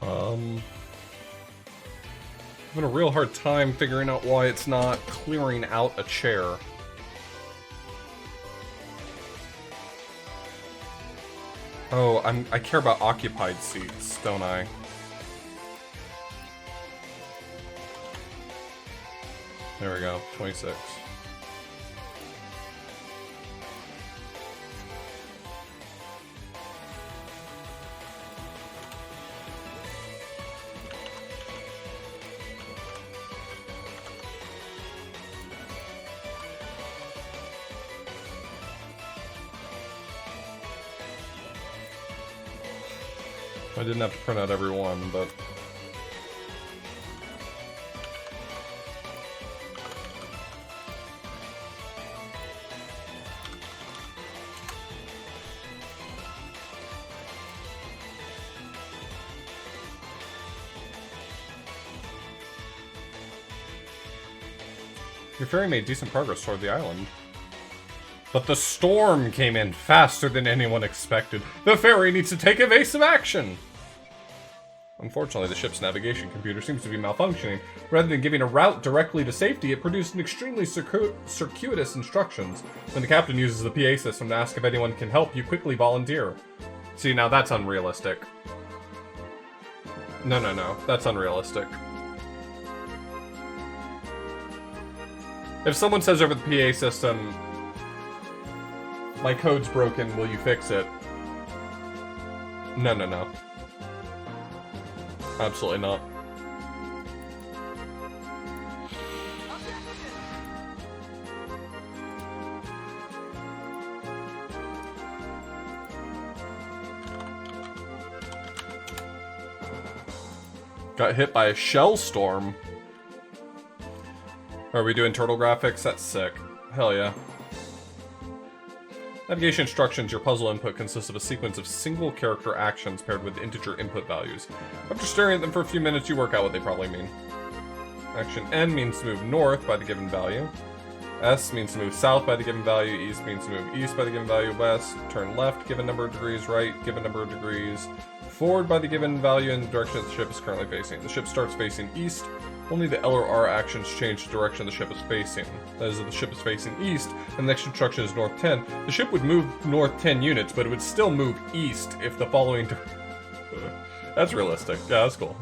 Having a real hard time figuring out why it's not clearing out a chair. Oh, I care about occupied seats, don't I? There we go, 26. I didn't have to print out every one, but... Your ferry made decent progress toward the island. But the storm came in faster than anyone expected. The ferry needs to take evasive action! Unfortunately, the ship's navigation computer seems to be malfunctioning. Rather than giving a route directly to safety, it produced an extremely circuitous instructions. When the captain uses the PA system to ask if anyone can help, you quickly volunteer. See, now that's unrealistic. No, that's unrealistic. If someone says over the PA system, my code's broken, will you fix it? No. Absolutely not. Got hit by a shell storm. Are we doing turtle graphics? That's sick. Hell yeah. Navigation instructions. Your puzzle input consists of a sequence of single character actions paired with integer input values. After staring at them for a few minutes, you work out what they probably mean. Action N means to move north by the given value. S means to move south by the given value. East means to move east by the given value. West, turn left, given number of degrees. Right, given number of degrees. Forward by the given value in the direction that the ship is currently facing. The ship starts facing east. Only the L or R actions change the direction the ship is facing. That is, if the ship is facing east, and the next instruction is north 10, the ship would move north 10 units, but it would still move east if the following... That's realistic. Yeah, that's cool.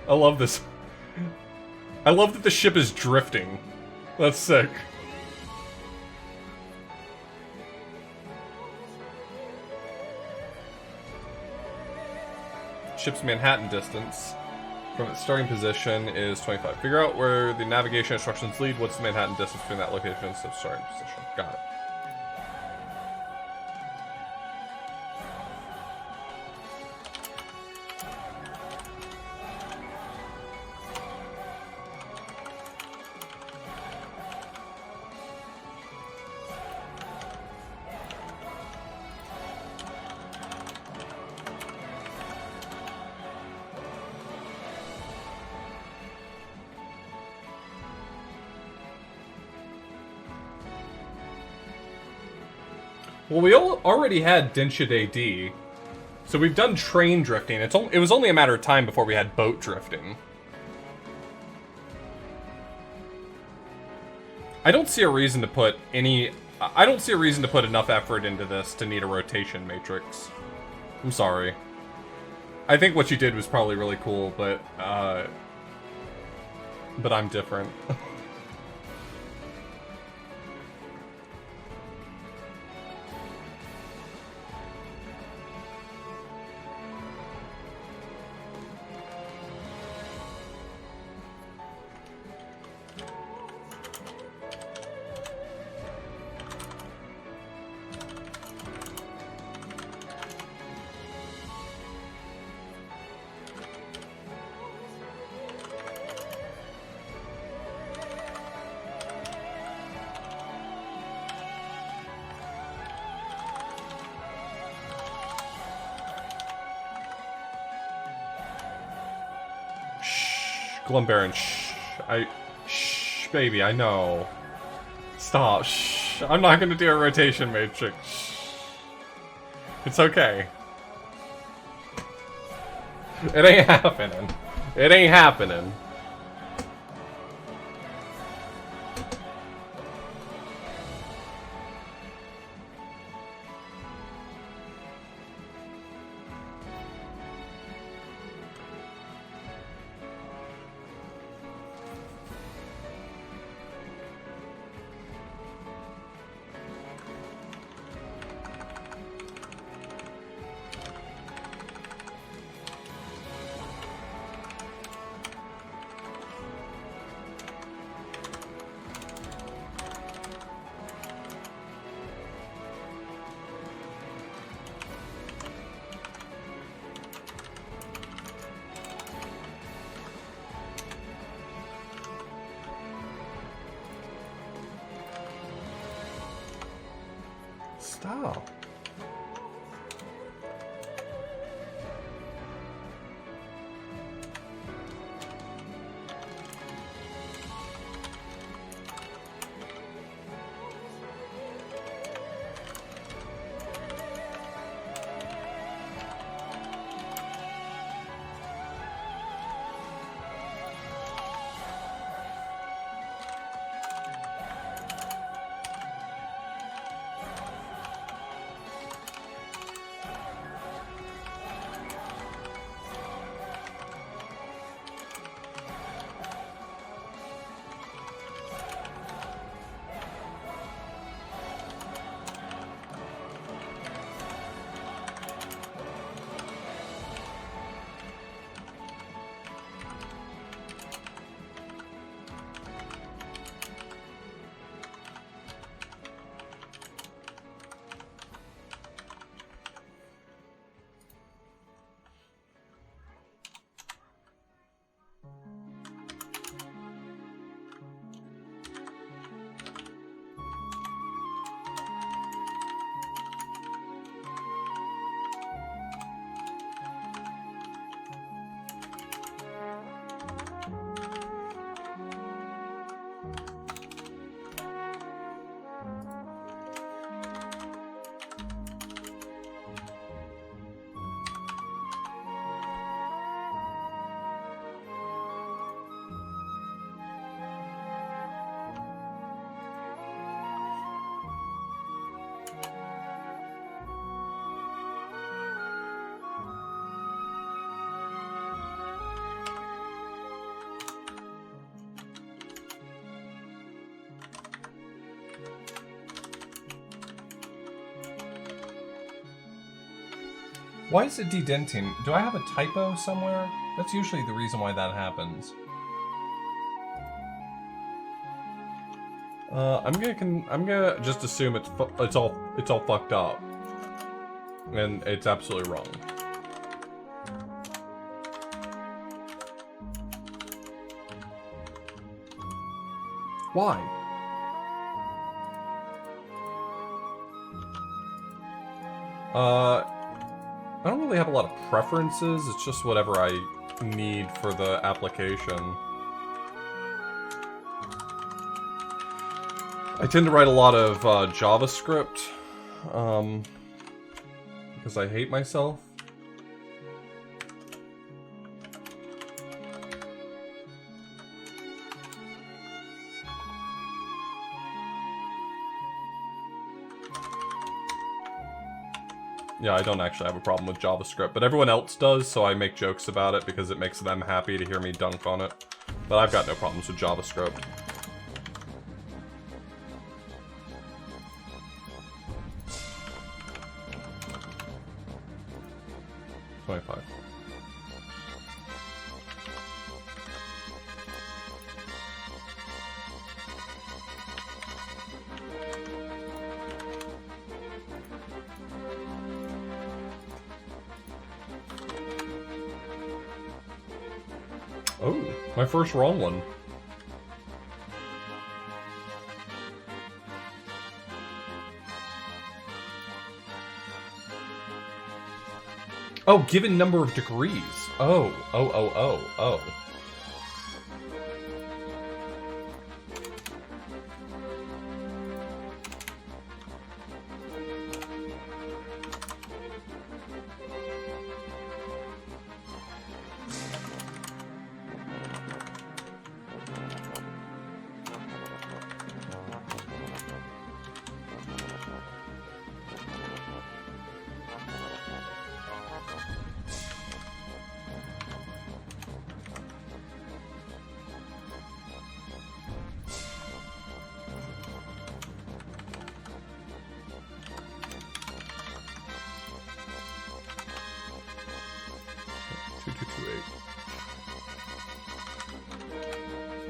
I love this. I love that the ship is drifting. That's sick. Ship's Manhattan distance from its starting position is 25. Figure out where the navigation instructions lead. What's the Manhattan distance between that location and its starting position? Got it. Well, we already had Denshid AD, so we've done train drifting. It was only a matter of time before we had boat drifting. I don't see a reason to put enough effort into this to need a rotation matrix. I'm sorry. I think what you did was probably really cool, but I'm different. Glumbaron, shh. Shh, baby, I know. Stop, shh. I'm not gonna do a rotation matrix. Shh. It's okay. It ain't happening. It ain't happening. Stop. Why is it dedenting? Do I have a typo somewhere? That's usually the reason why that happens. I'm gonna just assume it's all fucked up, and it's absolutely wrong. Why? I don't really have a lot of preferences, it's just whatever I need for the application. I tend to write a lot of JavaScript, because I hate myself. Yeah, I don't actually have a problem with JavaScript, but everyone else does, so I make jokes about it because it makes them happy to hear me dunk on it. But I've got no problems with JavaScript. $25. Oh, my first wrong one. Oh, given number of degrees. Oh.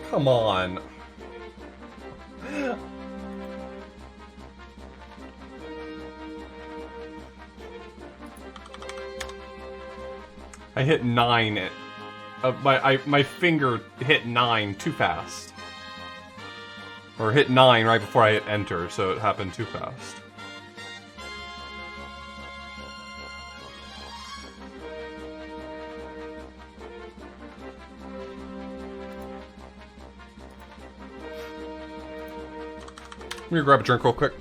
Come on. I hit 9. My finger hit 9 too fast. Or hit 9 right before I hit enter, so it happened too fast. Let me grab a drink real quick.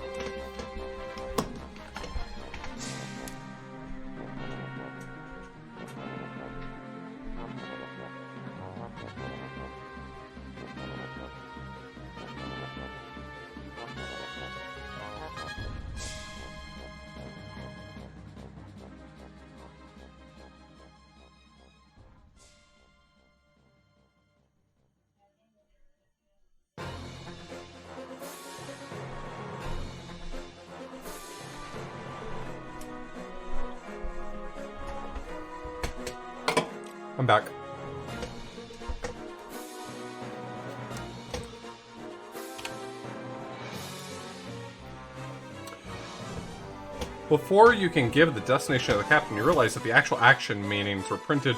I'm back. Before you can give the destination of the captain, you realize that the actual action meanings were printed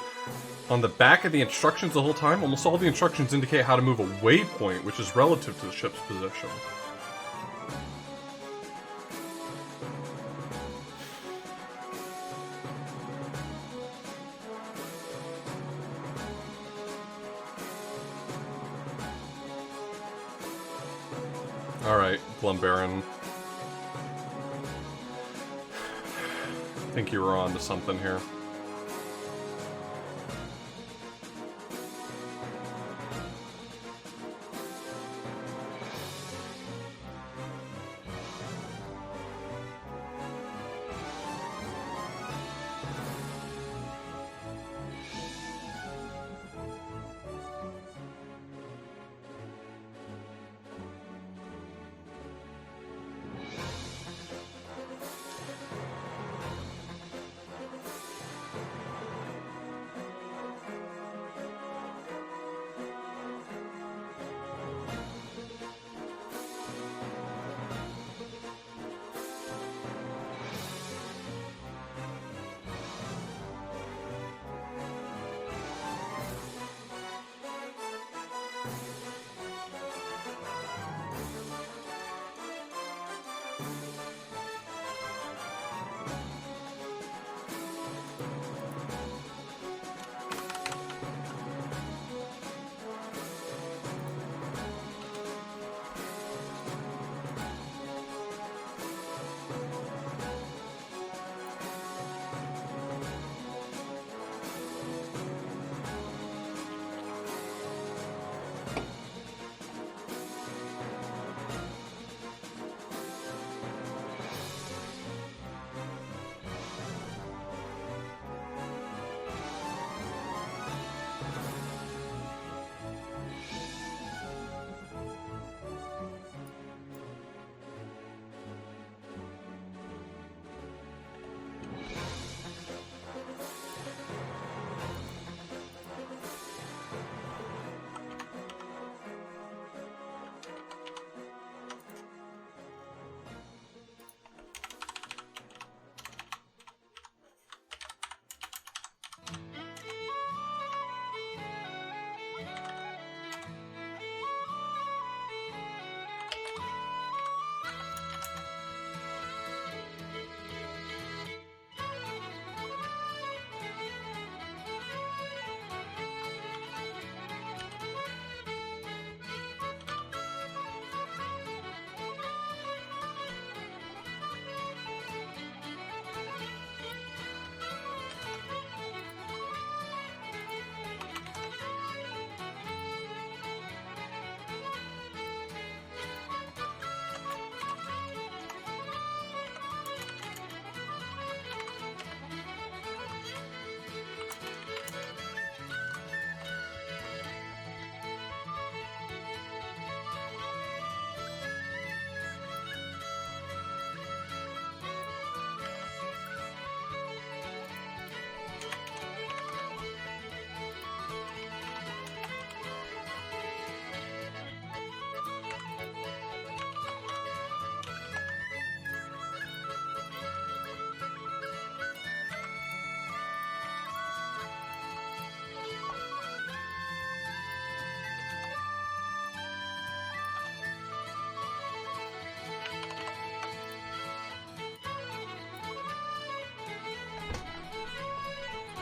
on the back of the instructions the whole time. Almost all the instructions indicate how to move a waypoint, which is relative to the ship's position. Alright, Glumbaron. I think you were on to something here.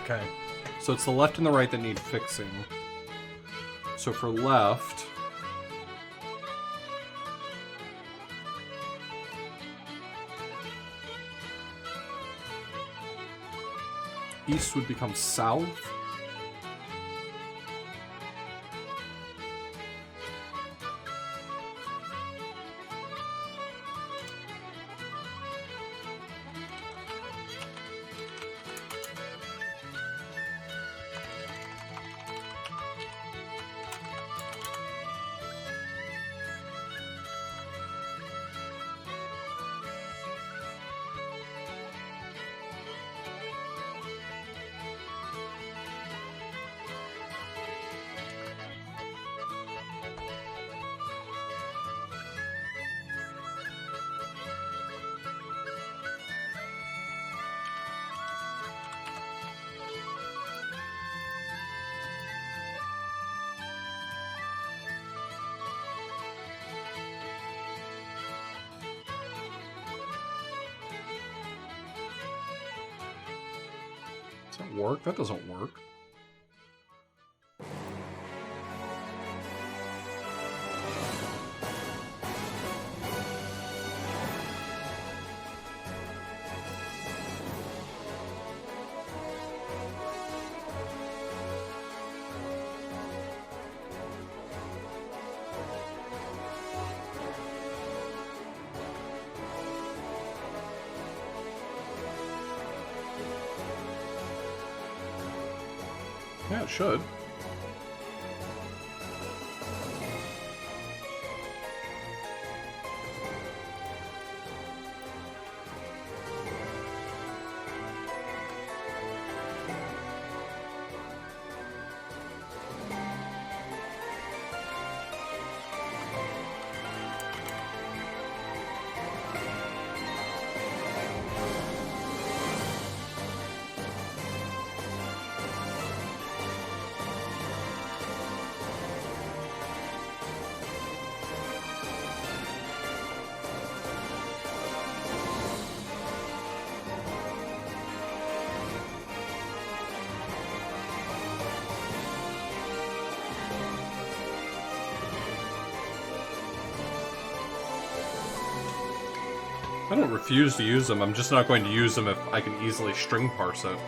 Okay. So it's the left and the right that need fixing. So for left... East would become south. Does that work? That doesn't work. Yeah, it should. I don't refuse to use them, I'm just not going to use them if I can easily string parse it.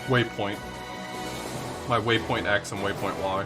Waypoint. My waypoint X and waypoint Y.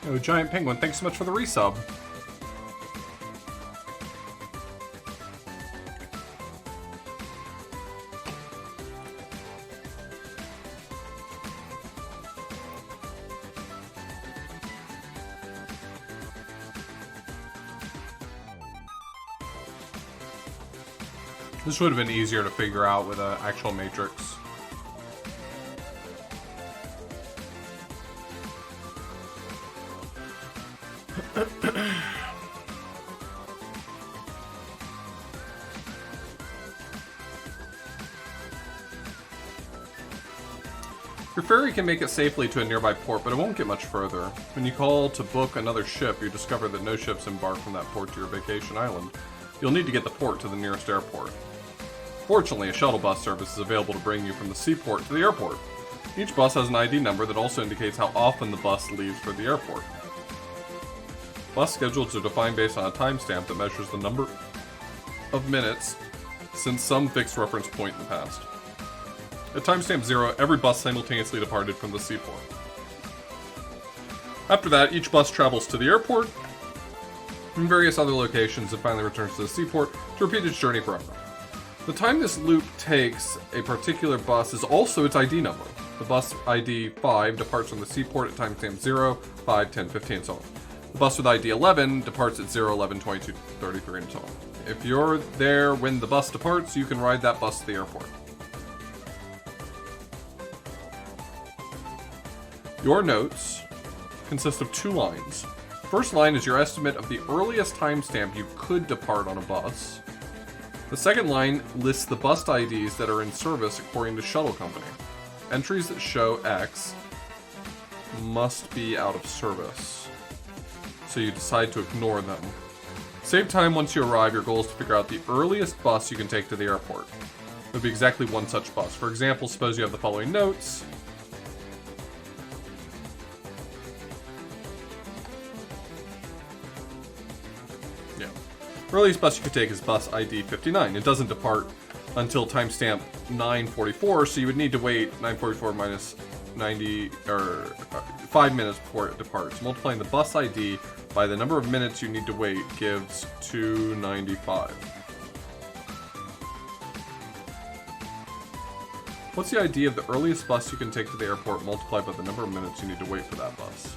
Oh, Giant Penguin, thanks so much for the resub. This would have been easier to figure out with an actual matrix. Your ferry can make it safely to a nearby port, but it won't get much further. When you call to book another ship, you discover that no ships embark from that port to your vacation island. You'll need to get the port to the nearest airport. Fortunately, a shuttle bus service is available to bring you from the seaport to the airport. Each bus has an ID number that also indicates how often the bus leaves for the airport. Bus schedules are defined based on a timestamp that measures the number of minutes since some fixed reference point in the past. At timestamp 0, every bus simultaneously departed from the seaport. After that, each bus travels to the airport and various other locations and finally returns to the seaport to repeat its journey forever. The time this loop takes a particular bus is also its ID number. The bus ID 5 departs from the seaport at timestamp 0, 5, 10, 15, and so on. The bus with ID 11 departs at 0, 11, 22, 33, and so on. If you're there when the bus departs, you can ride that bus to the airport. Your notes consist of 2 lines. First line is your estimate of the earliest timestamp you could depart on a bus. The second line lists the bus IDs that are in service according to shuttle company. Entries that show X must be out of service, so you decide to ignore them. Save time once you arrive. Your goal is to figure out the earliest bus you can take to the airport. It would be exactly one such bus. For example, suppose you have the following notes. Earliest bus you could take is bus ID 59. It doesn't depart until timestamp 9:44, so you would need to wait 9:44 minus 90 or 5 minutes before it departs. Multiplying the bus ID by the number of minutes you need to wait gives 295. What's the ID of the earliest bus you can take to the airport multiplied by the number of minutes you need to wait for that bus?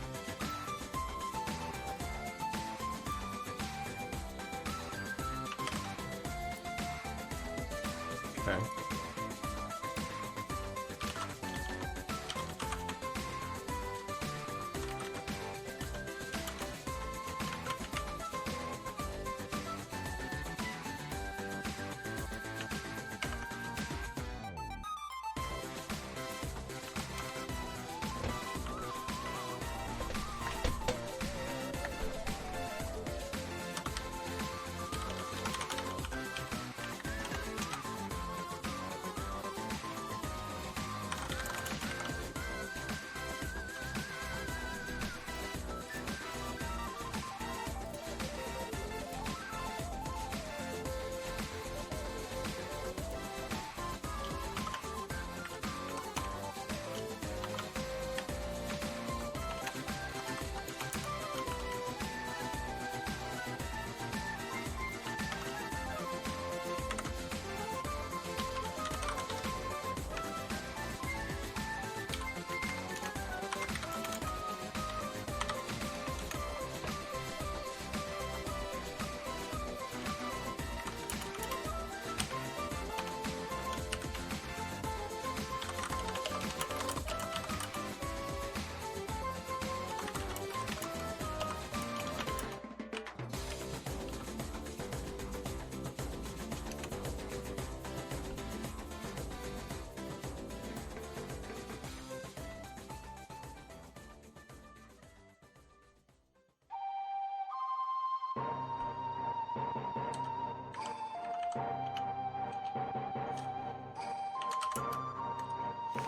Okay.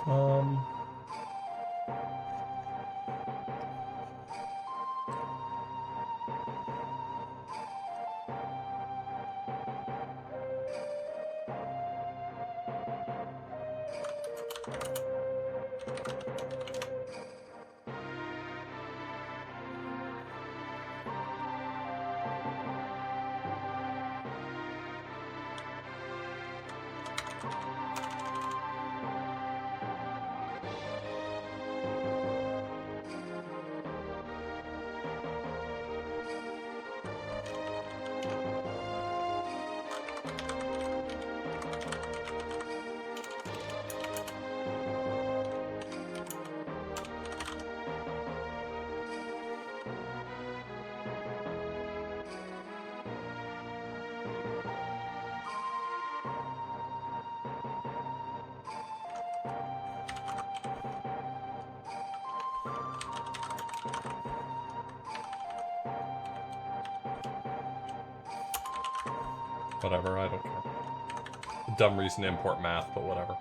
Um... Whatever, I don't care. A dumb reason to import math, but whatever.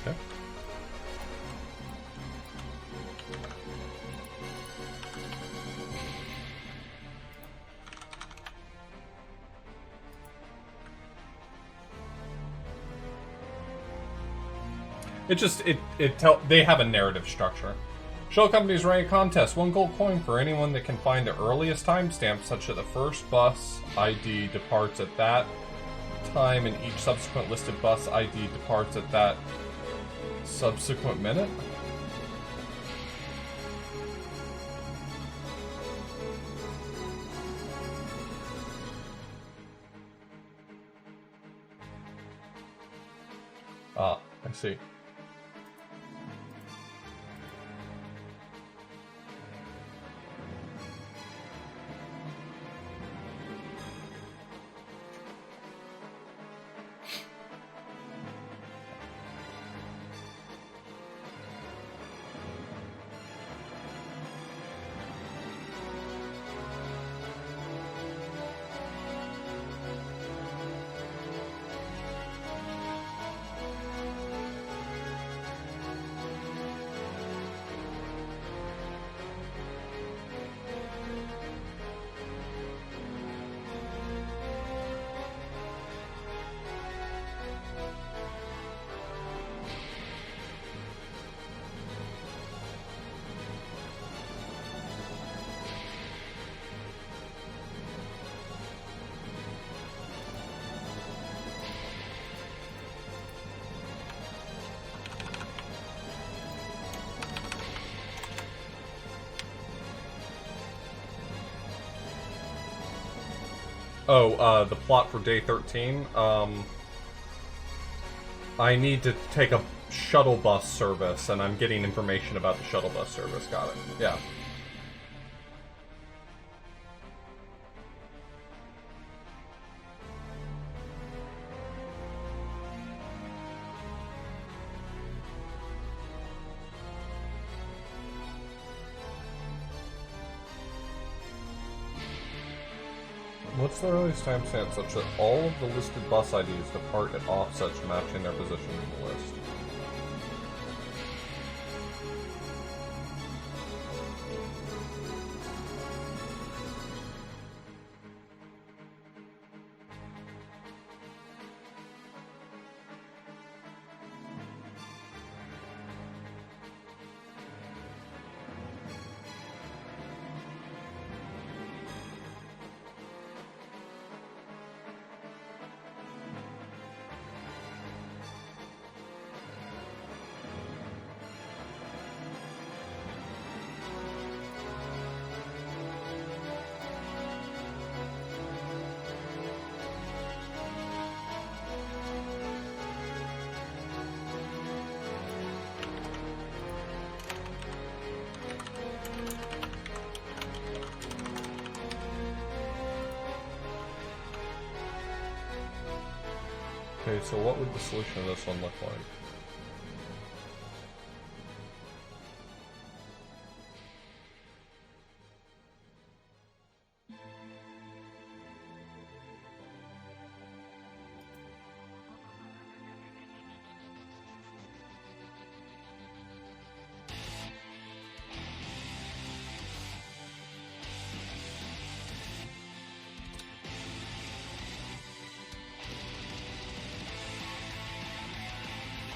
Okay. They have a narrative structure. Shell companies running a contest, 1 gold coin for anyone that can find the earliest timestamp such that the first bus ID departs at that time and each subsequent listed bus ID departs at that subsequent minute? Ah, I see. Oh, the plot for day 13. I need to take a shuttle bus service, and I'm getting information about the shuttle bus service. Got it. Yeah. What's the earliest timestamp such that all of the listed bus IDs depart at offsets matching their position in the list? Okay, so what would the solution of this one look like?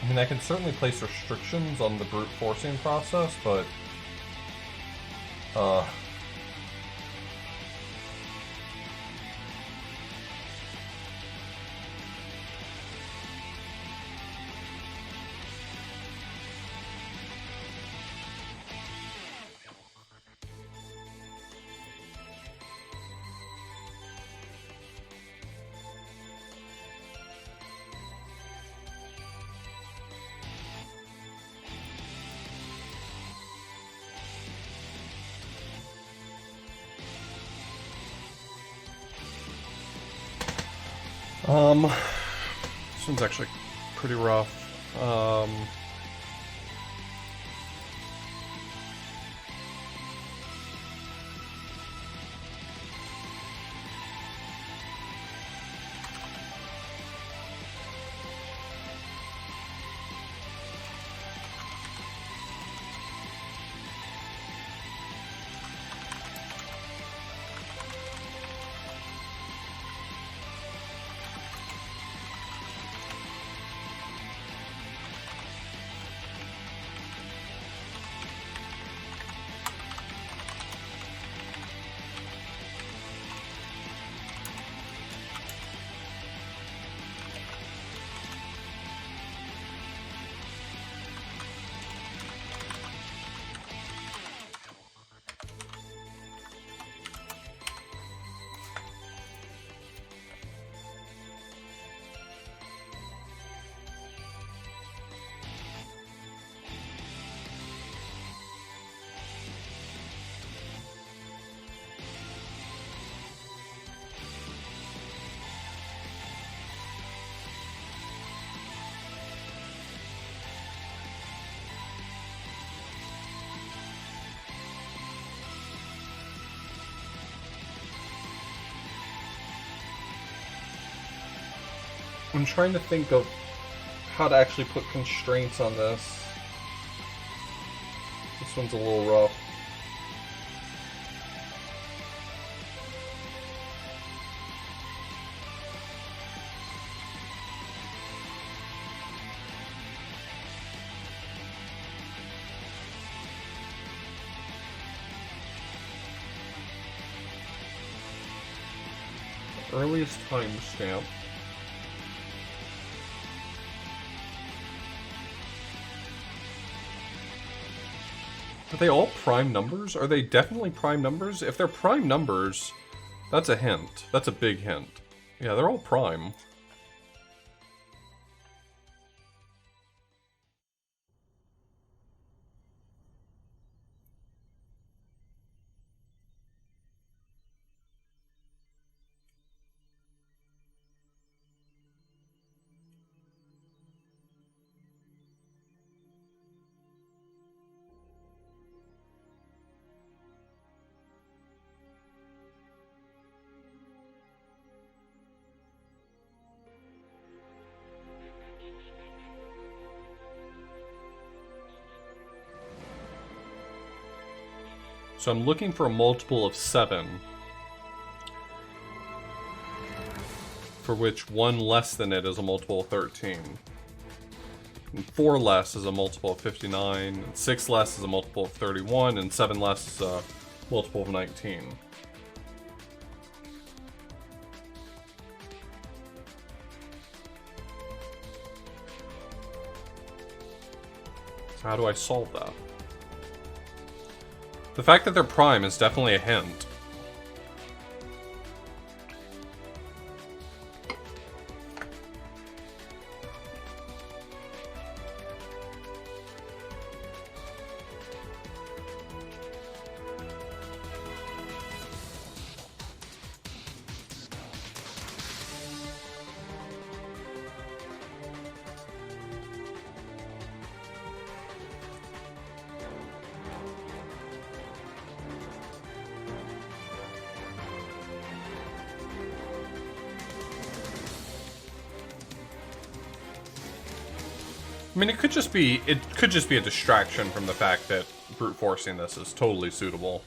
I mean, I can certainly place restrictions on the brute forcing process, but uh, this one's actually pretty rough. I'm trying to think of how to actually put constraints on this. This one's a little rough. Earliest timestamp. Are they all prime numbers? Are they definitely prime numbers? If they're prime numbers, that's a hint. That's a big hint. Yeah, they're all prime. So I'm looking for a multiple of 7, for which 1 less than it is a multiple of 13. And 4 less is a multiple of 59, and 6 less is a multiple of 31, and 7 less is a multiple of 19. So how do I solve that? The fact that they're prime is definitely a hint. I mean, it could just be a distraction from the fact that brute forcing this is totally suitable.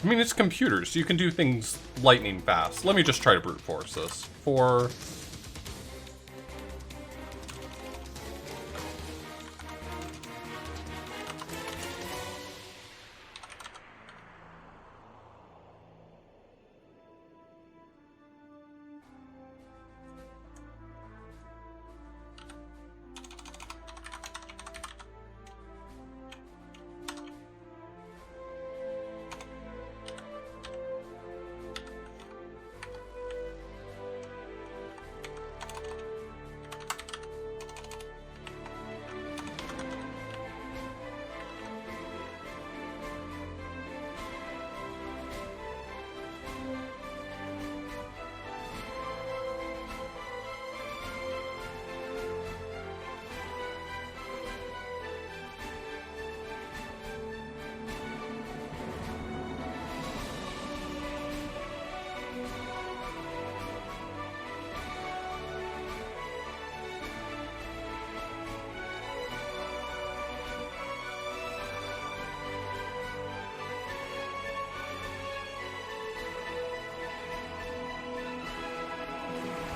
I mean, it's computers. You can do things lightning fast. Let me just try to brute force this. 4...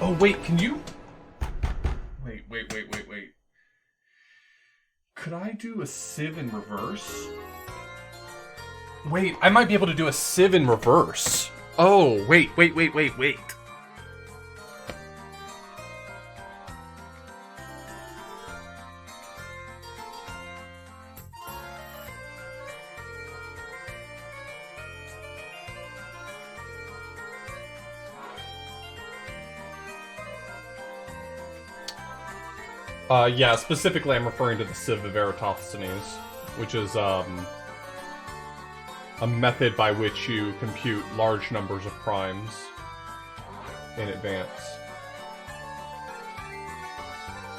Oh, wait, can you... Wait. Could I do a sieve in reverse? Wait, I might be able to do a sieve in reverse. Oh, wait. Yeah, specifically I'm referring to the Sieve of Eratosthenes, which is, a method by which you compute large numbers of primes in advance.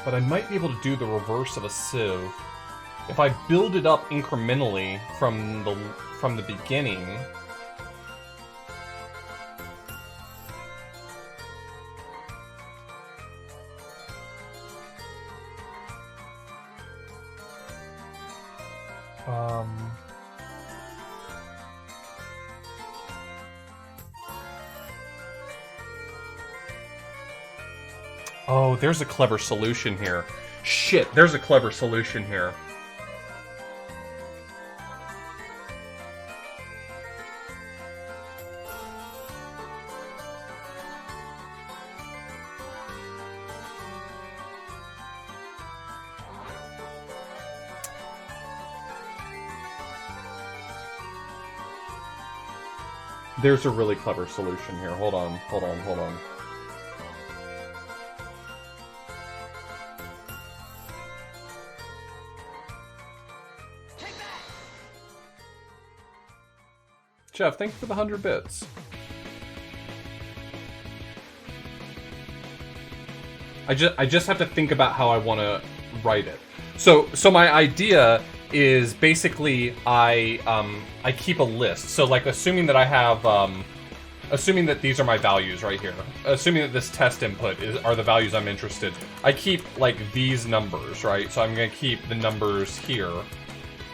But I might be able to do the reverse of a sieve. If I build it up incrementally from the beginning... Oh, there's a clever solution here. Shit, there's a clever solution here. There's a really clever solution here. Hold on. Jeff, thank you for the 100 bits. I just have to think about how I want to write it. So my idea is basically I keep a list. So like assuming that I have assuming that these are my values right here. Assuming that this test input are the values I'm interested. I keep like these numbers, right? So I'm going to keep the numbers here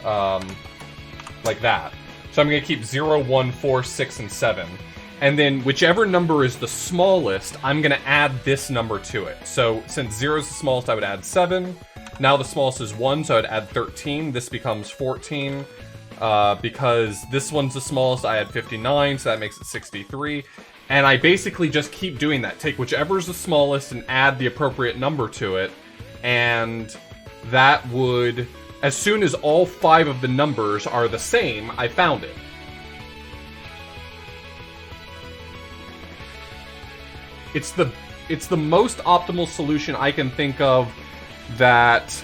like that. So I'm going to keep 0, 1, 4, 6, and 7. And then whichever number is the smallest, I'm going to add this number to it. So since 0 is the smallest, I would add 7. Now the smallest is 1, so I'd add 13. This becomes 14. Because this one's the smallest, I add 59, so that makes it 63. And I basically just keep doing that. Take whichever is the smallest and add the appropriate number to it. And that would... As soon as all 5 of the numbers are the same, I found it. It's the most optimal solution I can think of that...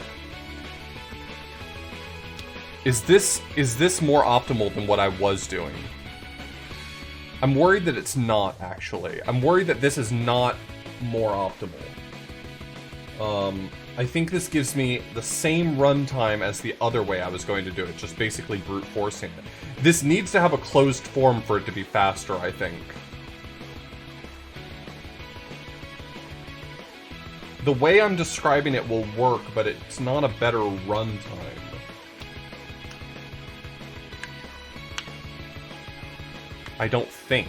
Is this more optimal than what I was doing? I'm worried that it's not, actually. I'm worried that this is not more optimal. I think this gives me the same runtime as the other way I was going to do it, just basically brute forcing it. This needs to have a closed form for it to be faster, I think. The way I'm describing it will work, but it's not a better runtime. I don't think.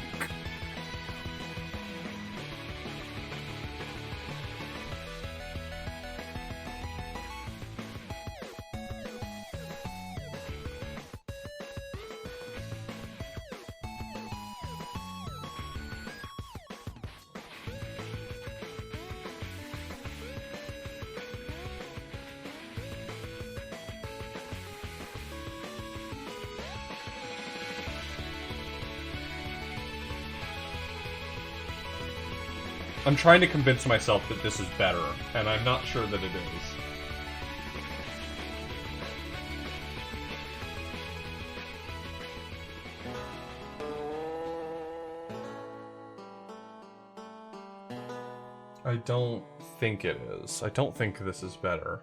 I'm trying to convince myself that this is better, and I'm not sure that it is. I don't think it is. I don't think this is better.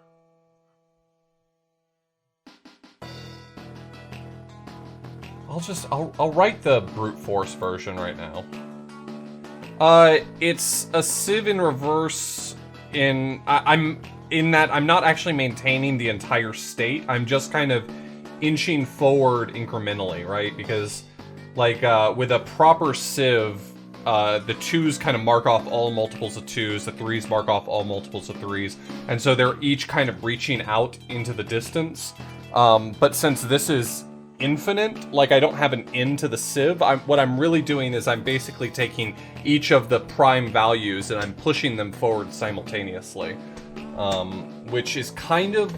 I'll write the brute force version right now. It's a Civ in reverse I'm in that I'm not actually maintaining the entire state. I'm just kind of inching forward incrementally, right? Because, like, with a proper Civ, the 2s kind of mark off all multiples of 2s, the 3s mark off all multiples of 3s, and so they're each kind of reaching out into the distance. But since this is infinite, like, I don't have an end to the Civ, what I'm really doing is I'm basically taking each of the prime values and I'm pushing them forward simultaneously. Which is kind of...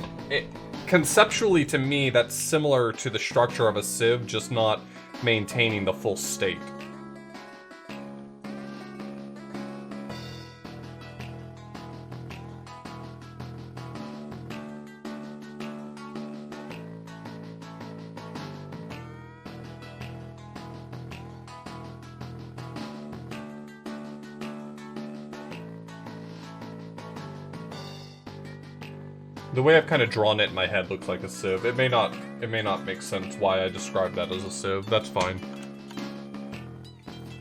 conceptually, to me, that's similar to the structure of a Civ, just not maintaining the full state. The way I've kind of drawn it in my head looks like a Civ. It may not make sense why I describe that as a Civ. That's fine.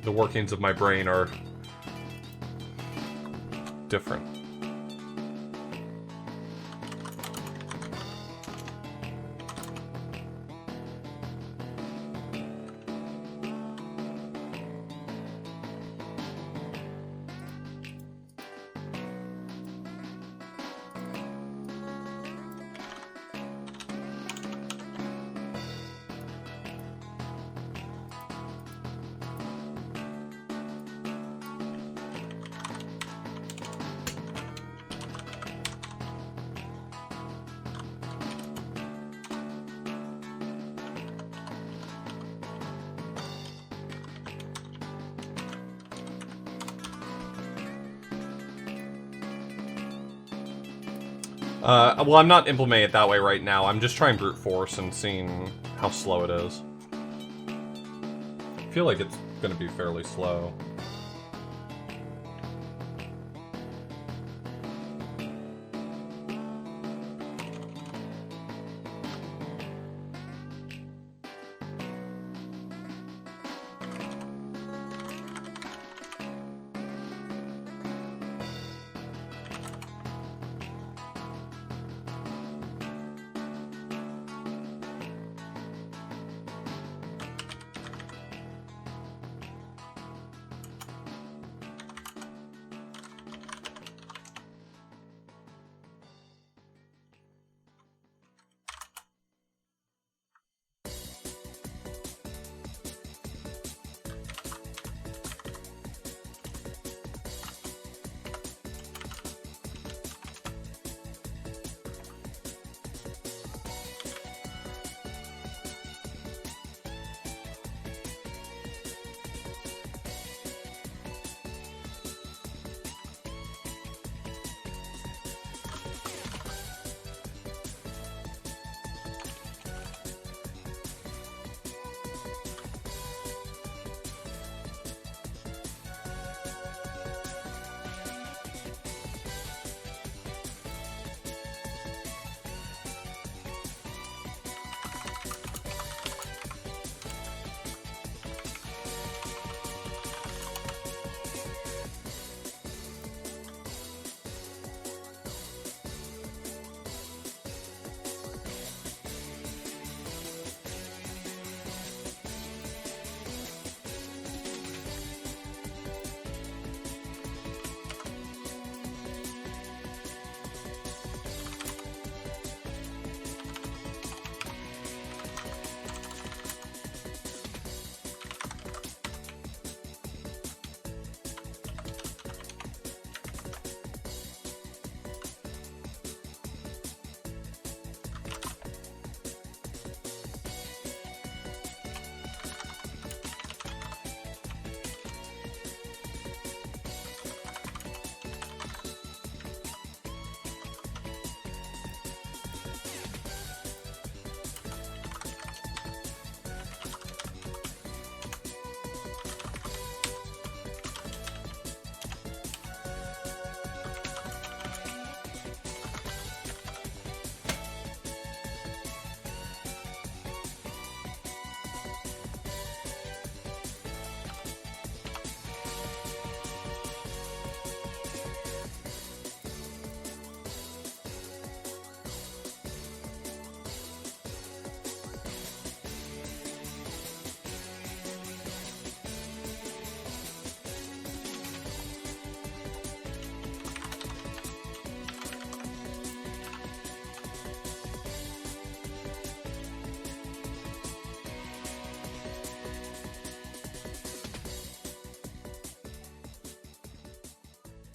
The workings of my brain are different. Well, I'm not implementing it that way right now. I'm just trying brute force and seeing how slow it is. I feel like it's gonna be fairly slow.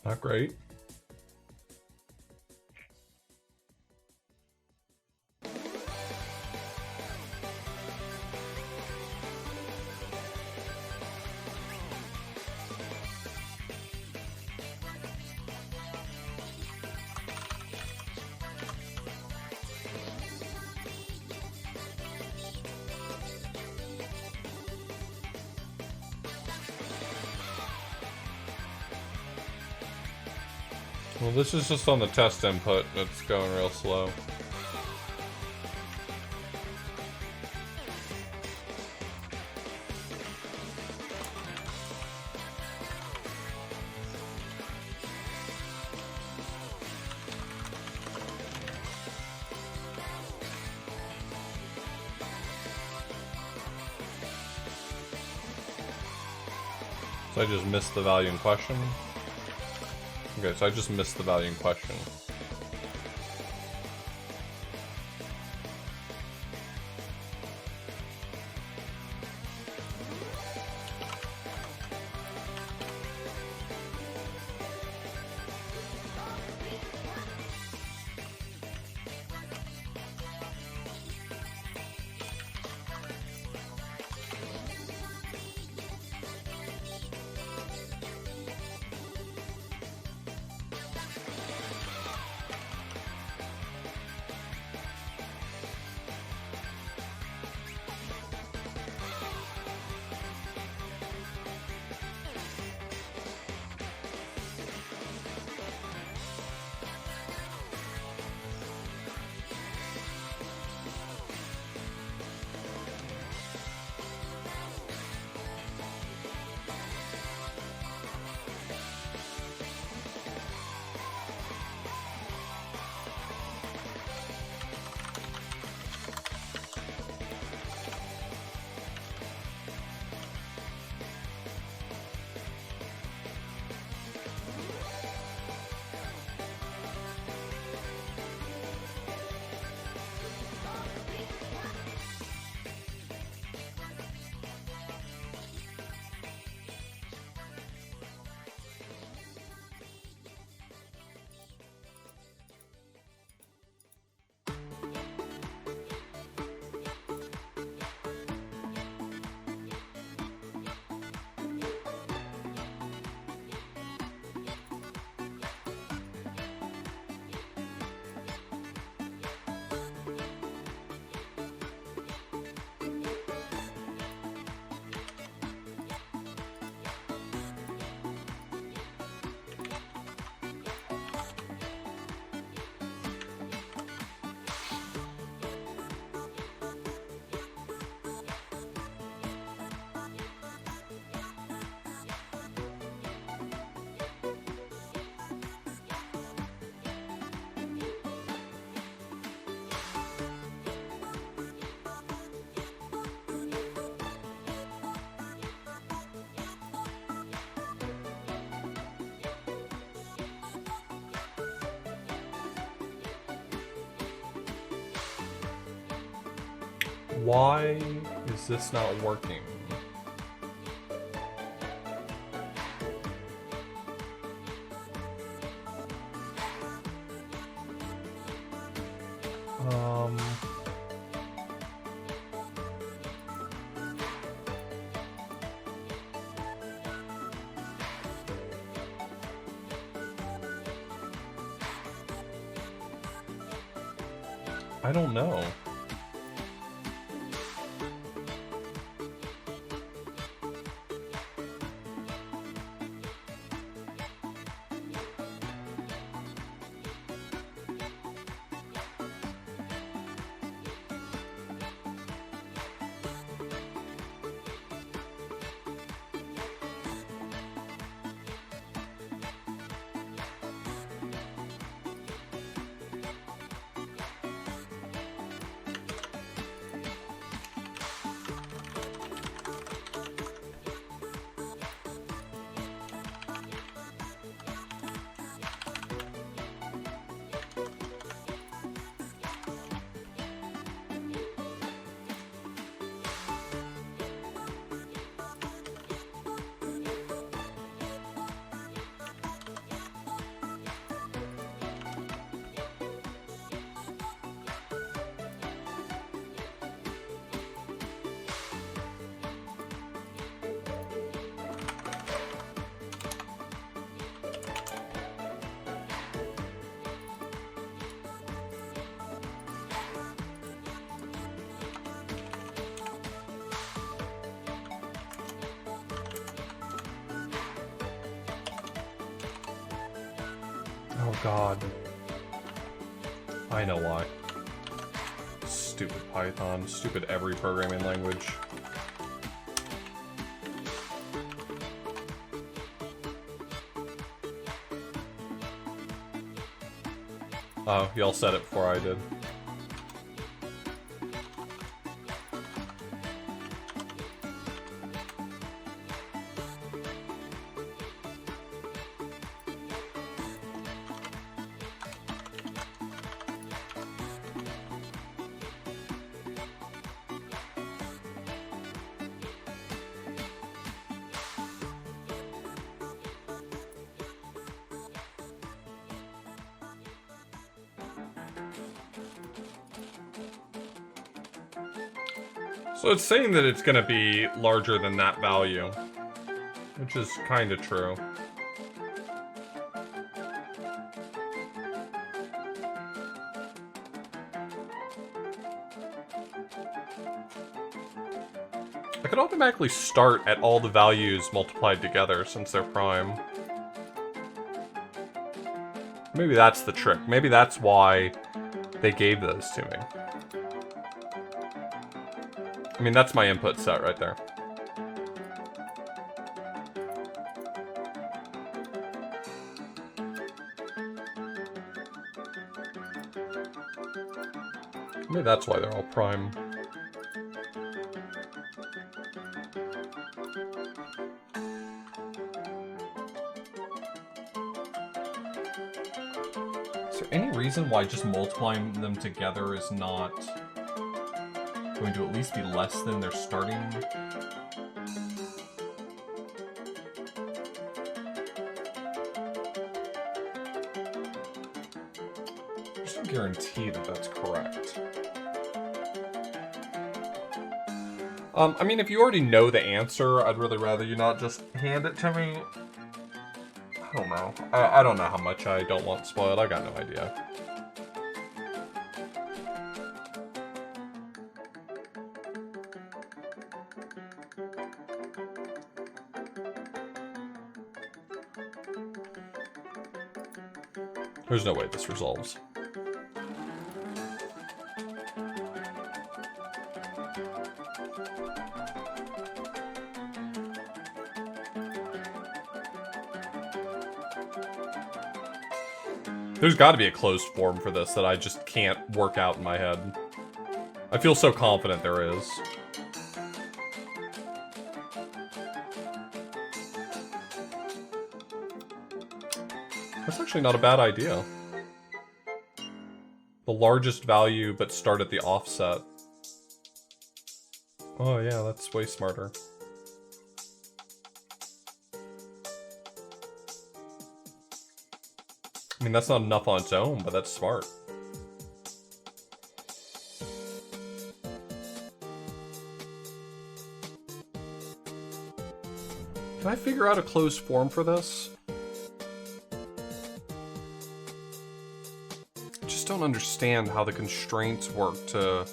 Not great. Well, this is just on the test input. It's going real slow. So I just missed the value in question. Okay, so I just missed the value in question. Why is this not working? I don't know. Oh god. I know why. Stupid Python. Stupid every programming language. Oh, y'all said it before I did. So it's saying that it's going to be larger than that value, which is kind of true. I could automatically start at all the values multiplied together since they're prime. Maybe that's the trick. Maybe that's why they gave those to me. I mean, that's my input set right there. Maybe that's why they're all prime. Is there any reason why just multiplying them together is not going to at least be less than their starting? There's no guarantee that that's correct. I mean, if you already know the answer, I'd really rather you not just hand it to me. I don't know. I don't know how much I don't want spoiled. I got no idea. There's no way this resolves. There's got to be a closed form for this that I just can't work out in my head. I feel so confident there is. That's actually not a bad idea. The largest value, but start at the offset. Oh yeah, that's way smarter. I mean, that's not enough on its own, but that's smart. Can I figure out a closed form for this? I just don't understand how the constraints work to...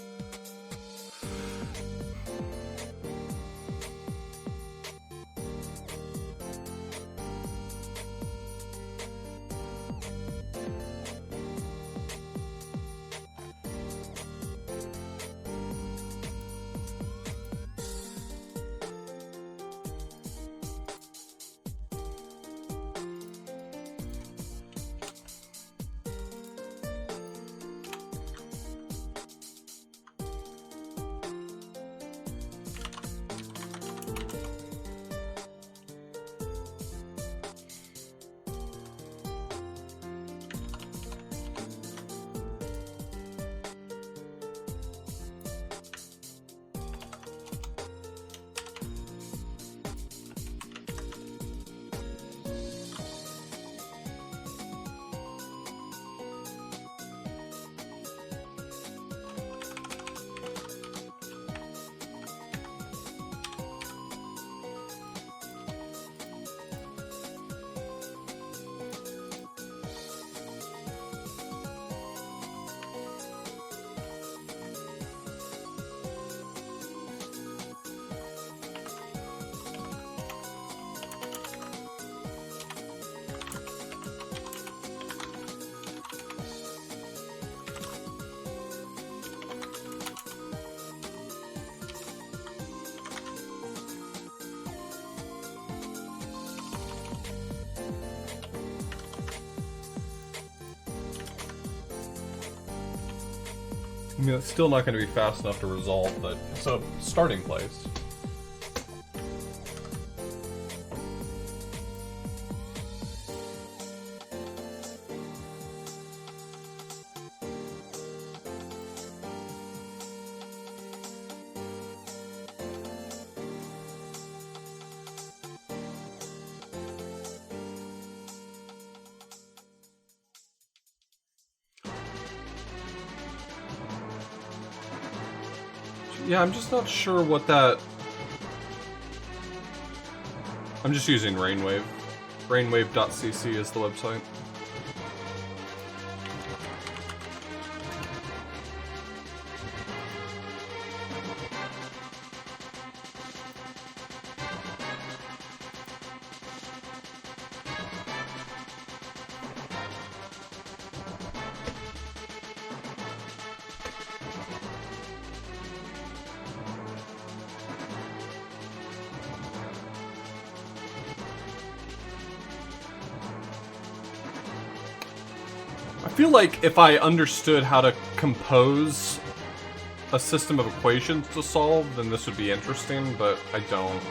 I mean, it's still not going to be fast enough to resolve, but it's a starting place. Yeah, I'm just not sure what that... I'm just using Rainwave. Rainwave.cc is the website. I feel like if I understood how to compose a system of equations to solve, then this would be interesting, but I don't.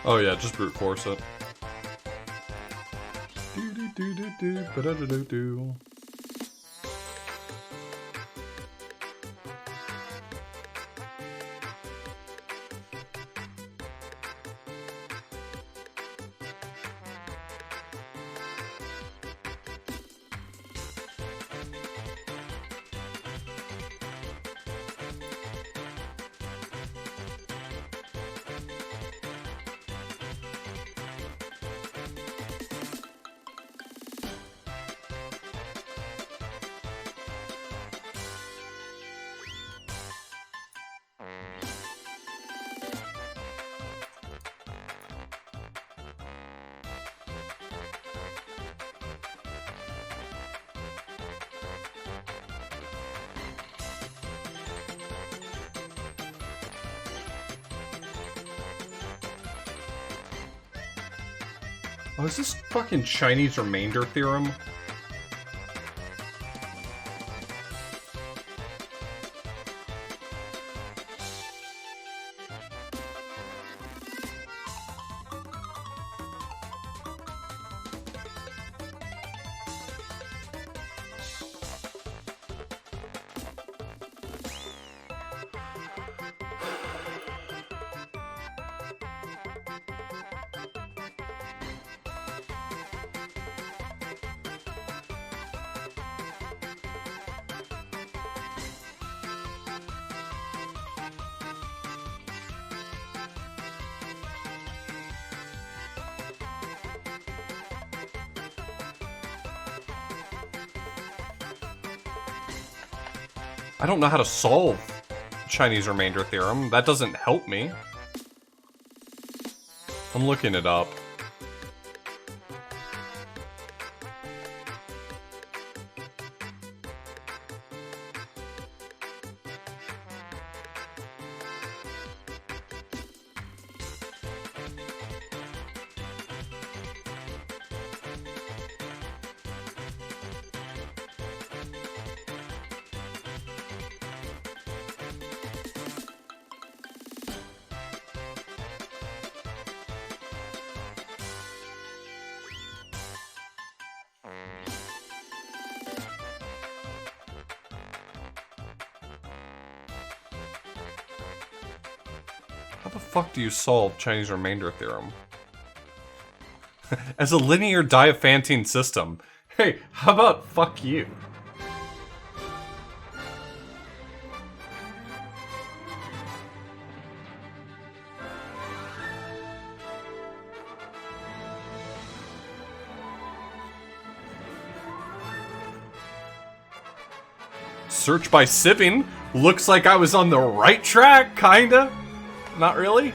Oh yeah, just brute force it. Ba-da-da-do-do-do. Oh, is this fucking Chinese remainder theorem? I don't know how to solve Chinese remainder theorem. That doesn't help me. I'm looking it up. How the fuck do you solve Chinese remainder theorem? As a linear Diophantine system. Hey, how about fuck you? Search by sieving. Looks like I was on the right track, kinda. Not really.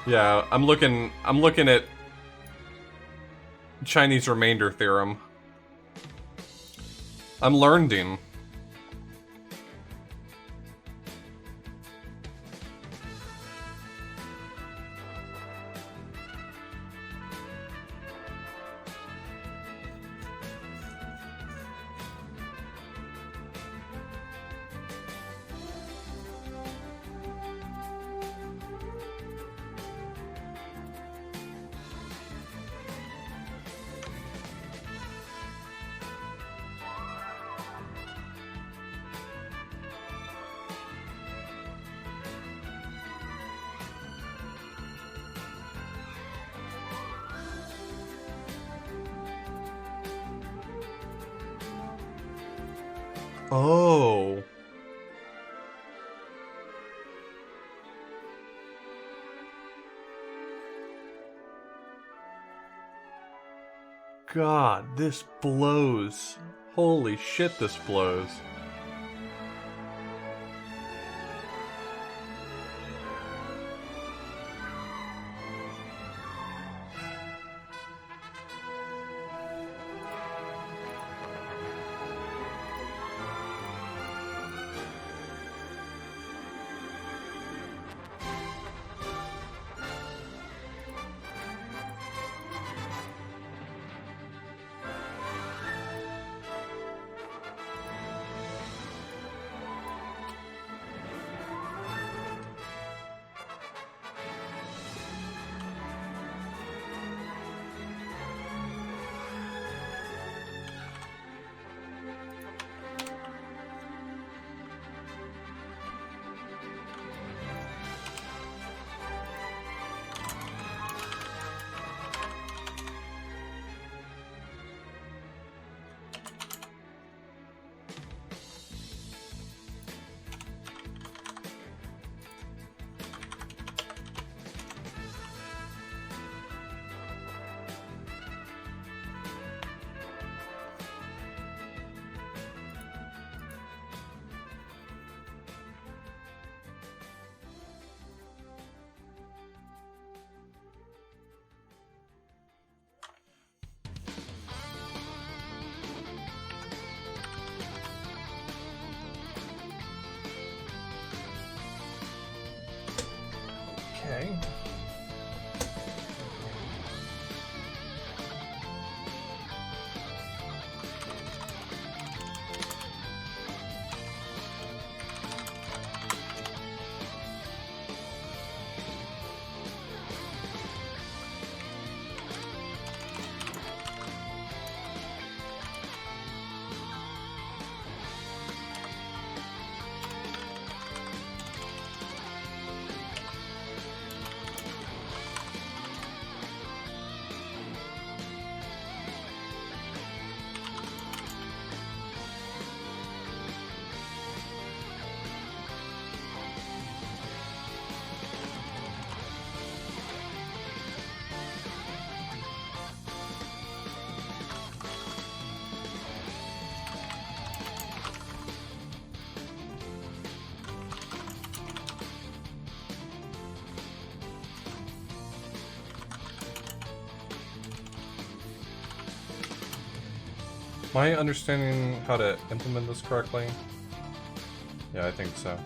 Yeah, I'm looking at Chinese remainder theorem. I'm learning. Oh. God, this blows. Holy shit, this blows. Okay. Am I understanding how to implement this correctly? Yeah, I think so.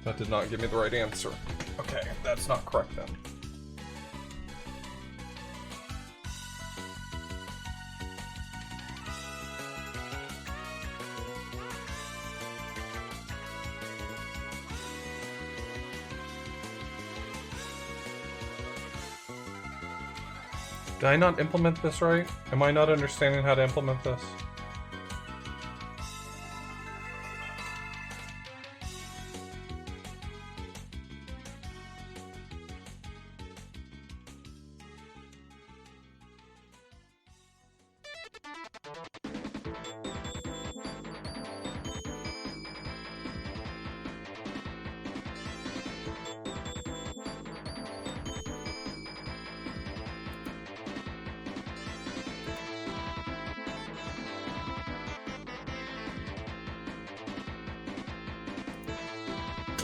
That did not give me the right answer. Okay, that's not correct then. Did I not implement this right? Am I not understanding how to implement this?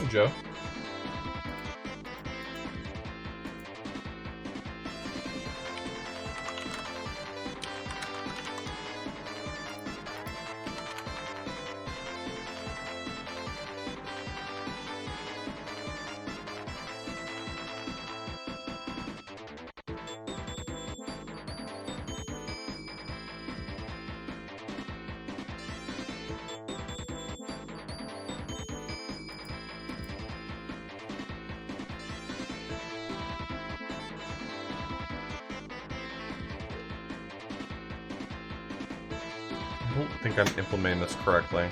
Hey, Joe. I don't think I'm implementing this correctly.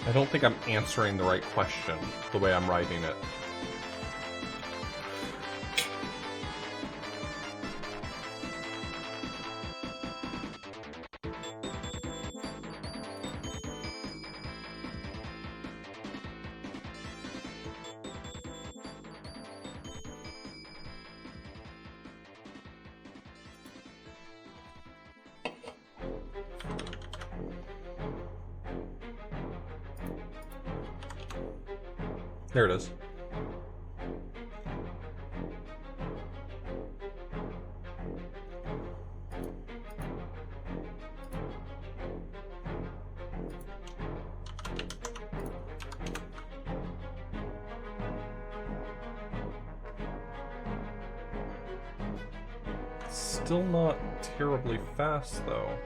I don't think I'm answering the right question the way I'm writing it. There it is. Still not terribly fast, though.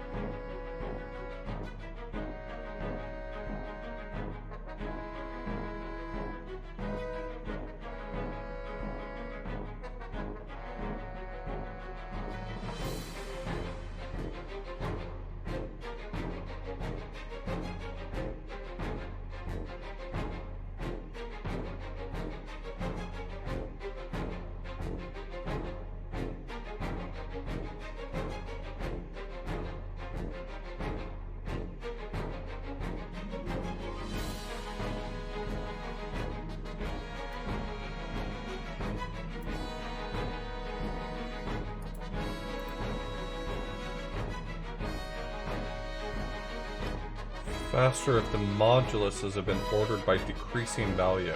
Faster if the moduluses have been ordered by decreasing value.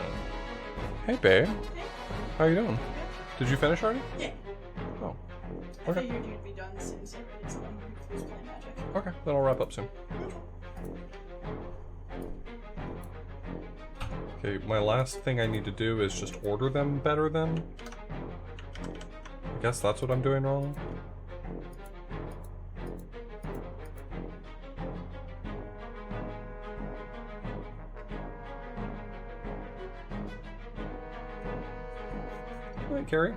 Hey, babe. How you doing? Did you finish already? Yeah. Oh. I Okay. figured you'd be done since I read someone who's playing Magic. Okay, then I'll wrap up soon. Okay, my last thing I need to do is just order them better then. I guess that's what I'm doing wrong. Hey, Carrie.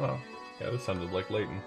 Oh, yeah, this sounded like Layton.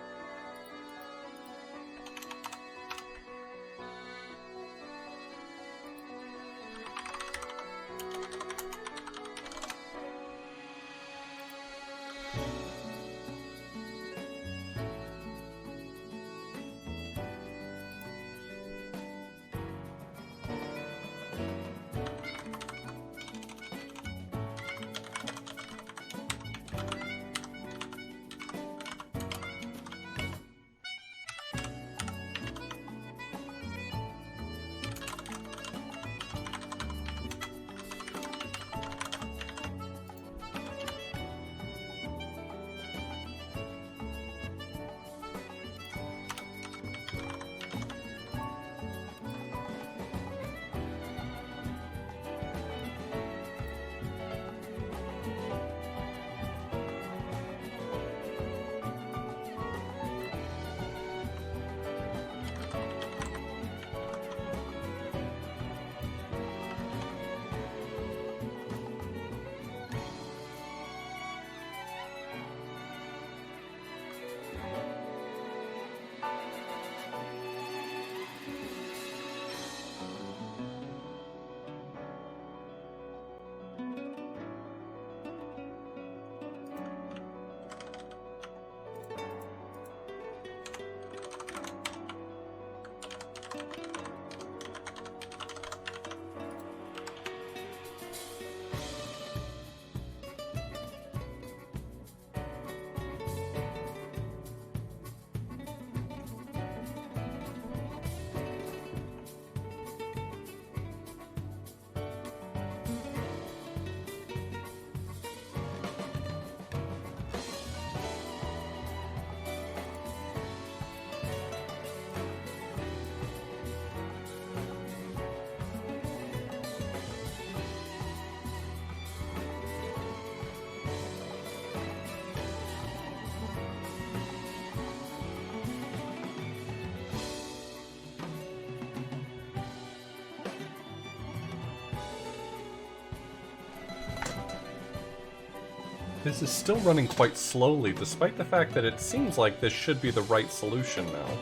This is still running quite slowly, despite the fact that it seems like this should be the right solution now.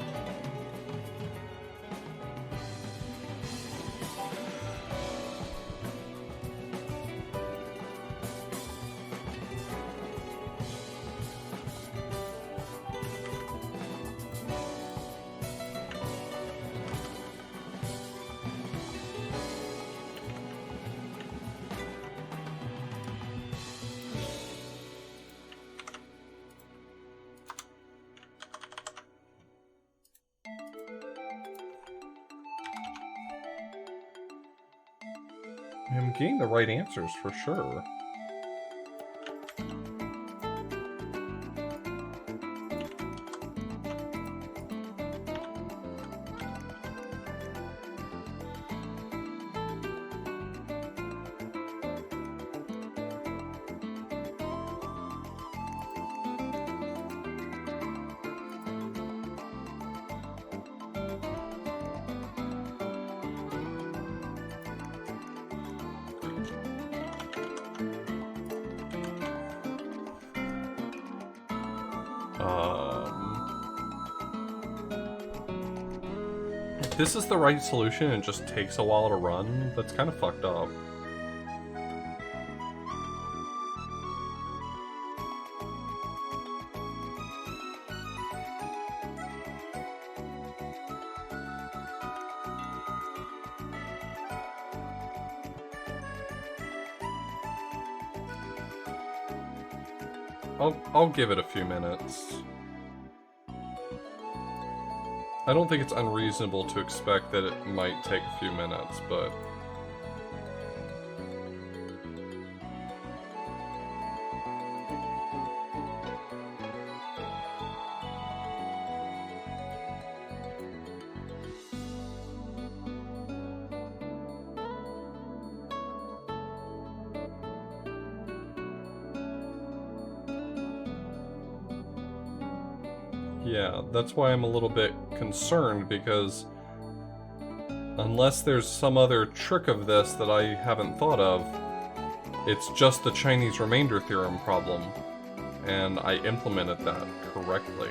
I'm getting the right answers for sure. If this is the right solution and it just takes a while to run, that's kind of fucked up. I'll give it a few minutes. I don't think it's unreasonable to expect that it might take a few minutes, but... yeah, that's why I'm a little bit concerned, because unless there's some other trick of this that I haven't thought of, it's just the Chinese remainder theorem problem. and I implemented that correctly.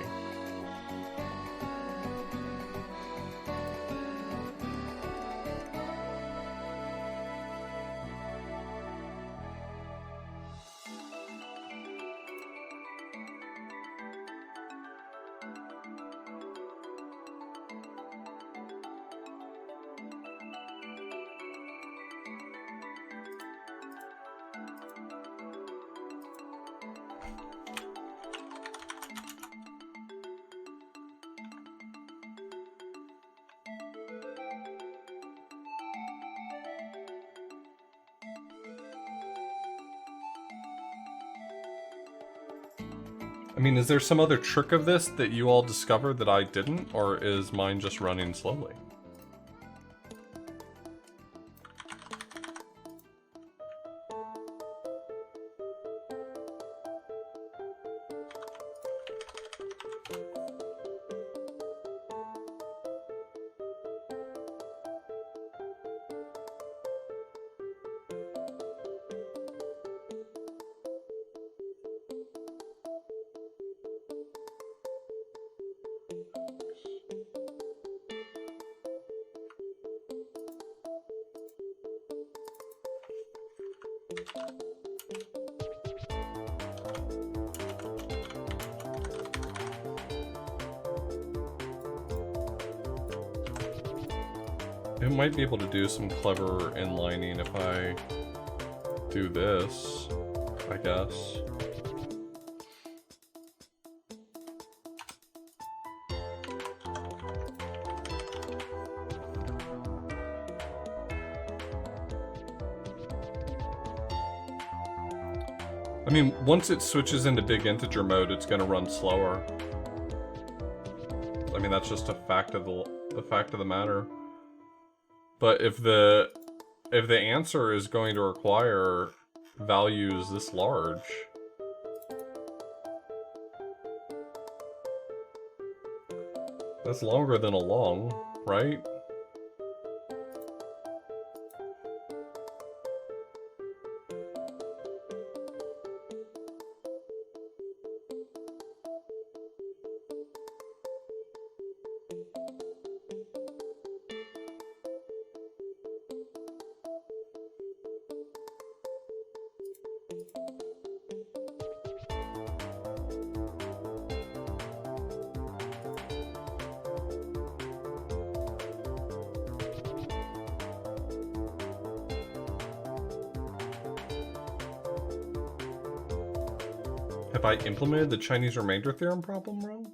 I mean, is there some other trick of this that you all discovered that I didn't, or is mine just running slowly? It might be able to do some clever inlining if I do this, I guess. I mean, once it switches into big integer mode, it's gonna run slower. I mean, that's just a fact of the matter. But if the answer is going to require values this large, that's longer than a long, right? Have I implemented the Chinese remainder theorem problem wrong?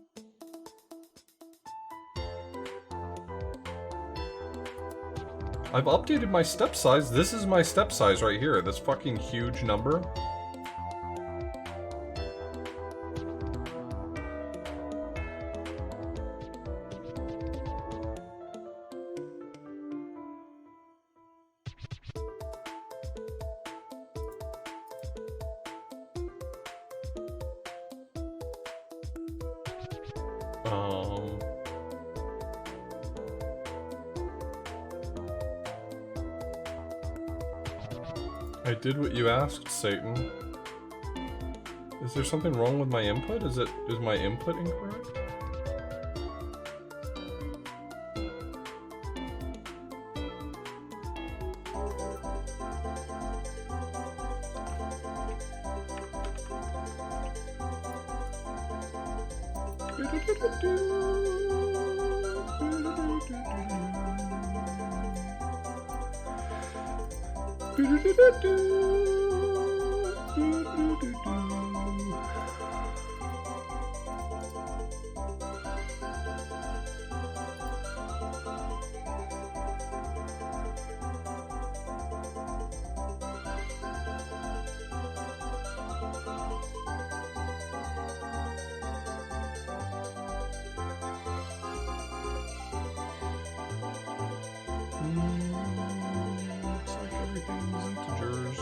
I've updated my step size. This is my step size right here. This fucking huge number. I did what you asked, Satan. Is there something wrong with my input? Is my input incorrect? Looks like everything's integers.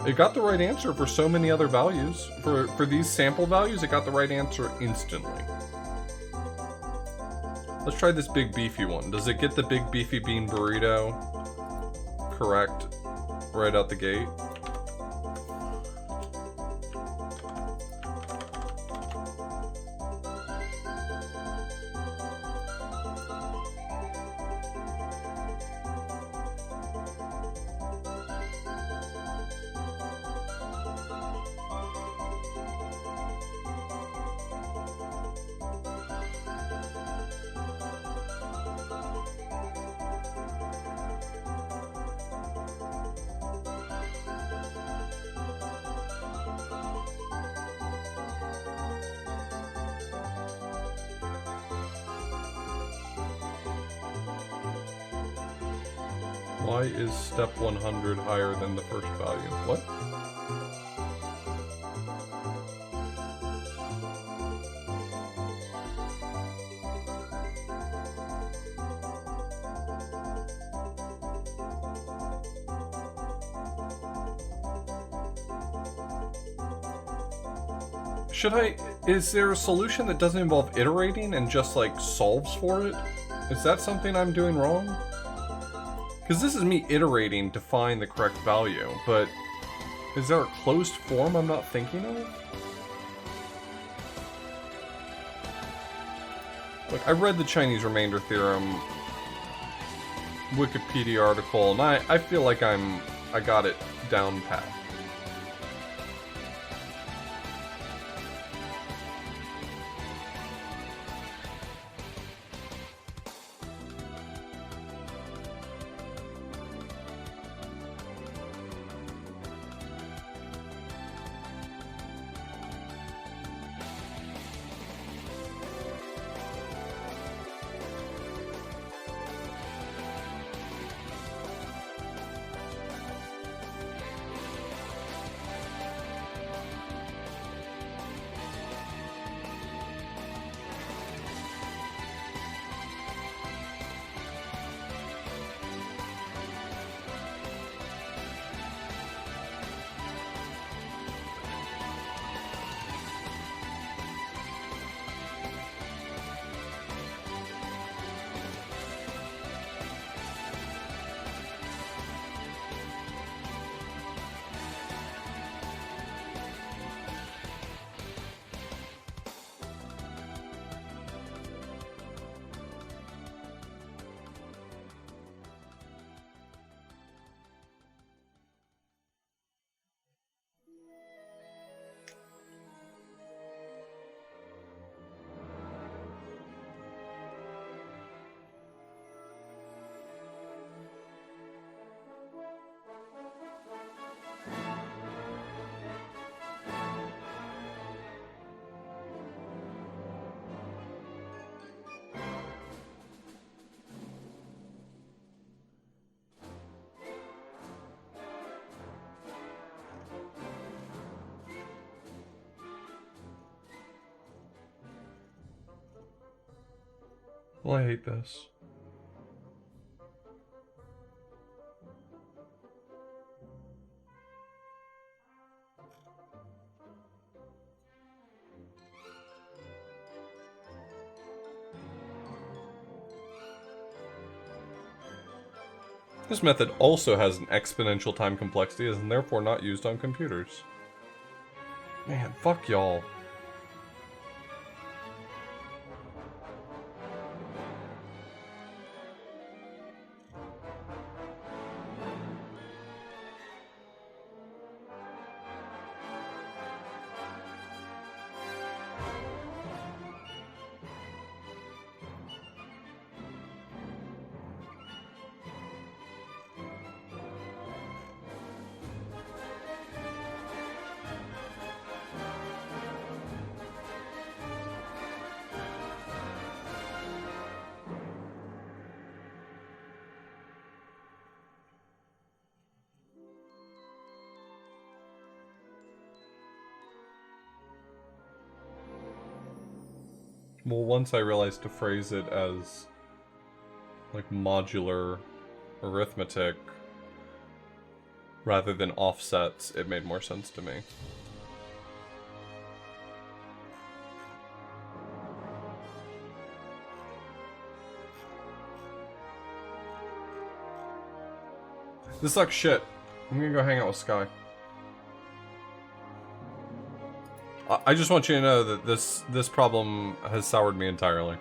It got the right answer for so many other values. For these sample values, it got the right answer instantly. Let's try this big beefy one. Does it get the big beefy bean burrito correct right out the gate? Why is step 100 higher than the first value? What? Is there a solution that doesn't involve iterating and just like solves for it? Is that something I'm doing wrong? Because this is me iterating to find the correct value, but is there a closed form I'm not thinking of? Look, I read the Chinese remainder theorem Wikipedia article, and I feel like I got it down pat. Well, I hate this. This method also has an exponential time complexity and is therefore not used on computers. Man, fuck y'all. Well, once I realized to phrase it as, like, modular arithmetic rather than offsets, it made more sense to me. This sucks shit. I'm gonna go hang out with Sky. I just want you to know that this problem has soured me entirely.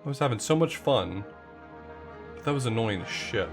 I was having so much fun, but that was annoying as shit.